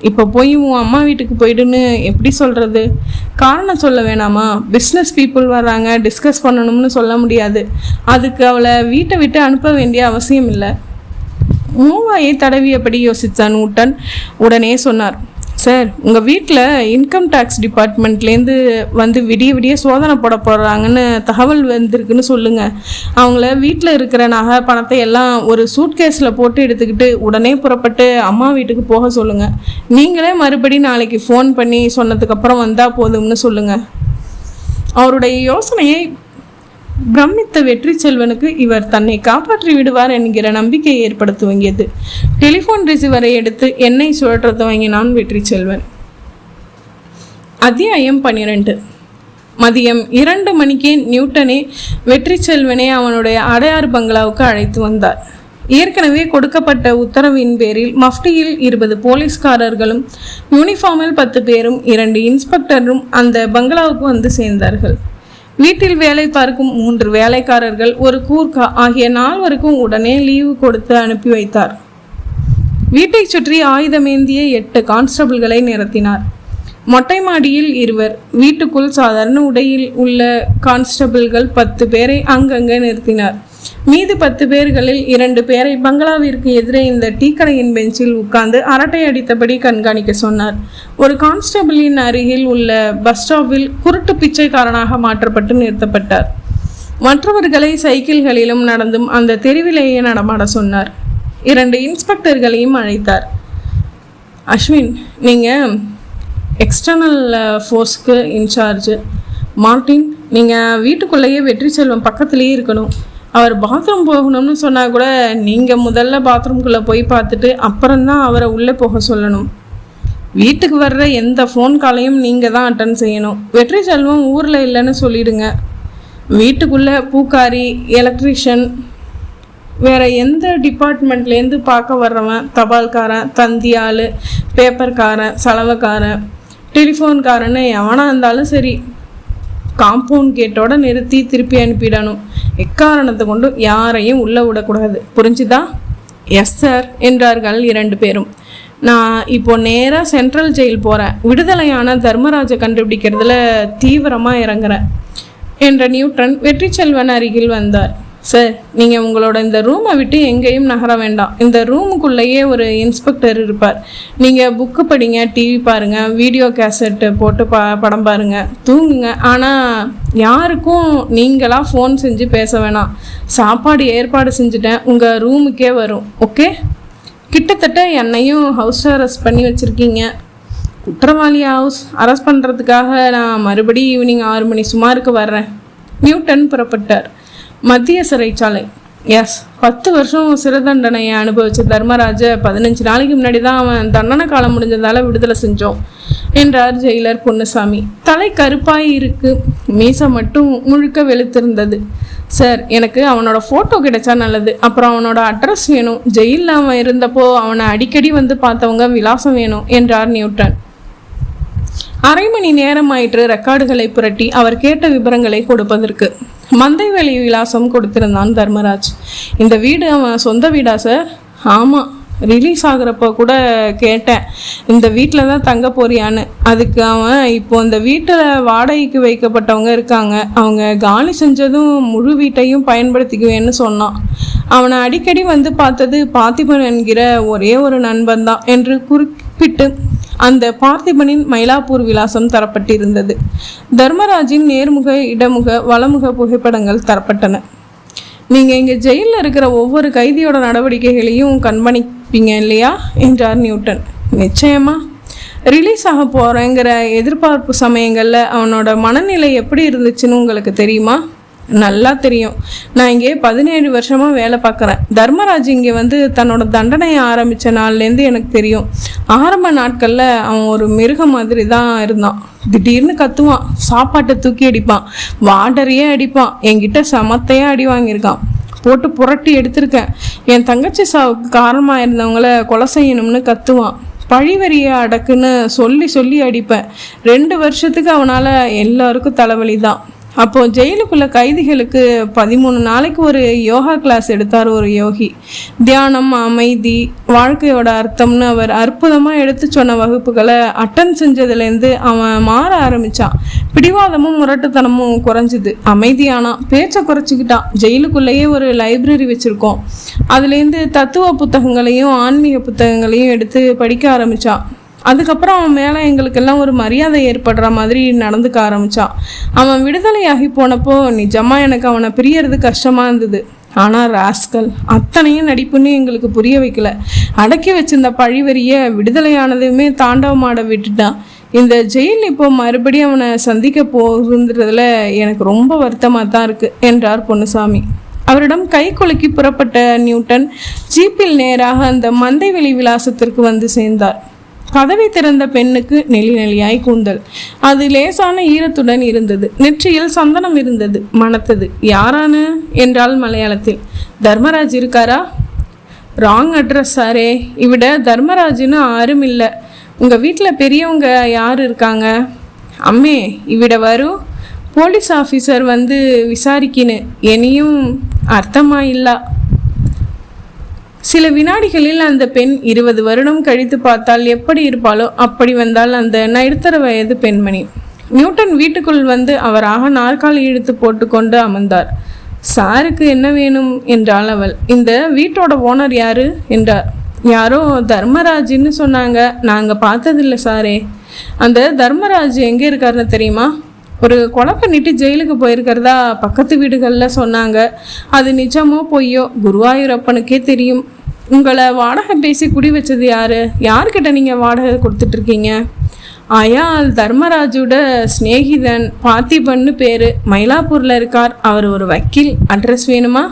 இப்போ போய் உன் அம்மா வீட்டுக்கு போயிடுன்னு எப்படி சொல்கிறது? காரணம் சொல்ல வேணாமா? பிஸ்னஸ் பீப்புள் வர்றாங்க, டிஸ்கஸ் பண்ணணும்னு சொல்ல முடியாது. அதுக்கு அவளை வீட்டை விட்டு அனுப்ப வேண்டிய அவசியம் இல்லை. மூவாயை தடவியபடி யோசித்தான் நூட்டன். உடனே சொன்னார், சார், உங்கள் வீட்டில் இன்கம் டேக்ஸ் டிபார்ட்மெண்ட்லேருந்து வந்து விடிய விடிய சோதனை போட போடுறாங்கன்னு தகவல் வந்திருக்குன்னு சொல்லுங்கள். அவங்கள வீட்டில் இருக்கிற நகை பணத்தை எல்லாம் ஒரு சூட்கேஸில் போட்டு எடுத்துக்கிட்டு உடனே புறப்பட்டு அம்மா வீட்டுக்கு போக சொல்லுங்கள். நீங்களே மறுபடி நாளைக்கு ஃபோன் பண்ணி சொன்னதுக்கப்புறம் வந்தால் போதும்னு சொல்லுங்கள். அவருடைய யோசனையை பிரமித்த வெற்றி செல்வனுக்கு இவர் தன்னை காப்பாற்றி விடுவார் என்கிற நம்பிக்கையை ஏற்படுத்த துவங்கியது. டெலிஃபோன் ரிசீவரை எடுத்து எண்ணெய் சுழற்ற துவங்கினான் வெற்றி செல்வன். அத்தியாயம் 12. மதியம் 2 மணிக்கு நியூட்டனே வெற்றி செல்வனை அவனுடைய அடையார் பங்களாவுக்கு அழைத்து வந்தார். ஏற்கனவே கொடுக்கப்பட்ட உத்தரவின் பேரில் மஃப்டியில் 20 போலீஸ்காரர்களும் யூனிஃபார்மில் 10 பேரும் 2 இன்ஸ்பெக்டரும் அந்த பங்களாவுக்கு வந்து சேர்ந்தார்கள். வீட்டில் வேலை பார்க்கும் 3 வேலைக்காரர்கள், ஒரு கூர்க்கா ஆகிய 4 உடனே லீவு கொடுத்து அனுப்பி வைத்தார். வீட்டை சுற்றி ஆயுதமேந்திய 8 கான்ஸ்டபிள்களை நிறுத்தினார். மொட்டை மாடியில் 2, வீட்டுக்குள் சாதாரண உடையில் உள்ள கான்ஸ்டபிள்கள் 10 பேரை அங்கங்கே நிறுத்தினார். மீது 10 பேர்களில் 2 பேரை பங்களாவிற்கு எதிரே இந்த டீக்கடையின் பெஞ்சில் உட்கார்ந்து அரட்டை அடித்தபடி கண்காணிக்க சொன்னார். ஒரு கான்ஸ்டபிளின் அருகில் உள்ள பஸ் ஸ்டாப்பில் குருட்டு பிச்சைக்காரனாக மாற்றப்பட்டு நிறுத்தப்பட்டார். மற்றவர்களை சைக்கிள்களிலும் நடந்தும் அந்த தெருவிலேயே நடமாட சொன்னார். 2 இன்ஸ்பெக்டர்களையும் அழைத்தார். அஸ்வின், நீங்கள் எக்ஸ்டர்னல் ஃபோர்ஸ்க்கு இன்சார்ஜு. மார்ட்டின், நீங்கள் வீட்டுக்குள்ளேயே வெற்றி செல்வம் பக்கத்துலேயே இருக்கணும். அவர் பாத்ரூம் போகணும்னு சொன்னால் கூட நீங்கள் முதல்ல பாத்ரூம்குள்ளே போய் பார்த்துட்டு அப்புறம்தான் அவரை உள்ளே போக சொல்லணும். வீட்டுக்கு வர்ற எந்த ஃபோன் காலையும் நீங்கள் தான் அட்டன் செய்யணும். வெற்றி செல்வம் ஊரில் இல்லைன்னு சொல்லிடுங்க. வீட்டுக்குள்ளே பூக்காரி, எலக்ட்ரிஷியன், வேறு எந்த டிபார்ட்மெண்ட்லேருந்து பார்க்க வர்றவன், தபால்காரன், தந்தியாள், பேப்பர்காரன், சலவைக்காரன், டெலிஃபோன்காரன்னு எவனாக இருந்தாலும் சரி, காம்பவுண்ட் கேட்டோட நிறுத்தி திருப்பி அனுப்பிடணும். எக்காரணத்தை கொண்டு யாரையும் உள்ளே விடக்கூடாது. புரிஞ்சுதா? எஸ் சார் என்றார்கள் 2 பேரும். நான் இப்போ நேராக சென்ட்ரல் ஜெயில் போகிறேன். விடுதலையான தர்மராஜை கண்டுபிடிக்கிறதுல தீவிரமாக இறங்குறேன் என்ற நியூட்டன் வெற்றி செல்வன் அருகில் வந்தார். சார், நீங்கள் உங்களோட இந்த ரூமை விட்டு எங்கேயும் நகர வேண்டாம். இந்த ரூமுக்குள்ளேயே ஒரு இன்ஸ்பெக்டர் இருப்பார். நீங்கள் புக்கு படிங்க, டிவி பாருங்கள், வீடியோ கேசட்டு போட்டு படம் பாருங்கள், தூங்குங்க. ஆனால் யாருக்கும் நீங்களாக ஃபோன் செஞ்சு பேச வேணாம். சாப்பாடு ஏற்பாடு செஞ்சுட்டேன், உங்கள் ரூமுக்கே வரும். ஓகே? கிட்டத்தட்ட என்னையும் ஹவுஸ் அரெஸ்ட் பண்ணி வச்சுருக்கீங்க. குற்றவாளி ஹவுஸ் அரெஸ்ட் பண்ணுறதுக்காக நான் மறுபடியும் ஈவினிங் 6 மணி சுமாருக்கு வர்றேன். நியூட்டன் புறப்பட்டார். மத்திய சிறைச்சாலை. எஸ், 10 வருஷம் சிறை தண்டனையை அனுபவித்த தர்மராஜ 15 நாளைக்கு முன்னாடி தான் அவன் தண்டனை காலம் முடிஞ்சதால் விடுதலை செஞ்சோம் என்றார் ஜெயிலர் பொன்னுசாமி. தலை கருப்பாய் இருக்கு, மீசை மட்டும் முழுக்க வெளுத்திருந்தது. சார், எனக்கு அவனோட ஃபோட்டோ கிடைச்சா நல்லது. அப்புறம் அவனோட அட்ரஸ் வேணும். ஜெயிலில் அவன் இருந்தப்போ அவனை அடிக்கடி வந்து பார்த்தவங்க விலாசம் வேணும் என்றார் நியூட்டன். 1/2 மணி நேரம் ஆயிற்று ரெக்கார்டுகளை புரட்டி அவர் கேட்ட விவரங்களை கொடுப்பதற்கு. மந்தைவெளி விலாசம் கொடுத்திருந்தான் தர்மராஜ். இந்த வீடு அவன் சொந்த வீடா சார்? ஆமாம். ரிலீஸ் ஆகுறப்ப கூட கேட்டேன், இந்த வீட்டில் தான் தங்க போறியான்னு. அதுக்கு அவன், இப்போ இந்த வீட்டில் வாடகைக்கு வைக்கப்பட்டவங்க இருக்காங்க, அவங்க காலி செஞ்சதும் முழு வீட்டையும் பயன்படுத்திக்குவேன்னு சொன்னான். அவனை அடிக்கடி வந்து பார்த்தது பார்த்திபன் என்கிற ஒரே ஒரு நண்பன் தான் என்று குறிப்பிட்டு அந்த பார்த்திபனின் மயிலாப்பூர் விலாசம் தரப்பட்டிருந்தது. தர்மராஜின் நேர்முக, இடமுக, வலமுக புகைப்படங்கள் தரப்பட்டன. நீங்கள் இங்கே ஜெயிலில் இருக்கிற ஒவ்வொரு கைதியோட நடவடிக்கைகளையும் கண்காணிப்பீங்க இல்லையா என்றார் நியூட்டன். நிச்சயமா. ரிலீஸ் ஆக போகிறேங்கிற எதிர்பார்ப்பு சமயங்களில் அவனோட மனநிலை எப்படி இருந்துச்சுன்னு உங்களுக்கு தெரியுமா? நல்லா தெரியும். நான் இங்கே 17 வருஷமாக வேலை பார்க்குறேன். தர்மராஜ் இங்கே வந்து தன்னோட தண்டனையை ஆரம்பித்த நாள்லேருந்து எனக்கு தெரியும். ஆரம்ப நாட்களில் அவன் ஒரு மிருகம் மாதிரி தான் இருந்தான். திடீர்னு கத்துவான், சாப்பாட்டை தூக்கி அடிப்பான், வாடரையே அடிப்பான். என்கிட்ட சமத்தையாக அடி வாங்கியிருக்கான், போட்டு புரட்டி எடுத்திருக்கேன். என் தங்கச்சி சாவுக்கு காரணமாக இருந்தவங்கள கொலை செய்யணும்னு கத்துவான். பழிவரியை அடக்குன்னு சொல்லி சொல்லி அடிப்பேன். 2 வருஷத்துக்கு அவனால் எல்லாருக்கும் தலைவலி தான். அப்போது ஜெயிலுக்குள்ளே கைதிகளுக்கு 13 நாளைக்கு ஒரு யோகா கிளாஸ் எடுத்தார் ஒரு யோகி. தியானம், அமைதி, வாழ்க்கையோட அர்த்தம்னு அவர் அற்புதமாக எடுத்து சொன்ன வகுப்புகளை அட்டன் செஞ்சதுலேருந்து அவன் மாற ஆரம்பித்தான். பிடிவாதமும் முரட்டுத்தனமும் குறைஞ்சிது. அமைதியானான், பேச்சை குறைச்சிக்கிட்டான். ஜெயிலுக்குள்ளேயே ஒரு லைப்ரரி வச்சுருக்கோம். அதுலேருந்து தத்துவ புத்தகங்களையும் ஆன்மீக புத்தகங்களையும் எடுத்து படிக்க ஆரம்பித்தான். அதுக்கப்புறம் அவன் மேலே எங்களுக்கெல்லாம் ஒரு மரியாதை ஏற்படுற மாதிரி நடந்துக்க ஆரம்பித்தான். அவன் விடுதலையாகி போனப்போ நிஜமாக எனக்கு அவனை பிரியறது கஷ்டமாக இருந்தது. ஆனால் ராஸ்கல் அத்தனையும் நடிப்புன்னு எங்களுக்கு புரிய வைக்கல. அடக்கி வச்சிருந்த பழிவரியை விடுதலையானதுமே தாண்டவமாட விட்டுட்டான். இந்த ஜெயில் இப்போ மறுபடியும் அவனை சந்திக்க போகுதுன்றதுல எனக்கு ரொம்ப வருத்தமாக தான் இருக்குது என்றார் பொன்னுசாமி. அவரிடம் கை குலுக்கி புறப்பட்ட நியூட்டன் ஜீப்பில் நேராக அந்த மந்தைவெளி விலாசத்திற்கு வந்து சேர்ந்தார். கதவை திறந்த பெண்ணுக்கு நெளி நெளியாய் கூந்தல். அது லேசான ஈரத்துடன் இருந்தது. நெற்றியில் சந்தனம் இருந்தது, மணத்தது. யாரானு என்றால் மலையாளத்தில். தர்மராஜ் இருக்காரா? ராங் அட்ரஸ் சாரே. இவிட தர்மராஜுன்னு யாரும் இல்லை. உங்கள் வீட்டில் பெரியவங்க யார் இருக்காங்க? அம்மே இவிட வரும் போலீஸ் ஆஃபீஸர் வந்து விசாரிக்கின்னு என்னையும் அர்த்தமா இல்லா. சில வினாடிகளில் அந்த பெண் 20 வருடம் கழித்து பார்த்தால் எப்படி இருப்பாளோ அப்படி வந்தால் அந்த நடுத்தர வயது பெண்மணி. நியூட்டன் வீட்டுக்குள் வந்து அவராக நாற்காலி இழுத்து போட்டுக்கொண்டு அமர்ந்தார். சாருக்கு என்ன வேணும் என்றாள் அவள். இந்த வீட்டோட ஓனர் யாரு என்றார். யாரோ தர்மராஜ்னு சொன்னாங்க, நாங்கள் பார்த்ததில்லை சாரே. அந்த தர்மராஜ் எங்கே இருக்காருன்னு தெரியுமா? ஒரு கொலை பண்ணிட்டு ஜெயிலுக்கு போயிருக்கிறதா பக்கத்து வீடுகளில் சொன்னாங்க. அது நிஜமோ பொய்யோ குருவாயூரப்பனுக்கே தெரியும். உங்களை வாடகை பேசி குடி வச்சது யாரு? யார்கிட்ட நீங்கள் வாடகை கொடுத்துட்ருக்கீங்க? அயால் தர்மராஜோட ஸ்நேகிதன், பார்த்திபன்னு பேர், மயிலாப்பூரில் இருக்கார். அவர் ஒரு வக்கீல். அட்ரஸ் வேணுமா?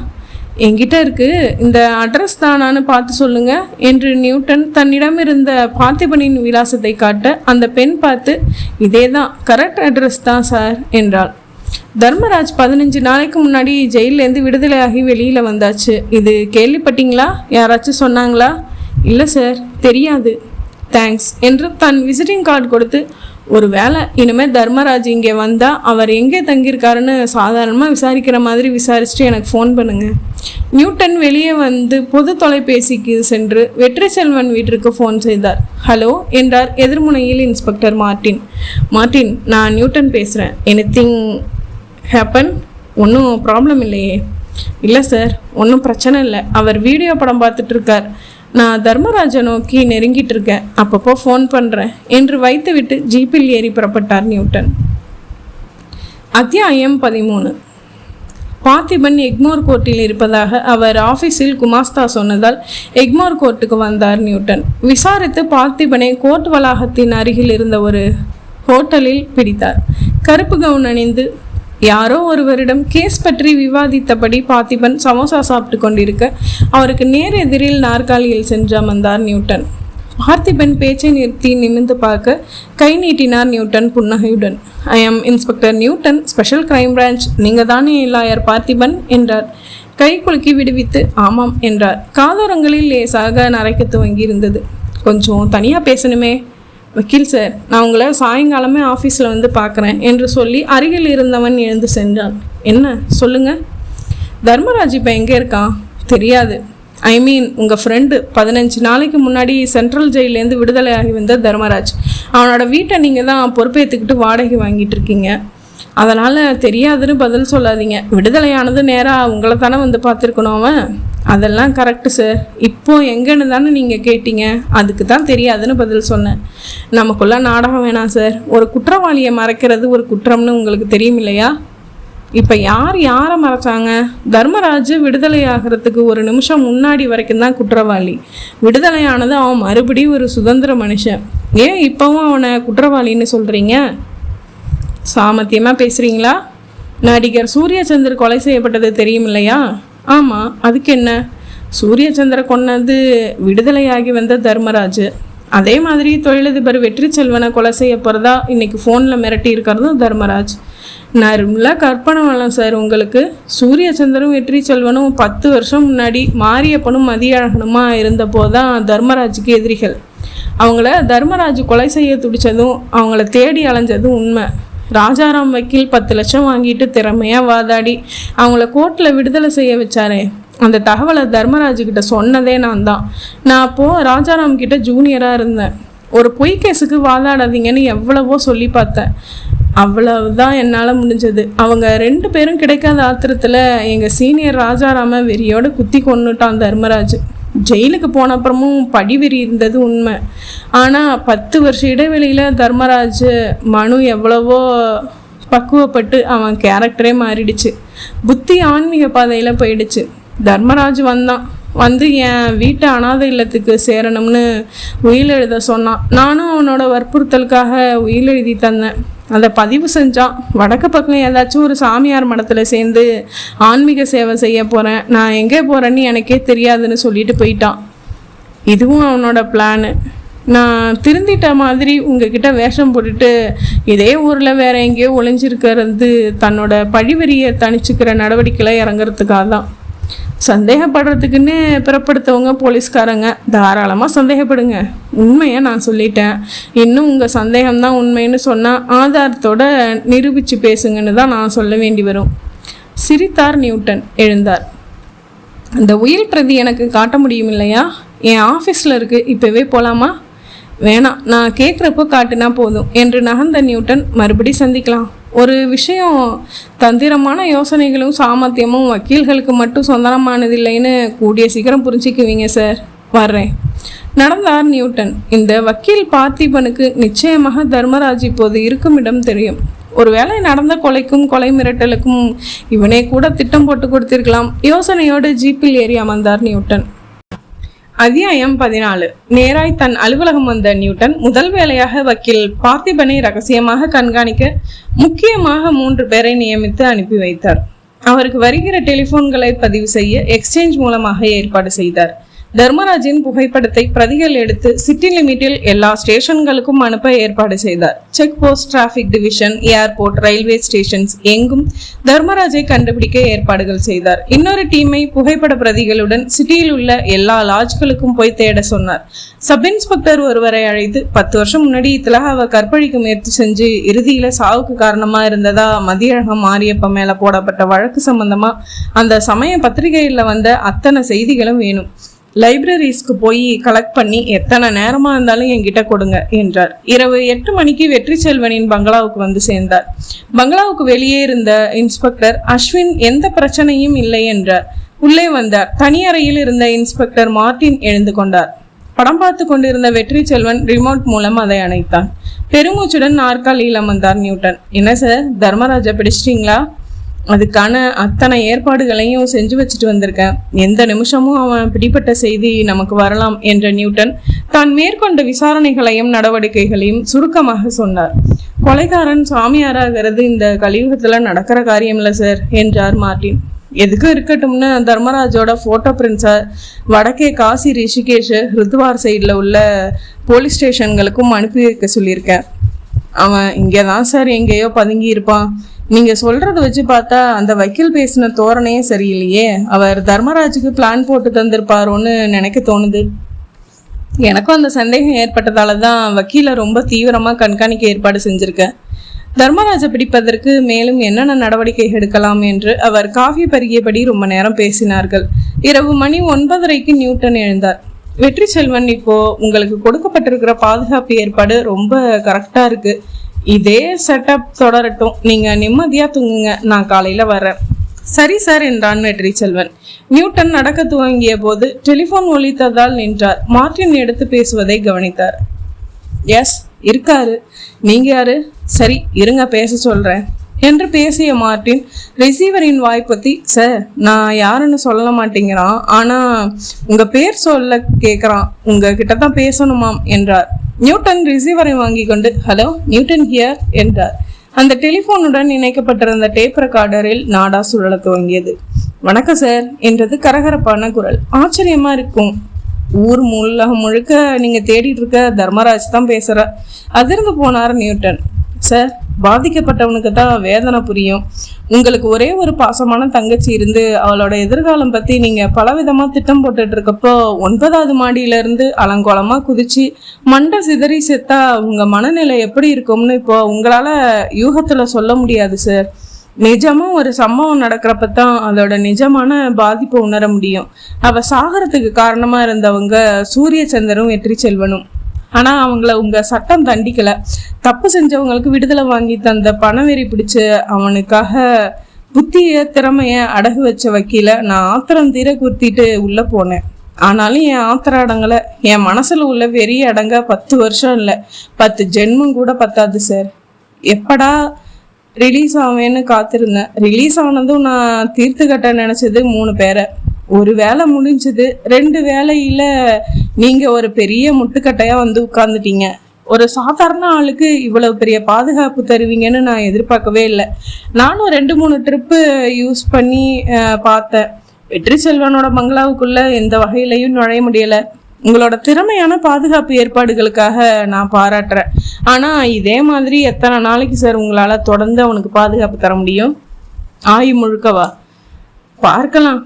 என்கிட்ட இருக்குது, இந்த அட்ரஸ் தானான்னு பார்த்து சொல்லுங்கள் என்று நியூட்டன் தன்னிடம் இருந்த பார்த்திபனின் விலாசத்தை காட்ட அந்த பெண் பார்த்து, இதே தான், கரெக்ட் அட்ரஸ் தான் சார் என்றாள். தர்மராஜ் 15 நாளைக்கு முன்னாடி ஜெயிலேருந்து விடுதலையாகி வெளியில் வந்தாச்சு. இது கேள்விப்பட்டீங்களா? யாராச்சும் சொன்னாங்களா? இல்லை சார், தெரியாது. தேங்க்ஸ் என்று தன் விசிட்டிங் கார்டு கொடுத்து, ஒரு வேளை இனிமேல் தர்மராஜ் இங்கே வந்தால் அவர் எங்கே தங்கியிருக்காருன்னு சாதாரணமாக விசாரிக்கிற மாதிரி விசாரிச்சுட்டு எனக்கு ஃபோன் பண்ணுங்கள். நியூட்டன் வெளியே வந்து பொது தொலைபேசிக்கு சென்று வெற்றி செல்வன் வீட்டிற்கு ஃபோன் செய்தார். ஹலோ என்றார் எதிர்முனையில் இன்ஸ்பெக்டர் மார்ட்டின். மார்ட்டின், நான் நியூட்டன் பேசுகிறேன். Anything happen? ஒன்றும் ப்ராப்ளம் இல்லையே? இல்லை சார், ஒன்றும் பிரச்சனை இல்லை. அவர் வீடியோ படம் பார்த்துட்ருக்கார். நான் தர்மராஜை நோக்கி நெருங்கிட்டு இருக்கேன், அப்பப்போ ஃபோன் பண்ணுறேன் என்று வைத்துவிட்டு ஜீப்பில் ஏறி புறப்பட்டார் நியூட்டன். அத்தியாயம் 13. பார்த்திபன் எக்மோர் கோர்ட்டில் இருப்பதாக அவர் ஆஃபீஸில் குமாஸ்தா சொன்னதால் எக்மோர் கோர்ட்டுக்கு வந்தார் நியூட்டன். விசாரித்து பார்த்திபனை கோர்ட் வளாகத்தின் அருகில் இருந்த ஒரு ஹோட்டலில் பிடித்தார். கருப்பு கவுன் அணிந்து யாரோ ஒருவரிடம் கேஸ் பற்றி விவாதித்தபடி பார்த்திபன் சமோசா சாப்பிட்டு கொண்டிருக்க அவருக்கு நேர் எதிரில் நாற்காலியில் சென்று அமர்ந்தார் நியூட்டன். பார்த்திபன் பேச்சை நிறுத்தி நிமிர்ந்து பார்க்க கை நீட்டினார் நியூட்டன் புன்னகையுடன். I am inspector Newton, special crime branch. நீங்கள் தானே லாயர் பார்த்திபன் என்றார். கை குலுக்கி விடுவித்து ஆமாம் என்றார். காதோரங்களில் லேசாக நரைக்க துவங்கி இருந்தது. கொஞ்சம் தனியாக பேசணுமே. வக்கீல் சார், நான் உங்களை சாயங்காலமே ஆஃபீஸில் வந்து பார்க்குறேன் என்று சொல்லி அருகில் இருந்தவன் எழுந்து சென்றான். என்ன சொல்லுங்க? தர்மராஜ் இப்போ எங்கே இருக்கான்? தெரியாது. உங்கள் ஃப்ரெண்டு 15 நாளைக்கு முன்னாடி சென்ட்ரல் ஜெயிலேருந்து விடுதலை ஆகி வந்த தர்மராஜ். அவனோட வீட்டை நீங்கள் தான் பொறுப்பேற்றுக்கிட்டு வாடகை வாங்கிட்டு இருக்கீங்க. அதனால் தெரியாதுன்னு பதில் சொல்லாதீங்க. விடுதலையானது நேராக உங்களை தானே வந்து பார்த்துருக்கணும் அவன். அதெல்லாம் கரெக்டு சார். இப்போது எங்கன்னு தானே நீங்கள் கேட்டீங்க, அதுக்கு தான் தெரியாதுன்னு பதில் சொன்னேன். நமக்குள்ள நாடகம் வேணாம் சார். ஒரு குற்றவாளியை மறைக்கிறது ஒரு குற்றம்னு உங்களுக்கு தெரியும் இல்லையா? இப்போ யாரை மறைச்சாங்க? தர்மராஜ் விடுதலை ஆகிறதுக்கு ஒரு நிமிஷம் முன்னாடி வரைக்கும் தான் குற்றவாளி. விடுதலையானது அவன் மறுபடியும் ஒரு சுதந்திர மனுஷன். ஏன் இப்போவும் அவனை குற்றவாளின்னு சொல்கிறீங்க? சாமர்த்தியமாக பேசுகிறீங்களா? நடிகர் சூரியச்சந்தர் கொலை செய்யப்பட்டது தெரியும் இல்லையா? ஆமாம், அதுக்கு என்ன? சூரியச்சந்திர கொன்னது விடுதலையாகி வந்த தர்மராஜ். அதே மாதிரி தொழிலதிபர் வெற்றி செல்வனை கொலை செய்ய போகிறதா இன்னைக்கு ஃபோனில் மிரட்டி இருக்கிறதும் தர்மராஜ். நல்லா கற்பனை வரலாம் சார் உங்களுக்கு. சூரியச்சந்திரும் வெற்றி செல்வனும் 10 வருஷம் முன்னாடி மாரியப்பனும் மதியழகனுமா இருந்தப்போதான் தர்மராஜுக்கு எதிரிகள். அவங்கள தர்மராஜ் கொலை செய்ய துடித்ததும் அவங்கள தேடி அலைஞ்சதும் உண்மை. ராஜாராம் வக்கீல் 10 லட்சம் வாங்கிட்டு திறமையாக வாதாடி அவங்கள கோர்ட்டில் விடுதலை செய்ய வச்சாரே, அந்த தகவலை தர்மராஜுக்கிட்ட சொன்னதே நான் தான். நான் அப்போது ராஜாராம் கிட்ட ஜூனியராக இருந்தேன். ஒரு பொய் கேஸுக்கு வாதாடாதீங்கன்னு எவ்வளவோ சொல்லி பார்த்தேன். அவ்வளவுதான் என்னால் முடிஞ்சது. அவங்க 2 பேரும் கிடைக்காத ஆத்திரத்தில் எங்கள் சீனியர் ராஜாராம வெறியோடு குத்தி கொன்னுட்டான் தர்மராஜ். ஜெயிலுக்கு போன அப்புறமும் படிவெறி இருந்தது உண்மை. ஆனால் 10 வருஷ இடைவெளியில் தர்மராஜ் மனு எவ்வளவோ பக்குவப்பட்டு அவன் கேரக்டரே மாறிடுச்சு. புத்தி ஆன்மீக பாதையில் போயிடுச்சு. தர்மராஜ் வந்து என் வீட்டை அனாதை இல்லத்துக்கு சேரணும்னு உயில் எழுத சொன்னான். நானும் அவனோட வற்புறுத்தலுக்காக உயில் எழுதி தந்தேன். அதை பதிவு செஞ்சான். வடக்கு பக்கம் ஏதாச்சும் ஒரு சாமியார் மடத்தில் சேர்ந்து ஆன்மீக சேவை செய்ய போகிறேன், நான் எங்கே போகிறேன்னு எனக்கே தெரியாதுன்னு சொல்லிட்டு போயிட்டான். இதுவும் அவனோட பிளானு. நான் திருந்திட்ட மாதிரி உங்ககிட்ட வேஷம் போட்டுட்டு இதே ஊரில் வேற எங்கேயோ ஒளிஞ்சிருக்கிறது தன்னோட பழிவெறியை தணிச்சுக்கிற நடவடிக்கையில் இறங்குறதுக்காக தான். சந்தேகப்படுறதுக்குன்னு பிறப்படுத்தவங்க போலீஸ்காரங்க, தாராளமாக சந்தேகப்படுங்க. உண்மையை நான் சொல்லிட்டேன். இன்னும் உங்கள் சந்தேகம்தான் உண்மைன்னு சொன்னால் ஆதாரத்தோட நிரூபித்து பேசுங்கன்னு தான் நான் சொல்ல வேண்டி வரும். சிரித்தார் நியூட்டன். எழுந்தார். அந்த உயில் பிரதி எனக்கு காட்ட முடியும் இல்லையா? என் ஆஃபீஸில் இருக்குது, இப்போவே போகலாமா? வேணாம், நான் கேட்குறப்போ காட்டுனா போதும் என்று நகர்ந்த நியூட்டன். மறுபடி சந்திக்கலாம். ஒரு விஷயம், தந்திரமான யோசனைகளும் சாமர்த்தியமும் வக்கீல்களுக்கு மட்டும் சொந்தமானதில்லைன்னு கூடிய சீக்கிரம் புரிஞ்சிக்குவீங்க சார். வர்றேன். நடந்தார் நியூட்டன். இந்த வக்கீல் பார்த்திபனுக்கு நிச்சயமாக தர்மராஜ் இப்போது இருக்கும் இடம் தெரியும். ஒருவேளை நடந்த கொலைக்கும் கொலை மிரட்டலுக்கும் இவனே கூட திட்டம் போட்டு கொடுத்திருக்கலாம். யோசனையோடு ஜீப்பில் ஏறி அமர்ந்தார் நியூட்டன். அத்தியாயம் 14. நேராய் தன் அலுவலகம் வந்த நியூட்டன் முதல் வேளையாக வக்கீல் பார்த்திபனை ரகசியமாக கண்காணிக்க முக்கியமாக 3 பேரை நியமித்து அனுப்பி வைத்தார். அவருக்கு வருகிற டெலிபோன்களை பதிவு செய்ய எக்ஸ்சேஞ்ச் மூலமாக ஏற்பாடு செய்தார். தர்மராஜின் புகைப்படத்தை பிரதிகள் எடுத்து சிட்டி லிமிட்டில் எல்லா ஸ்டேஷன்களுக்கும் அனுப்ப ஏற்பாடு செய்தார். Check post, traffic division, airport, railway stations எங்கும் தர்மராஜை கண்டுபிடிக்க ஏற்பாடுகள் செய்தார். இன்னொரு டீமை புகைப்பட பிரதிகளுடன் சிட்டியில் உள்ள எல்லா லாட்ஜ்களுக்கும் போய் தேட சொன்னார். சப் இன்ஸ்பெக்டர் ஒருவரை அழைத்து 10 வருஷம் முன்னாடி திலகாவை கற்பழிக்க முயற்சி செஞ்சு இறுதியில சாவுக்கு காரணமா இருந்ததா மதியழகம் மாரியப்ப மேல போடப்பட்ட வழக்கு சம்பந்தமா அந்த சமய பத்திரிகையில் வந்த அத்தனை செய்திகளும் வேணும். லைப்ரரிஸ்க்கு போய் கலெக்ட் பண்ணி எத்தனை நேரமா இருந்தாலும் என்கிட்ட கொடுங்க என்றார். இரவு 8 மணிக்கு வெற்றி செல்வனின் பங்களாவுக்கு வந்து சேர்ந்தார். பங்களாவுக்கு வெளியே இருந்த இன்ஸ்பெக்டர் அஸ்வின் எந்த பிரச்சனையும் இல்லை என்றார். உள்ளே வந்தார். தனி அறையில் இருந்த இன்ஸ்பெக்டர் மார்டின் எழுந்து கொண்டார். படம் பார்த்து கொண்டிருந்த வெற்றி செல்வன் ரிமோட் மூலம் அதை அணைத்தான். பெருமூச்சுடன் நாற்காலியில் அமர்ந்தார் நியூட்டன். என்ன சார், தர்மராஜை பிடிச்சிட்டிங்களா? அதுக்கான அத்தனை ஏற்பாடுகளையும் செஞ்சு வச்சுட்டு வந்திருக்கேன். எந்த நிமிஷமும் அவன் பிடிப்பட்ட செய்தி நமக்கு வரலாம் என்ற நியூட்டன் தான் மேற்கொண்ட விசாரணைகளையும் நடவடிக்கைகளையும் சுருக்கமாக சொன்னார். கொலைகாரன் சாமியாராகிறது இந்த கலியுகத்துல நடக்கிற காரியம் இல்லை சார் என்றார் மார்டின். எதுக்கும் இருக்கட்டும்னு தர்மராஜோட போட்டோ பிரிண்ட்ஸை வடக்கே காசி, ரிஷிகேஷ், ஹிருத்வார் சைடில் உள்ள போலீஸ் ஸ்டேஷன்களுக்கும் அனுப்பி வைக்க சொல்லியிருக்கேன். அவன் இங்கே தான் சார் எங்கேயோ பதுங்கி இருப்பான். நீங்கள் சொல்கிறத வச்சு பார்த்தா அந்த வக்கீல் பேசின தோரணையே சரியில்லையே. அவர் தர்மராஜுக்கு பிளான் போட்டு தந்திருப்பாரோன்னு நினைக்க தோணுது. எனக்கும் அந்த சந்தேகம் ஏற்பட்டதால தான் வக்கீலை ரொம்ப தீவிரமாக கண்காணிக்க ஏற்பாடு செஞ்சுருக்கேன். தர்மராஜை பிடிப்பதற்கு மேலும் என்னென்ன நடவடிக்கை எடுக்கலாம் என்று அவர் காஃபி பருகியபடி ரொம்ப நேரம் பேசினார்கள். இரவு மணி 9:30க்கு நியூட்டன் எழுந்தார். வெற்றி செல்வன், இப்போ உங்களுக்கு கொடுக்கப்பட்டிருக்கிற பாதுகாப்பு ஏற்பாடு ரொம்ப கரெக்டா இருக்கு. இதே செட்டப் தொடரட்டும். நீங்க நிம்மதியா தூங்குங்க. நான் காலையில வர்றேன். சரி சார் என்றான் வெற்றி செல்வன். நியூட்டன் நடக்க துவங்கிய போது டெலிபோன் ஒலித்ததால் நின்றார். மார்டின் எடுத்து பேசுவதை கவனித்தார். எஸ், இருக்காரு. நீங்க யாரு? சரி இருங்க, பேச சொல்றேன் என்று பேசிய மார்டின் ரிசீவரின் வாய்ப்பத்தி, சார் நான் யாருன்னு சொல்ல மாட்டேங்கிறான், ஆனா உங்க பேர் சொல்ல கேட்கறான், உங்ககிட்ட தான் பேசணுமாம் என்றார். நியூட்டன் ரிசீவரை வாங்கி கொண்டு, ஹலோ நியூட்டன் ஹியர் என்றார். அந்த டெலிபோனுடன் இணைக்கப்பட்டிருந்த டேப் ரெக்கார்டரில் நாடா சுழல துவங்கியது. வணக்கம் சார் என்றது கரகரப்பான குரல். ஆச்சரியமா இருக்கும். ஊர் முழுக்க நீங்க தேடிட்டு இருக்க தர்மராஜ் தான் பேசுற. அதிர்ந்து போனார் நியூட்டன். சார், பாதிக்கப்பட்டவனுக்கு தான் வேதனை புரியும். உங்களுக்கு ஒரே ஒரு பாசமான தங்கச்சி இருந்து அவளோட எதிர்காலம் பத்தி நீங்க பலவிதமா திட்டம் போட்டுட்டு இருக்கப்போ 9வது மாடியில இருந்து அலங்கோலமா குதிச்சு மண்டை சிதறி செத்தா உங்க மனநிலை எப்படி இருக்கும்னு இப்போ உங்களால யூகத்துல சொல்ல முடியாது சார். நிஜமா ஒரு சம்பவம் நடக்கிறப்பதான் அதோட நிஜமான பாதிப்பை உணர முடியும். அவ சாகரத்துக்கு காரணமா இருந்தவங்க சூரிய சந்திரனும் வெற்றி செல்வனும். ஆனா அவங்கள உங்க சட்டம் தண்டிக்கல. தப்பு செஞ்சவங்களுக்கு விடுதலை வாங்கி தந்த பணவெறி பிடிச்சு அவனுக்காக புத்திய திறமைய அடகு வச்ச வக்கீல நான் ஆத்திரம் தீர குத்திட்டு உள்ள போனேன். ஆனாலும் என் ஆத்திர அடங்கல. என் மனசுல உள்ள வெறிய அடங்க 10 வருஷம் இல்ல, 10 ஜென்மம் கூட பத்தாது சார். எப்படா ரிலீஸ் ஆவேன்னு காத்திருந்தேன். ரிலீஸ் ஆனதும் நான் தீர்த்து கட்ட நினைச்சது 3 பேரை. ஒரு வேலை முடிஞ்சது. 2 வேலையில நீங்க ஒரு பெரிய முட்டுக்கட்டையா வந்து உட்கார்ந்துட்டீங்க. ஒரு சாதாரண ஆளுக்கு இவ்வளவு பெரிய பாதுகாப்பு தருவீங்கன்னு நான் எதிர்பார்க்கவே இல்லை. நானும் 2-3 ட்ரிப்பு யூஸ் பண்ணி பார்த்தேன். வெற்றி செல்வனோட பங்களாவுக்குள்ள எந்த வகையிலையும் நுழைய முடியல. உங்களோட திறமையான பாதுகாப்பு ஏற்பாடுகளுக்காக நான் பாராட்டுறேன். ஆனா இதே மாதிரி எத்தனை நாளைக்கு சார் உங்களால தொடர்ந்து அவனுக்கு பாதுகாப்பு தர முடியும்? ஆயு முழுக்கவா? பார்க்கலாம்.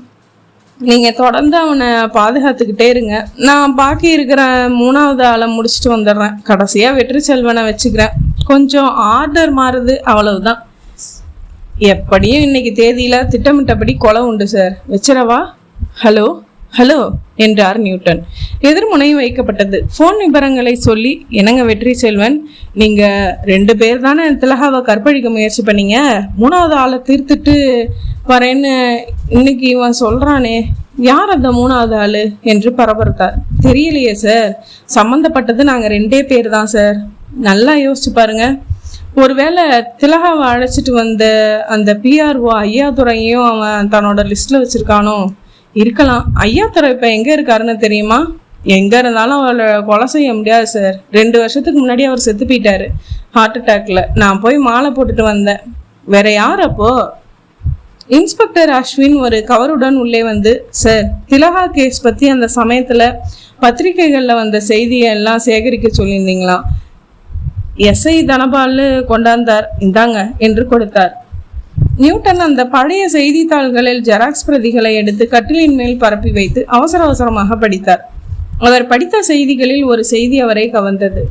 நீங்க தொடர்ந்து அவனை பாதுகாத்துக்கிட்டே இருங்க. நான் பாக்கி இருக்கிற 3வது ஆளை முடிச்சுட்டு வந்துடுறேன். கடைசியா வெற்றி செல்வனை வச்சுக்கிறேன். கொஞ்சம் ஆர்டர் மாறுது, அவ்வளவுதான். எப்படியும் இன்னைக்கு தேதியில திட்டமிட்டபடி கொலை உண்டு சார். வச்சிரவா? ஹலோ ஹலோ என்றார் நியூட்டன். எதிர்முனையும் வைக்கப்பட்டது. போன் விபரங்களை சொல்லி, என்னங்க வெற்றி செல்வன், நீங்க 2 பேர் தானே திலகாவை கற்பழிக்க முயற்சி பண்ணீங்க. 3வது ஆளை தீர்த்துட்டு வரேன்னு இன்னைக்கு இவன் சொல்றானே, யார் அந்த 3வது ஆளு என்று பரபரத்தார். தெரியலையே சார். சம்பந்தப்பட்டது நாங்க 2 பேர் தான் சார். நல்லா யோசிச்சு பாருங்க. ஒருவேளை திலகாவை அழைச்சிட்டு வந்த அந்த PRO ஐயாதுரையும் அவன் தன்னோட லிஸ்ட்ல வச்சிருக்கானோ? இருக்கலாம். ஐயாதுரை இப்ப எங்க இருக்காருன்னு தெரியுமா? எங்க இருந்தாலும் அவளை கொலை செய்ய முடியாது சார். 2 வருஷத்துக்கு முன்னாடி அவர் செத்து போயிட்டாரு, ஹார்ட் அட்டாக்ல. நான் போய் மாலை போட்டுட்டு வந்தேன். வேற யார் அப்போ? இன்ஸ்பெக்டர் அஸ்வின் ஒரு கவருடன் உள்ளே வந்து, சார், திலகா கேஸ் பத்தி அந்த சமயத்துல பத்திரிகைகள்ல வந்த செய்தியை எல்லாம் சேகரிக்க சொல்லியிருந்தீங்களா? எஸ்ஐ தனபால் கொண்டாந்தார், இந்தாங்க என்று கொடுத்தார். நியூட்டன் அந்த பழைய செய்தித்தாள்களில் ஜெராக்ஸ் பிரதிகளை எடுத்து கட்டிலின் மேல் பரப்பி வைத்து அவசர அவசரமாக படித்தார். அவர் படித்த செய்திகளில் ஒரு செய்தி அவரை கவர்ந்தது.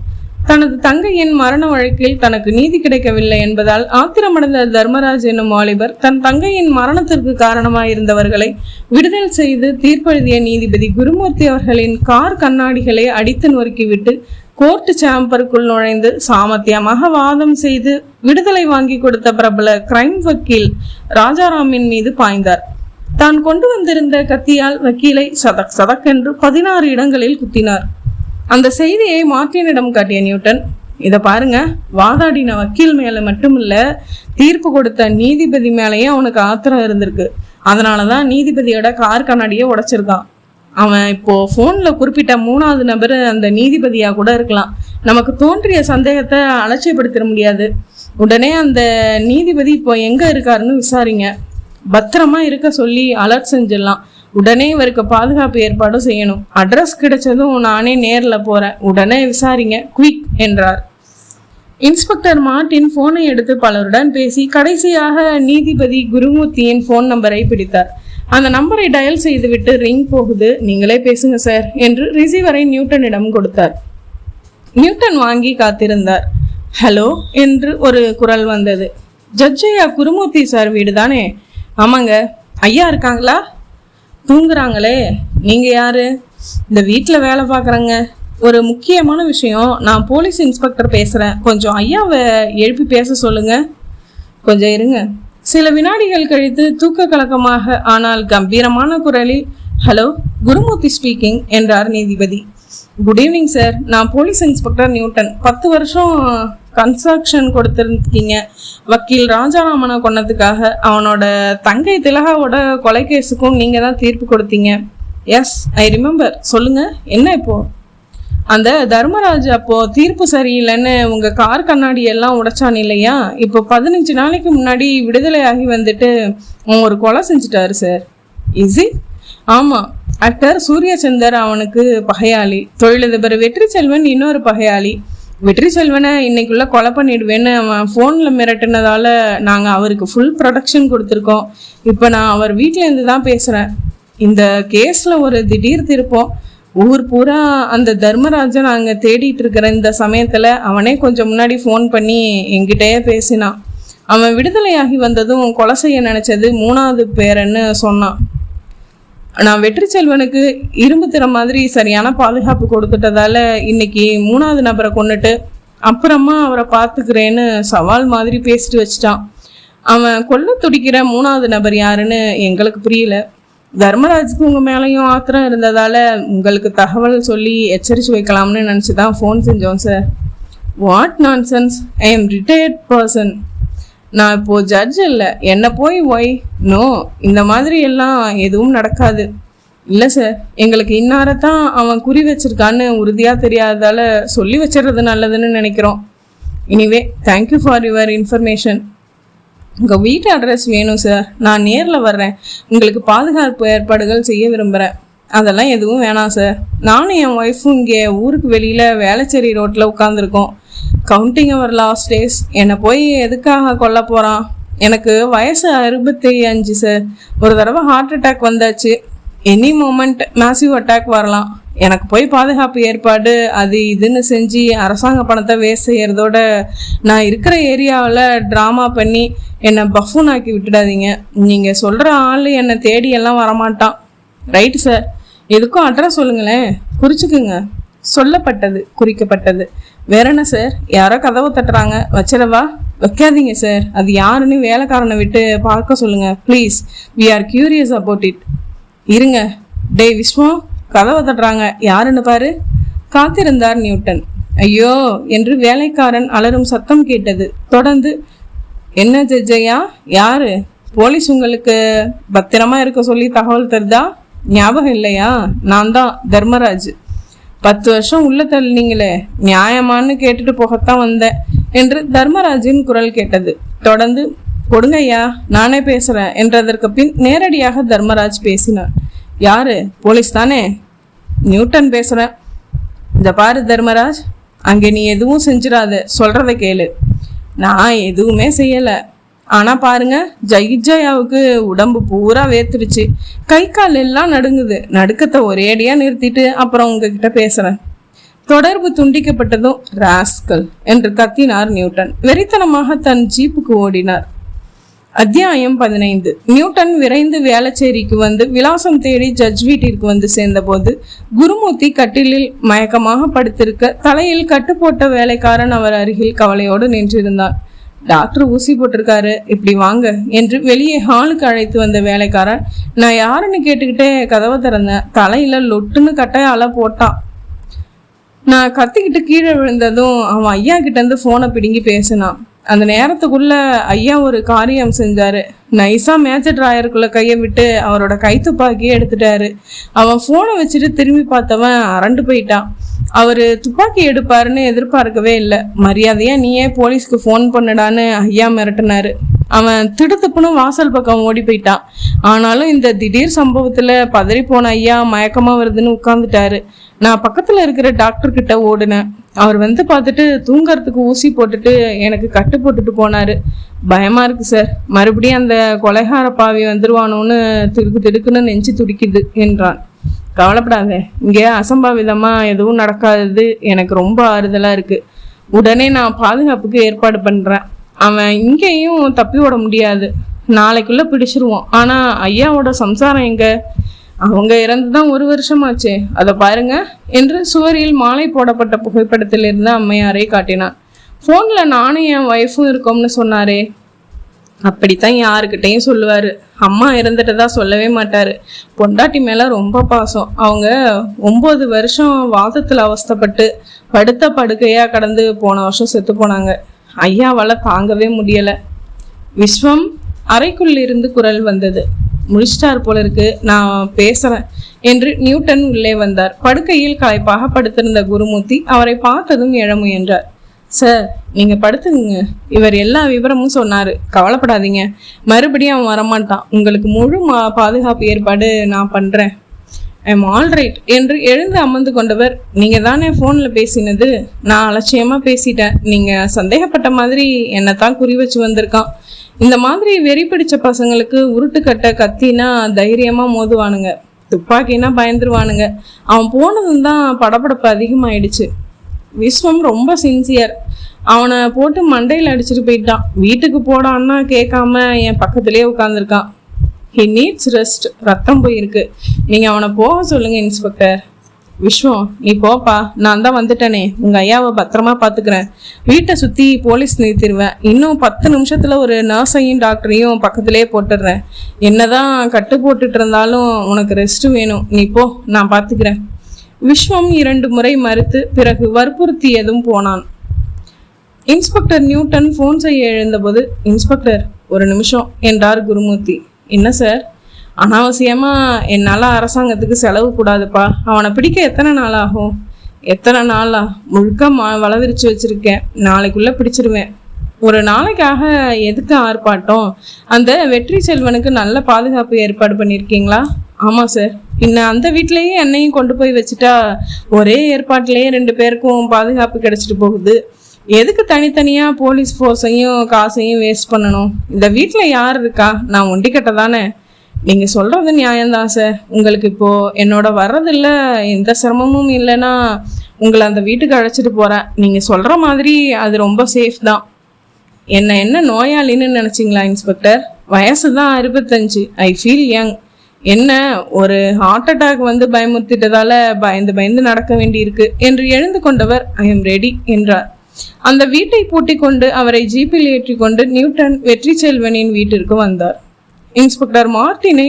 தனது தங்கையின் மரண வழக்கில் தனக்கு நீதி கிடைக்கவில்லை என்பதால் ஆத்திரமடைந்த தர்மராஜ் என்னும் வாலிபர் தன் தங்கையின் மரணத்திற்கு காரணமாயிருந்தவர்களை விடுதலை செய்து தீர்ப்பெழுதிய நீதிபதி குருமூர்த்தி அவர்களின் கார் கண்ணாடிகளை அடித்து நொறுக்கிவிட்டு கோர்ட் சாம்பருக்குள் நுழைந்து சாமர்த்தியமாக வாதம் செய்து விடுதலை வாங்கி கொடுத்த பிரபல கிரைம் வக்கீல் ராஜாராமின் மீது பாய்ந்தார். தான் கொண்டு வந்திருந்த கத்தியால் வக்கீலை சதக் சதக் என்று 16 இடங்களில் குத்தினார். அந்த செய்தியை மார்டினிடம் காட்டிய நியூட்டன், இதை பாருங்க, வாதாடின வக்கீல் மேல மட்டும் இல்ல, தீர்ப்பு கொடுத்த நீதிபதி மேலேயும் அவனுக்கு ஆத்திரம் இருந்திருக்கு. அதனாலதான் நீதிபதியோட கார் கண்ணாடியை உடைச்சிருக்கான். அவன் இப்போ போன்ல குறிப்பிட்ட 3வது நபர் அந்த நீதிபதியா கூட இருக்கலாம். நமக்கு தோன்றிய சந்தேகத்தை அலட்சியப்படுத்த முடியாது. உடனே அந்த நீதிபதி இப்போ எங்க இருக்காருன்னு விசாரிங்க. பத்திரமா இருக்க சொல்லி அலர்ட் செஞ்சிடலாம். உடனே இவருக்கு பாதுகாப்பு ஏற்பாடும் செய்யணும். அட்ரஸ் கிடைச்சதும் நானே நேர்ல போறேன். உடனே விசாரிங்க, குவிக் என்றார். இன்ஸ்பெக்டர் மார்டின் போனை எடுத்து பலருடன் பேசி கடைசியாக நீதிபதி குருமூர்த்தியின் போன் நம்பரை பிடித்தார். அந்த நம்பரை டயல் செய்துவிட்டு, ரிங் போகுது, நீங்களே பேசுங்க சார் என்று ரிசீவரை நியூட்டனிடம் கொடுத்தார். நியூட்டன் வாங்கி காத்திருந்தார். ஹலோ என்று ஒரு குரல் வந்தது. ஜட்ஜ் ஐயா குருமூர்த்தி சார் வீடு தானே? ஆமாங்க. ஐயா இருக்காங்களா? தூங்குறாங்களே. நீங்கள் யாரு? இந்த வீட்டில் வேலை பார்க்குறேங்க. ஒரு முக்கியமான விஷயம். நான் போலீஸ் இன்ஸ்பெக்டர் பேசுகிறேன். கொஞ்சம் ஐயாவை எழுப்பி பேச சொல்லுங்க. கொஞ்சம் இருங்க. சில வினாடிகள் கழித்து தூக்க கலக்கமாக ஆனால் கம்பீரமான குரலில், ஹலோ, குருமூர்த்தி ஸ்பீக்கிங் என்றார் நீதிபதி. Good evening sir. நான் போலீஸ் இன்ஸ்பெக்டர் நியூட்டன். 10 வருஷம் கன்ஸ்ட்ரக்ஷன் கொடுத்துருக்கீங்க. வக்கீல் ராஜாராமனை கொன்னதுக்காக அவனோட தங்கை திலகாவோட கொலை கேஸுக்கும் நீங்கள் தான் தீர்ப்பு கொடுத்தீங்க. Yes, I remember. சொல்லுங்க, என்ன இப்போ? அந்த தர்மராஜ் அப்போ தீர்ப்பு சரியில்லைன்னு உங்கள் கார் கண்ணாடி எல்லாம் உடைச்சான் இல்லையா? இப்போ 15 நாளைக்கு முன்னாடி விடுதலை ஆகி வந்துட்டு அவன் ஒரு கொலை செஞ்சுட்டாரு சார். Is it? ஆமாம். ஆக்டர் சூரியச்சந்தர் அவனுக்கு பகையாளி. தொழிலதிபர் வெற்றி செல்வன் இன்னொரு பகையாளி. வெற்றி செல்வனை இன்னைக்குள்ள கொலை பண்ணிடுவேன்னு அவன் ஃபோனில் மிரட்டினதால நாங்கள் அவருக்கு ஃபுல் ப்ரொடெக்ஷன் கொடுத்துருக்கோம். இப்போ நான் அவர் வீட்டிலேருந்து தான் பேசுகிறேன். இந்த கேஸில் ஒரு திடீர் திருப்பம். ஊர் பூரா அந்த தர்மராஜன் நாங்கள் தேடிட்டு இருக்கிற இந்த சமயத்தில் அவனே கொஞ்சம் முன்னாடி ஃபோன் பண்ணி என்கிட்டயே பேசினான். அவன் விடுதலையாகி வந்ததும் கொலை செய்ய நினச்சது 3வது பேரன்னு சொன்னான். நான் வெற்றி செல்வனுக்கு இரும்பு திற மாதிரி சரியான பாதுகாப்பு கொடுத்துட்டதால இன்னைக்கு 3வது நபரை கொண்டுட்டு அப்புறமா அவரை பார்த்துக்கிறேன்னு சவால் மாதிரி பேசிட்டு வச்சிட்டான். அவன் கொல்ல துடிக்கிற 3வது நபர் யாருன்னு எங்களுக்கு புரியல. தர்மராஜுக்கு உங்கள் மேலேயும் ஆத்திரம் இருந்ததால உங்களுக்கு தகவல் சொல்லி எச்சரித்து வைக்கலாம்னு நினச்சி தான் ஃபோன் செஞ்சோம் sir. What nonsense! I am retired person. நான் இப்போது ஜட்ஜ் இல்லை. என்னை போய் ஒய்? நோ, இந்த மாதிரி எல்லாம் எதுவும் நடக்காது. இல்லை சார், எங்களுக்கு இன்னாரத்தான் அவன் குறி வச்சிருக்கான்னு உறுதியாக தெரியாததால் சொல்லி வச்சிடறது நல்லதுன்னு நினைக்கிறோம். Anyway, thank you for your information. உங்கள் வீட்டு அட்ரஸ் வேணும் சார். நான் நேரில் வர்றேன். உங்களுக்கு பாதுகாப்பு ஏற்பாடுகள் செய்ய விரும்புகிறேன். அதெல்லாம் எதுவும் வேணாம் சார். நானும் என் ஒய்ஃபும் இங்கே ஊருக்கு வெளியில் வேளச்சேரி ரோட்டில் உட்காந்துருக்கோம். கவுண்டிங் அவர் லாஸ்ட் டேஸ். என்னை போய் எதுக்காக கொல்ல போகிறான்? எனக்கு வயசு 65 சார். ஒரு தடவை ஹார்ட் அட்டாக் வந்தாச்சு. எனி மூமெண்ட் மேசிவ் அட்டாக் வரலாம். எனக்கு போய் பாதுகாப்பு ஏற்பாடு அது இதுன்னு செஞ்சு அரசாங்க பணத்தை வேஸ்ட் செய்கிறதோட நான் இருக்கிற ஏரியாவில் ட்ராமா பண்ணி என்னை பஃபூன் ஆக்கி விட்டுடாதீங்க. நீங்கள் சொல்கிற ஆள் என்னை தேடி எல்லாம் வரமாட்டான். Right sir. எதுக்கும் அட்ரஸ் சொல்லுங்களேன். குறிச்சுக்குங்க. சொல்லப்பட்டது, குறிக்கப்பட்டது. வேற என்ன சார்? யாரோ கதவை தட்டுறாங்க. வச்சிடவா? வைக்காதீங்க சார். அது யாருன்னு வேலைக்காரனை விட்டு பார்க்க சொல்லுங்க please. We are curious about it. இருங்க. டே விஸ்வம், கதவை தட்டுறாங்க. யாருன்னு பாரு. காத்திருந்தார் நியூட்டன். ஐயோ என்று வேலைக்காரன் அலறும் சத்தம் கேட்டது. தொடர்ந்து, என்ன ஜட்ஜையா? யாரு? போலீஸ் உங்களுக்கு பத்திரமா இருக்க சொல்லி தகவல் தருதா? ஞாபகம் இல்லையா? நான் தான் தர்மராஜ். 10 வருஷம் உள்ள தள்ளினீங்களே, நியாயமானு கேட்டுட்டு போகத்தான் வந்தேன் என்று தர்மராஜின் குரல் கேட்டது. தொடர்ந்து, கொடுங்கய்யா, நானே பேசுறேன் என்றதற்கு பின் நேரடியாக தர்மராஜ் பேசினார். யாரு? போலீஸ் தானே? நியூட்டன் பேசுறேன். இந்த பாரு தர்மராஜ், அங்கே நீ எதுவும் செஞ்சிடாத. சொல்றத கேளு. நான் எதுவுமே செய்யலை. ஆனால் பாருங்க, ஜெயிஜயாவுக்கு உடம்பு பூரா வேத்துருச்சு. கை கால் எல்லாம் நடுங்குது. நடுக்கத்தை ஒரேடியாக நிறுத்திட்டு அப்புறம் உங்ககிட்ட பேசுகிறேன். தொடர்பு துண்டிக்கப்பட்டதும் ராஸ்கல் என்று கத்தினார் நியூட்டன். வெறித்தனமாக தன் ஜீப்புக்கு ஓடினார். அத்தியாயம் 15. நியூட்டன் விரைந்து வேளச்சேரிக்கு வந்து விலாசம் தேடி ஜட்ஜ் வீட்டிற்கு வந்து சேர்ந்தபோது குருமூர்த்தி கட்டிலில் மயக்கமாக படுத்திருக்க தலையில் கட்டு போட்ட வேலைக்காரன் அவர் அருகில் கவலையோடு நின்றிருந்தான். டாக்டர் ஊசி போட்டிருக்காரு, இப்படி வாங்க என்று வெளியே ஹாலுக்கு அழைத்து வந்த வேலைக்காரன் நான் யாருன்னு கேட்டுக்கிட்டே கதவை திறந்தேன். தலையில லொட்டுன்னு கட்டையால போட்டான். நான் கத்திக்கிட்டு கீழே விழுந்ததும் அவன் ஐயா கிட்ட இருந்து போனை பிடுங்கி பேசினான். அந்த நேரத்துக்குள்ள ஐயா ஒரு காரியம் செஞ்சாரு. நைஸா மேட்ச் டிராயருக்குள்ள கையை விட்டு அவரோட கைத்துப்பாக்கியே எடுத்துட்டாரு. அவன் போனை வச்சுட்டு திரும்பி பார்த்தவன் அரண்டு போயிட்டான். அவரு துப்பாக்கி எடுப்பாருன்னு எதிர்பார்க்கவே இல்லை. மரியாதையா நீயே போலீஸ்க்கு ஃபோன் பண்ணுடான்னு ஐயா மிரட்டினாரு. அவன் திடுத்துப்புன்னு வாசல் பக்கம் ஓடி போயிட்டான். ஆனாலும் இந்த திடீர் சம்பவத்துல பதறி போன ஐயா மயக்கமா வருதுன்னு உட்கார்ந்துட்டாரு. நான் பக்கத்துல இருக்கிற டாக்டர் கிட்ட ஓடுனேன். அவர் வந்து பார்த்துட்டு தூங்கறதுக்கு ஊசி போட்டுட்டு எனக்கு கட்டு போட்டுட்டு போனாரு. பயமா இருக்கு சார். மறுபடியும் அந்த கொலைகார பாவி வந்துருவானோன்னு திடுக்குன்னு நெஞ்சு துடிக்குது என்றான். கவலைப்படாத, இங்கே அசம்பாவிதமா எதுவும் நடக்காதது எனக்கு ரொம்ப ஆறுதலா இருக்கு. உடனே நான் பாதுகாப்புக்கு ஏற்பாடு பண்றேன். அவன் இங்கேயும் தப்பி ஓட முடியாது, நாளைக்குள்ள பிடிச்சிருவோம். ஆனா ஐயாவோட சம்சாரம் எங்க? அவங்க இறந்துதான் 1 வருஷமாச்சே, அதை பாருங்க என்று சுவரில் மாலை போடப்பட்ட புகைப்படத்தில் இருந்த அம்மையாரை காட்டினான். போன்ல நானும் என் ஒய்ஃபும் இருக்கோம்னு சொன்னாரே. அப்படித்தான் யாருக்கிட்டையும் சொல்லுவாரு. அம்மா இறந்துட்டதா சொல்லவே மாட்டாரு. பொண்டாட்டி மேல ரொம்ப பாசம். அவங்க 9 வருஷம் வாதத்துல அவஸ்தப்பட்டு படுத்த படுக்கையா கடந்து போன வருஷம் செத்து போனாங்க. ஐயாவால தாங்கவே முடியல. விஸ்வம் அறைக்குள் இருந்து குரல் வந்தது. முடிச்சிட்டார் போல இருக்கு, நான் பேசுறேன் என்று நியூட்டன் உள்ளே வந்தார். படுக்கையில் களைப்பாக படுத்திருந்த குருமூர்த்தி அவரை பார்த்ததும் எழ முயன்றார். சார், நீங்க படுத்துங்க, இவர் எல்லா விவரமும் சொன்னாரு, கவலைப்படாதீங்க, மறுபடியும் அவன் வரமாட்டான், உங்களுக்கு முழு பாதுகாப்பு ஏற்பாடு நான் பண்றேன். ஐம் ஆல்ரைட் என்று எழுந்து அமர்ந்து கொண்டவர், நீங்க தானே போன்ல பேசினது? நான் அலட்சியமா பேசிட்டேன். நீங்க சந்தேகப்பட்ட மாதிரி என்னத்தான் குறி வச்சு வந்திருக்கான். இந்த மாதிரி வெறி பிடிச்ச பசங்களுக்கு உருட்டுக்கட்ட கத்தினா தைரியமா மோதுவானுங்க, துப்பாக்கினா பயந்துருவானுங்க. அவன் போனதும் தான் படபடப்பு அதிகமாயிடுச்சு. விஸ்வம் ரொம்ப சின்சியர். அவனை போட்டு மண்டையில் அடிச்சுட்டு போயிட்டான். வீட்டுக்கு போடான்னா கேட்காம என் பக்கத்திலே உட்காந்துருக்கான். He needs rest. ரத்தம் போயிருக்கு. நீங்க அவனை போக சொல்லுங்க இன்ஸ்பெக்டர். விஸ்வம், நீ போப்பா, நான் தான் வந்துட்டேனே. உங்க ஐயாவை பத்திரமா பாத்துக்கிறேன். வீட்டை சுத்தி போலீஸ் நிறுத்திடுவேன். இன்னும் 10 நிமிஷத்துல ஒரு நர்ஸையும் டாக்டரையும் பக்கத்திலே போட்டுடுறேன். என்னதான் கட்டு போட்டுட்டு இருந்தாலும் உனக்கு ரெஸ்ட் வேணும். நீ போ, நான் பாத்துக்கிறேன். விஸ்வம் 2 முறை மறுத்து பிறகு வற்புறுத்தியதும் போனான். இன்ஸ்பெக்டர் நியூட்டன் போன் செய்ய எழுந்தபோது, இன்ஸ்பெக்டர் 1 நிமிஷம் என்றார் குருமூர்த்தி. என்ன சார்? அனாவசியமா என்னால அரசாங்கத்துக்கு செலவு கூடாதுப்பா. அவனை பிடிக்க எத்தனை நாள் ஆகும்? எத்தனை நாளா? முழுக்க வளவிரிச்சு வச்சிருக்கேன். நாளைக்குள்ள பிடிச்சிருவேன். ஒரு நாளைக்காக எதுக்கு ஆர்ப்பாட்டம்? அந்த வெற்றி செல்வனுக்கு நல்ல பாதுகாப்பு ஏற்பாடு பண்ணியிருக்கீங்களா? ஆமாம் சார். இன்னும் அந்த வீட்டிலேயே என்னையும் கொண்டு போய் வச்சுட்டா ஒரே ஏற்பாட்டிலேயே 2 பேருக்கும் பாதுகாப்பு கிடைச்சிட்டு போகுது. எதுக்கு தனித்தனியாக போலீஸ் ஃபோர்ஸையும் காசையும் வேஸ்ட் பண்ணணும்? இந்த வீட்டில் யார் இருக்கா? நான் ஒண்டிக்கட்ட தானே. நீங்கள் சொல்கிறது நியாயம்தான் சார். உங்களுக்கு இப்போது என்னோட வர்றதில்ல எந்த சிரமமும் இல்லைன்னா உங்களை அந்த வீட்டுக்கு அழைச்சிட்டு போகிறேன். நீங்கள் சொல்கிற மாதிரி அது ரொம்ப சேஃப் தான். என்ன நோயாளின்னு நினச்சிங்களா இன்ஸ்பெக்டர்? வயசு தான் 65. I feel young. என்ன, ஒரு ஹார்ட் அட்டாக் வந்து பயமுறுத்திட்டதால பயந்து நடக்க வேண்டியிருக்கு என்று எழுந்து கொண்டவர், ஐ எம் ரெடி என்றார். அந்த வீட்டை பூட்டிக் கொண்டு அவரை ஜீப்பில் ஏற்றி கொண்டு நியூட்டன் வெற்றி செல்வனின் வீட்டிற்கு வந்தார். இன்ஸ்பெக்டர் மார்ட்டினை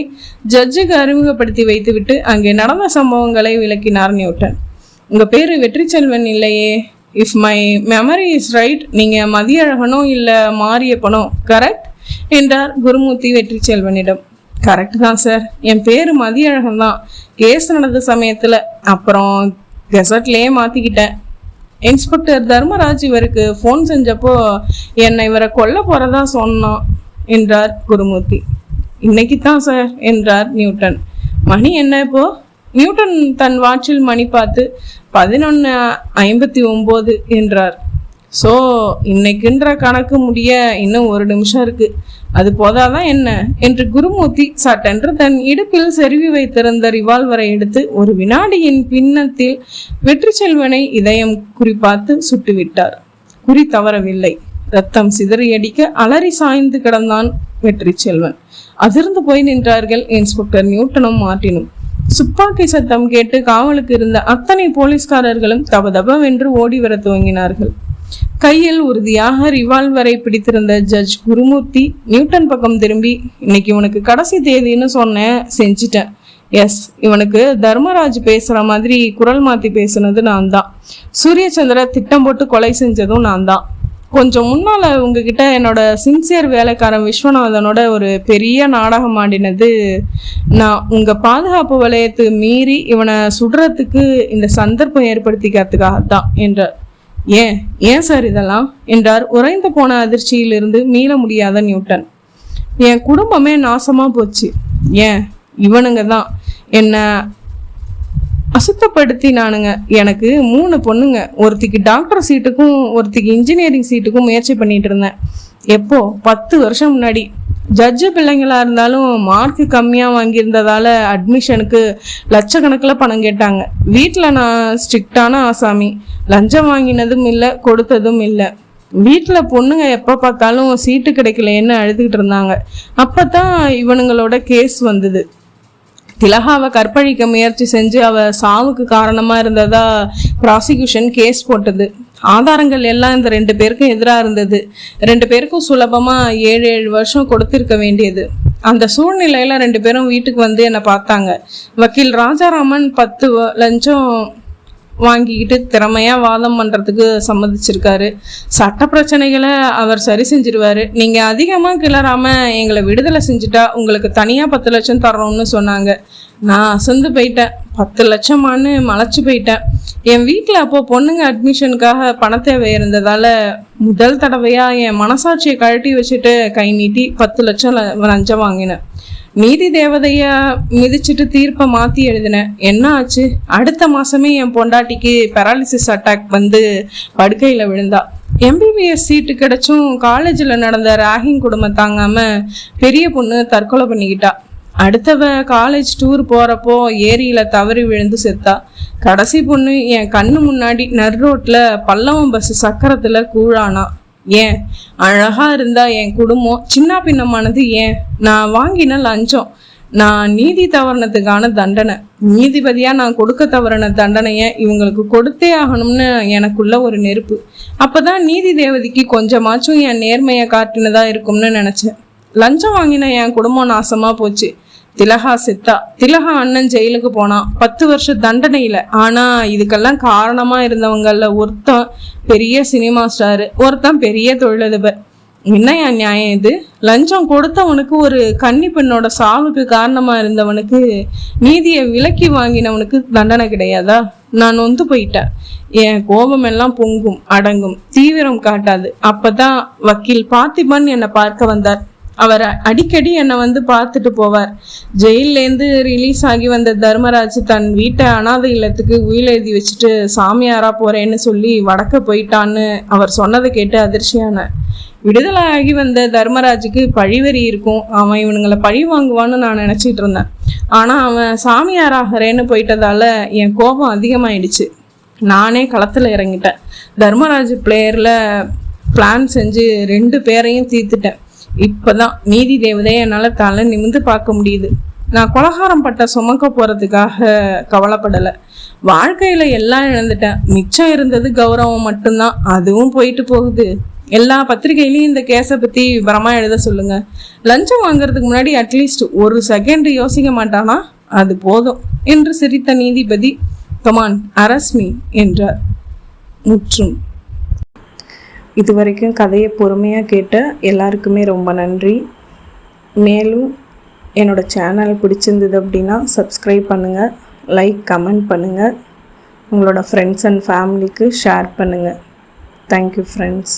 ஜட்ஜுக்கு அறிமுகப்படுத்தி வைத்துவிட்டு அங்கே நடந்த சம்பவங்களை விளக்கினார் நியூட்டன். உங்க பேரு வெற்றி செல்வன் இல்லையே? If my memory is right, நீங்க மதியழகனோ இல்ல மாரியப்பனோ, கரெக்ட் என்றார் குருமூர்த்தி வெற்றி செல்வனிடம். கரெக்ட் தான் சார், என் பேரு மதியழகன் தான். கேஸ் நடந்த சமயத்துல அப்புறம் கெசட்லயே மாத்திக்கிட்டேன். இன்ஸ்பெக்டர் தர்மராஜ் இவருக்கு ஃபோன் செஞ்சப்போ என்னை இவரை கொல்ல போறதா சொன்னான் என்றார் குருமூர்த்தி. இன்னைக்கு தான் சார் என்றார் நியூட்டன். மணி என்ன இப்போ? நியூட்டன் தன் வாட்சில் மணி பார்த்து 11:59 என்றார். ஸோ இன்னைக்குன்ற கணக்கு முடிய இன்னும் 1 நிமிஷம் இருக்கு, அது போதாதான் என்ன என்று குருமூர்த்தி சட்டென்று தன் இடுப்பில் செருவி வைத்திருந்த ரிவால்வரை எடுத்து ஒரு வினாடியின் பின்னத்தில் வெற்றி செல்வனை இதயம் குறிப்பார்த்து சுட்டுவிட்டார். குறி தவறவில்லை. ரத்தம் சிதறியடிக்க அலறி சாய்ந்து கிடந்தான் வெற்றி செல்வன். அதிர்ந்து போய் நின்றார்கள் இன்ஸ்பெக்டர் நியூட்டனும் மார்ட்டினும். துப்பாக்கி சத்தம் கேட்டு காவலுக்கு இருந்த அத்தனை போலீஸ்காரர்களும் தபதபவென்று ஓடி வர துவங்கினார்கள். கையில் உறுதியாக ரிவால்வரை பிடித்திருந்த ஜட்ஜ் குருமூர்த்தி நியூட்டன் பக்கம் திரும்பி, இன்னைக்கு உனக்கு கடைசி தேதின்னு சொன்னேன், செஞ்சிட்டேன். எஸ், இவனுக்கு தர்மராஜ் பேசுற மாதிரி குரல் மாத்தி பேசுனது நான் தான். சூரியச்சந்திர திட்டம் போட்டு கொலை செஞ்சதும் நான் தான். கொஞ்சம் முன்னால உங்ககிட்ட என்னோட சின்சியர் வேலைக்காரன் விஸ்வநாதனோட ஒரு பெரிய நாடகம் ஆடினது நான். உங்க பாதுகாப்பு வலயத்தை மீறி இவனை சுடுறதுக்கு இந்த சந்தர்ப்பம் ஏற்படுத்திக்கிறதுக்காகத்தான் என்றார். ஏன் சார் இதெல்லாம் என்றார் உறைந்து போன அதிர்ச்சியிலிருந்து மீள முடியாத நியூட்டன். என் குடும்பமே நாசமா போச்சு. ஏன்? இவனுங்க தான் என்ன அசுத்தப்படுத்தினானுங்க. எனக்கு 3 பொண்ணுங்க. ஒருத்திக்கு டாக்டர் சீட்டுக்கும் ஒருத்திக்கு இன்ஜினியரிங் சீட்டுக்கும் முயற்சி பண்ணிட்டு இருந்தேன். எப்போ? 10 வருஷம் முன்னாடி. ஜட்ஜு பிள்ளைங்களாக இருந்தாலும் மார்க்கு கம்மியாக வாங்கியிருந்ததால் அட்மிஷனுக்கு லட்சக்கணக்கில் பணம் கேட்டாங்க. வீட்டில் நான் ஸ்ட்ரிக்டான ஆசாமி, லஞ்சம் வாங்கினதும் இல்லை கொடுத்ததும் இல்லை. வீட்டில் பொண்ணுங்க எப்போ பார்த்தாலும் சீட்டு கிடைக்கலன்னு அழுதுகிட்டு இருந்தாங்க. அப்போ தான் இவனுங்களோட கேஸ் வந்தது. திலகாவை கற்பழிக்க முயற்சி செஞ்சு அவள் சாவுக்கு காரணமாக இருந்ததா ப்ராசிக்யூஷன் கேஸ் போட்டது. ஆதாரங்கள் எல்லாம் இந்த 2 பேருக்கும் எதிராக இருந்தது. 2 பேருக்கும் சுலபமாக 7 வருஷம் கொடுத்திருக்க வேண்டியது. அந்த சூழ்நிலையில் 2 பேரும் வீட்டுக்கு வந்து என்னை பார்த்தாங்க. வக்கீல் ராஜாராமன் 10 லஞ்சம் வாங்கிக்கிட்டு திறமையாக வாதம் பண்ணுறதுக்கு சம்மதிச்சிருக்காரு. சட்ட பிரச்சனைகளை அவர் சரி செஞ்சிருவார். நீங்கள் அதிகமாக கிளறாமல் எங்களை விடுதலை செஞ்சுட்டா உங்களுக்கு தனியாக 10 லட்சம் தர்றோம்னு சொன்னாங்க. நான் அசந்து போயிட்டேன். 10 லட்சமானு மலைச்சு போயிட்டேன். என் வீட்டில் அப்போது பொண்ணுங்க அட்மிஷனுக்காக பண தேவை இருந்ததால் முதல் தடவையாக என் மனசாட்சியை கழட்டி வச்சுட்டு கை நீட்டி 10 லட்சம் லஞ்சம் வாங்கினேன். நீதி தேவதைய மிதிச்சுட்டு தீர்ப்பை மாற்றி எழுதினேன். என்ன ஆச்சு? அடுத்த மாதமே என் பொண்டாட்டிக்கு பெராலிசிஸ் அட்டாக் வந்து படுக்கையில் விழுந்தா. MBBS சீட்டு கிடைச்சும் காலேஜில் நடந்த ராகிங் குடும்பம் தாங்காமல் பெரிய பொண்ணு தற்கொலை பண்ணிக்கிட்டா. அடுத்தவ காலேஜ் டூர் போகிறப்போ ஏரியில் தவறி விழுந்து செத்தா. கடைசி பொண்ணு என் கண்ணு முன்னாடி நர் ரோட்டில் பல்லவம் பஸ் சக்கரத்தில் கூழானா. ஏன் அழகாக இருந்தா என் குடும்பம் சின்ன பின்னமானது? ஏன் நான் வாங்கின லஞ்சம், நான் நீதி தவறினதுக்கான தண்டனை. நீதிபதியாக நான் கொடுக்க தவறின தண்டனையை இவங்களுக்கு கொடுத்தே ஆகணும்னு எனக்குள்ள ஒரு நெருப்பு. அப்போ தான் நீதி தேவதைக்கு கொஞ்சமாச்சும் என் நேர்மையை காட்டினதா இருக்கும்னு நினச்சேன். லஞ்சம் வாங்கின என் குடும்பம் நாசமாக போச்சு. திலகா செத்தா. திலகா அண்ணன் ஜெயிலுக்கு போனான் 10 வருஷம் தண்டனையில். ஆனால் இதுக்கெல்லாம் காரணமாக இருந்தவங்களில் ஒருத்தன் பெரிய சினிமா ஸ்டாரு, ஒருத்தன் பெரிய தொழிலதிபர். என்ன என் நியாயம் இது? லஞ்சம் கொடுத்தவனுக்கு, ஒரு கன்னி பெண்ணோட சாவுக்கு காரணமாக இருந்தவனுக்கு, நீதியை விலக்கி வாங்கினவனுக்கு தண்டனை கிடையாதா? நான் நொந்து போயிட்டேன். என் கோபம் எல்லாம் பொங்கும், அடங்கும், தீவிரம் காட்டாது. அப்பதான் வக்கீல் பார்த்திபன் என்னை பார்க்க வந்தார். அவர் அடிக்கடி என்னை வந்து பார்த்துட்டு போவார். ஜெயிலேருந்து ரிலீஸ் ஆகி வந்த தர்மராஜ் தன் வீட்டை அனாதை இல்லத்துக்கு உயில் எழுதி வச்சுட்டு சாமியாரா போறேன்னு சொல்லி வடக்க போயிட்டான்னு அவர் சொன்னதை கேட்டு அதிர்ச்சியான. விடுதலை ஆகி வந்த தர்மராஜுக்கு பழிவெறி இருக்கும். அவன் இவனுங்களை பழி வாங்குவான்னு நான் நினச்சிட்டு இருந்தேன். ஆனால் அவன் சாமியாராகிறேன்னு போயிட்டதால என் கோபம் அதிகமாயிடுச்சு. நானே களத்தில் இறங்கிட்டேன். தர்மராஜ் பிளேயரில் பிளான் செஞ்சு 2 பேரையும் தீர்த்துட்டேன். இப்போதான் நீதி தேவதையை என்னால் தலை நிமிந்து பார்க்க முடியுது. நான் கொலகாரம் பட்ட சுமக்க போகிறதுக்காக கவலைப்படலை. வாழ்க்கையில் எல்லாம் இழந்துட்டேன். மிச்சம் இருந்தது கௌரவம் மட்டும்தான். அதுவும் போயிட்டு போகுது. எல்லா பத்திரிகையிலையும் இந்த கேஸை பற்றி விபரமாக எழுத சொல்லுங்கள். லஞ்சம் வாங்குறதுக்கு முன்னாடி அட்லீஸ்ட் 1 செகண்ட் யோசிக்க மாட்டானா? அது போதும் என்று சிரித்த நீதிபதி, கமான் அரஸ்மி என்றார். முற்றும். இதுவரைக்கும் கதையை பொறுமையாக கேட்ட எல்லாருக்குமே ரொம்ப நன்றி. மேலும் என்னோடய சேனல் பிடிச்சிருந்தது அப்படின்னா சப்ஸ்கிரைப் பண்ணுங்கள், லைக் கமெண்ட் பண்ணுங்கள், உங்களோட ஃப்ரெண்ட்ஸ் அண்ட் ஃபேமிலிக்கு ஷேர் பண்ணுங்கள். Thank you friends.